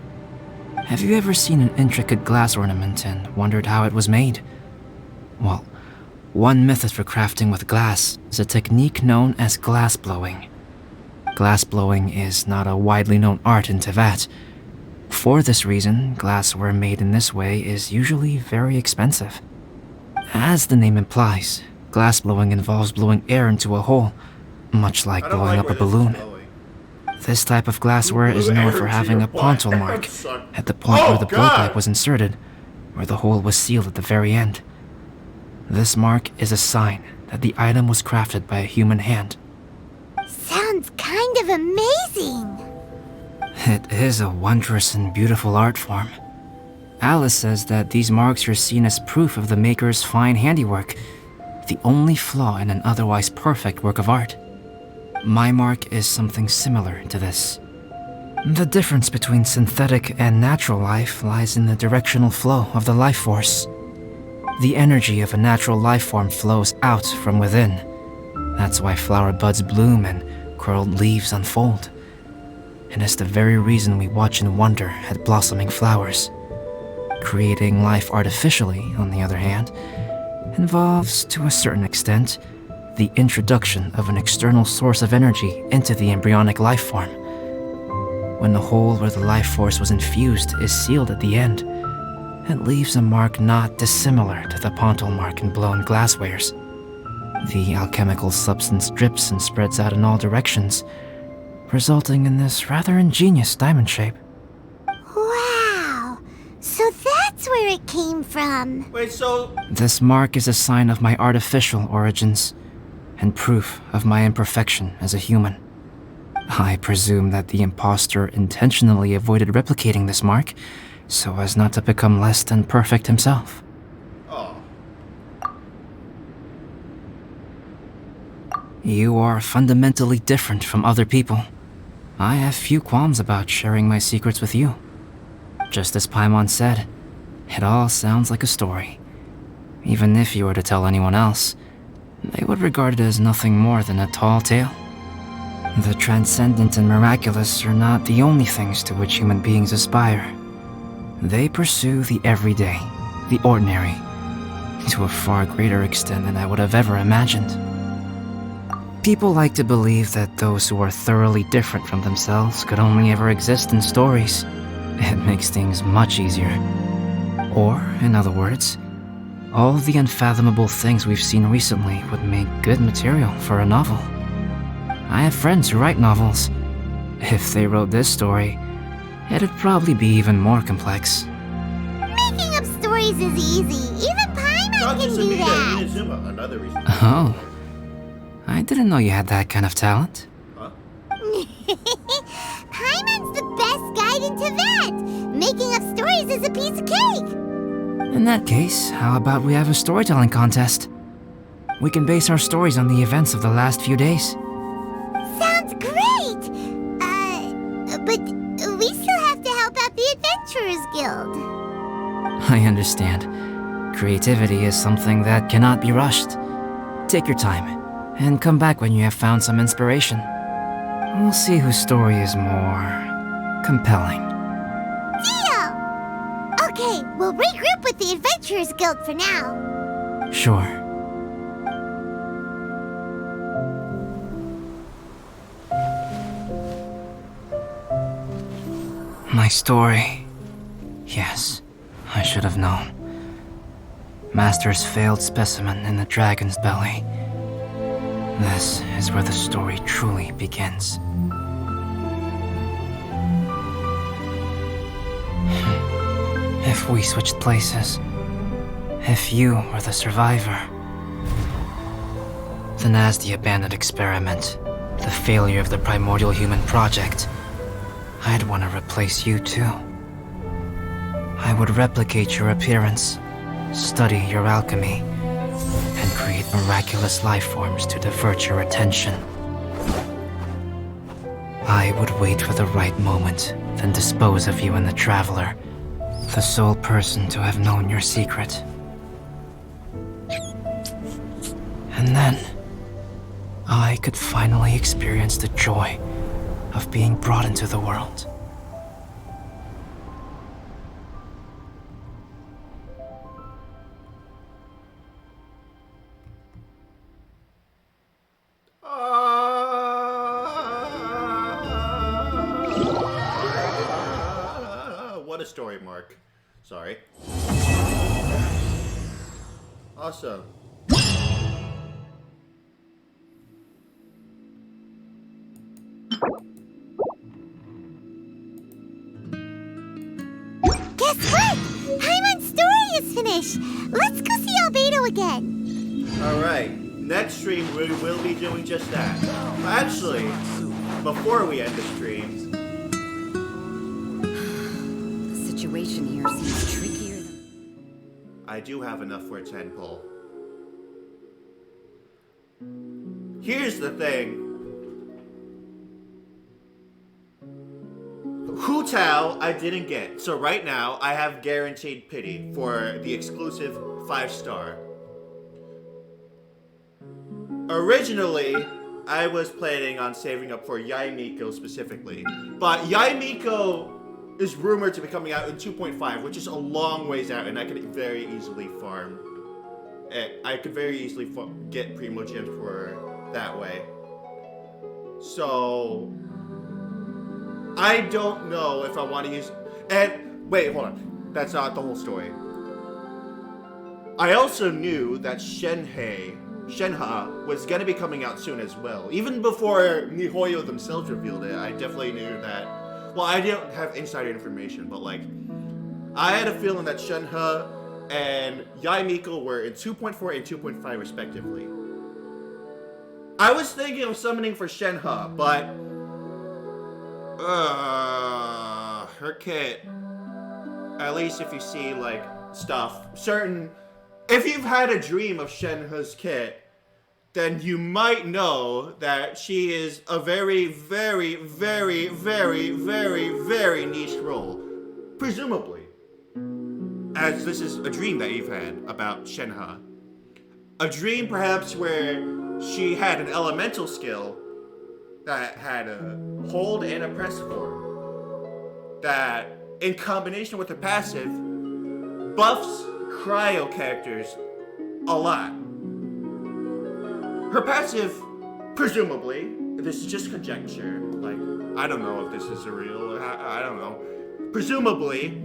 Have you ever seen an intricate glass ornament and wondered how it was made? Well, one method for crafting with glass is a technique known as glass blowing. Glass blowing is not a widely known art in Teyvat. For this reason, glassware made in this way is usually very expensive. As the name implies, glass blowing involves blowing air into a hole, much like I don't blowing like up a where this is balloon. going. This type of glassware is Blew known air for into having your a pontal butt. mark Son. at the point Oh, where the God. blowpipe was inserted, where the hole was sealed at the very end. This mark is a sign that the item was crafted by a human hand. Sounds kind of amazing. It is a wondrous and beautiful art form. Alice says that these marks are seen as proof of the maker's fine handiwork, the only flaw in an otherwise perfect work of art. My mark is something similar to this. The difference between synthetic and natural life lies in the directional flow of the life force. The energy of a natural life form flows out from within. That's why flower buds bloom and curled leaves unfold. And it's the very reason we watch and wonder at blossoming flowers. Creating life artificially, on the other hand, involves, to a certain extent, the introduction of an external source of energy into the embryonic life form. when the hole where the life force was infused is sealed at the end, it leaves a mark not dissimilar to the pontal mark in blown glasswares. The alchemical substance drips and spreads out in all directions, resulting in this rather ingenious diamond shape. Wow! So that's where it came from. Wait, so This mark is a sign of my artificial origins, and proof of my imperfection as a human. I presume that the impostor intentionally avoided replicating this mark, so as not to become less than perfect himself. oh, You are fundamentally different from other people. I have few qualms about sharing my secrets with you. Just as Paimon said, it all sounds like a story. Even if you were to tell anyone else, they would regard it as nothing more than a tall tale. The transcendent and miraculous are not the only things to which human beings aspire. They pursue the everyday, the ordinary, to a far greater extent than I would have ever imagined. People like to believe that those who are thoroughly different from themselves could only ever exist in stories. It makes things much easier. Or, in other words, all the unfathomable things we've seen recently would make good material for a novel. I have friends who write novels. If they wrote this story, it'd probably be even more complex. Making up stories is easy. Even Paimon can do that. Inazuma, another reason. Oh. I didn't know you had that kind of talent. Huh? Paimon's the best guide into that. Making up stories is a piece of cake. In that case, how about we have a storytelling contest? We can base our stories on the events of the last few days. Sounds great. But we still have to help out the Adventurers Guild. I understand. Creativity is something that cannot be rushed. Take your time, and come back when you have found some inspiration. We'll see whose story is more compelling. Deal! Okay, we'll regroup with the Adventurers Guild for now. Sure. My story. Yes, I should have known. Master's failed specimen in the dragon's belly. This is where the story truly begins. If we switched places, if you were the survivor, then as the abandoned experiment, the failure of the primordial human project, I'd want to replace you too. I would replicate your appearance, study your alchemy, and create miraculous life forms to divert your attention. I would wait for the right moment, then dispose of you and the Traveler, the sole person to have known your secret. And then, I could finally experience the joy of being brought into the world. What a story, Mark. Sorry. Awesome. Guess what? Paimon's story is finished. Let's go see Albedo again. Alright, next stream we will be doing just that. Actually, before we end the stream, The situation here seems trickier than... I do have enough for a 10 pull. Here's the thing. Hu Tao I didn't get, so right now I have guaranteed pity for the exclusive 5-star. Originally, I was planning on saving up for Yaimiko specifically, but Yaimiko is rumored to be coming out in 2.5, which is a long ways out, and I could very easily farm. I could very easily get Primo Gems for that way. So I don't know if I want to use... And, wait, hold on. That's not the whole story. I also knew that Shenhe was gonna be coming out soon as well. Even before Mihoyo themselves revealed it, I definitely knew that... Well, I didn't have insider information, but like... I had a feeling that Shenhe and Yaimiko were in 2.4 and 2.5 respectively. I was thinking of summoning for Shenhe, but... her kit... At least if you see, like, stuff, certain... If you've had a dream of Shenhe's kit, then you might know that she is a very, very, very, very, very, very niche role. Presumably. As this is a dream that you've had about Shenhe. A dream perhaps where she had an elemental skill that had a hold and a press form. That, in combination with her passive, buffs cryo characters a lot. Her passive, presumably, this is just conjecture, like, I don't know if this is a real, I don't know. Presumably,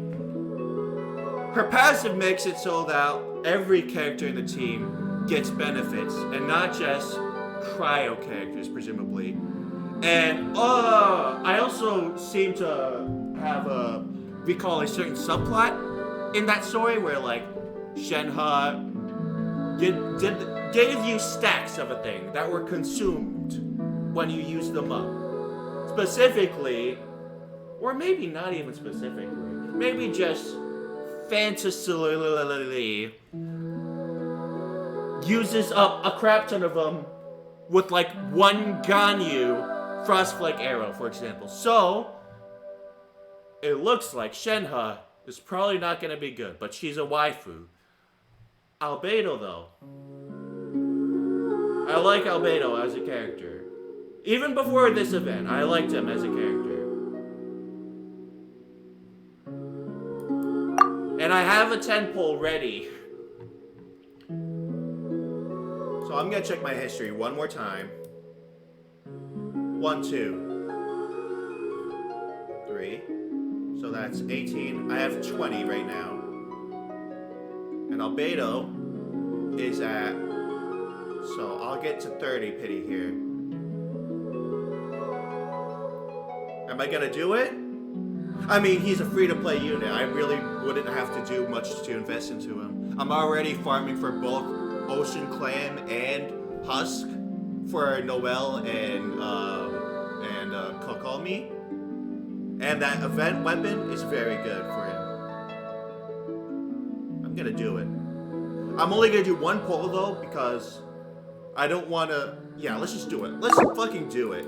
her passive makes it so that every character in the team gets benefits, and not just cryo characters, presumably. And, I also seem to have recall a certain subplot in that story where, like, Shenhe gave you stacks of a thing that were consumed when you used them up. Specifically, or maybe not even specifically, maybe just fantasily uses up a crap ton of them with like one Ganyu Frostflake arrow, for example. So, it looks like Shenhe is probably not going to be good, but she's a waifu. Albedo, though. I like Albedo as a character. Even before this event, I liked him as a character. And I have a 10 pull ready. So I'm going to check my history one more time. 1, 2, 3. So that's 18. I have 20 right now. And Albedo is at... So I'll get to 30 pity here. Am I gonna do it? I mean, he's a free-to-play unit. I really wouldn't have to do much to invest into him. I'm already farming for both Ocean Clan and Husk for Noelle and Kokomi. And that event weapon is very good for him. I'm gonna do it. I'm only gonna do one pull though, because I don't wanna... Yeah, let's just do it. Let's fucking do it.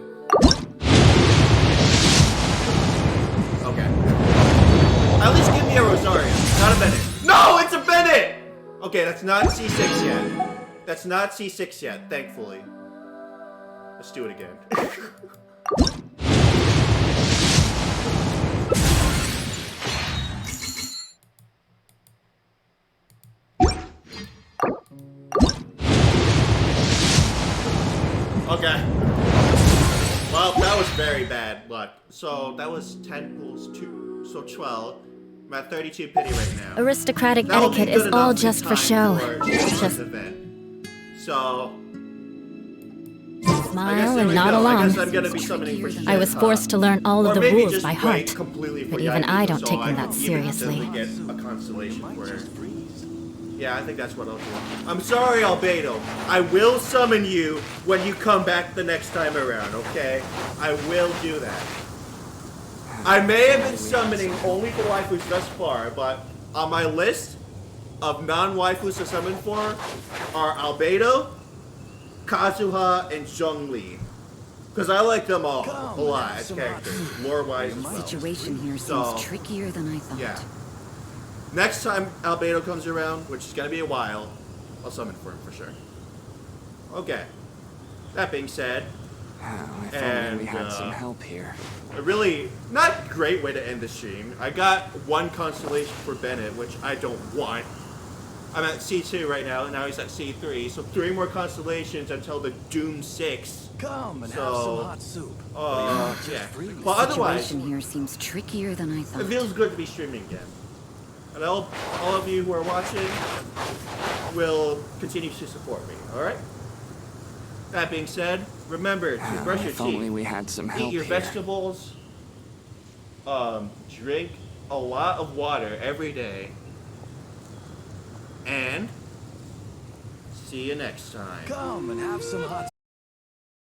Okay. At least give me a Rosario, not a Bennett. No, it's a Bennett! Okay, that's not C6 yet. That's not C6 yet, thankfully. Let's do it again. Okay. Well, that was very bad luck. So that was 10 pulls, 2, so 12. I'm at 32 pity right now. Aristocratic etiquette is all just for show. Just event. So smile and nod along. I was forced to learn all of the rules by heart, but even I don't take them that seriously. Get a constellation for her. Yeah, I think that's what I'll do. I'm sorry, Albedo. I will summon you when you come back the next time around, okay? I will do that. I may have been summoning only for waifus thus far, but on my list of non-waifus to summon for are Albedo, Kazuha, and Zhongli. Because I like them all a lot as characters, lore-wise as well. The situation here seems trickier than I thought. Yeah. Next time Albedo comes around, which is going to be a while, I'll summon for him for sure. Okay. That being said, and we had some help here. A really not great way to end the stream. I got one constellation for Bennett, which I don't want. I'm at C2 right now, and now he's at C3. So 3 more constellations until the Doom 6. Come and have some hot soup. Yeah. The Well, otherwise, situation here seems trickier than I thought. it feels good to be streaming again. And all of you who are watching will continue to support me, alright? That being said, remember to brush your If only teeth, we had some eat help your here. vegetables, drink a lot of water every day, and see you next time. Come and have some hot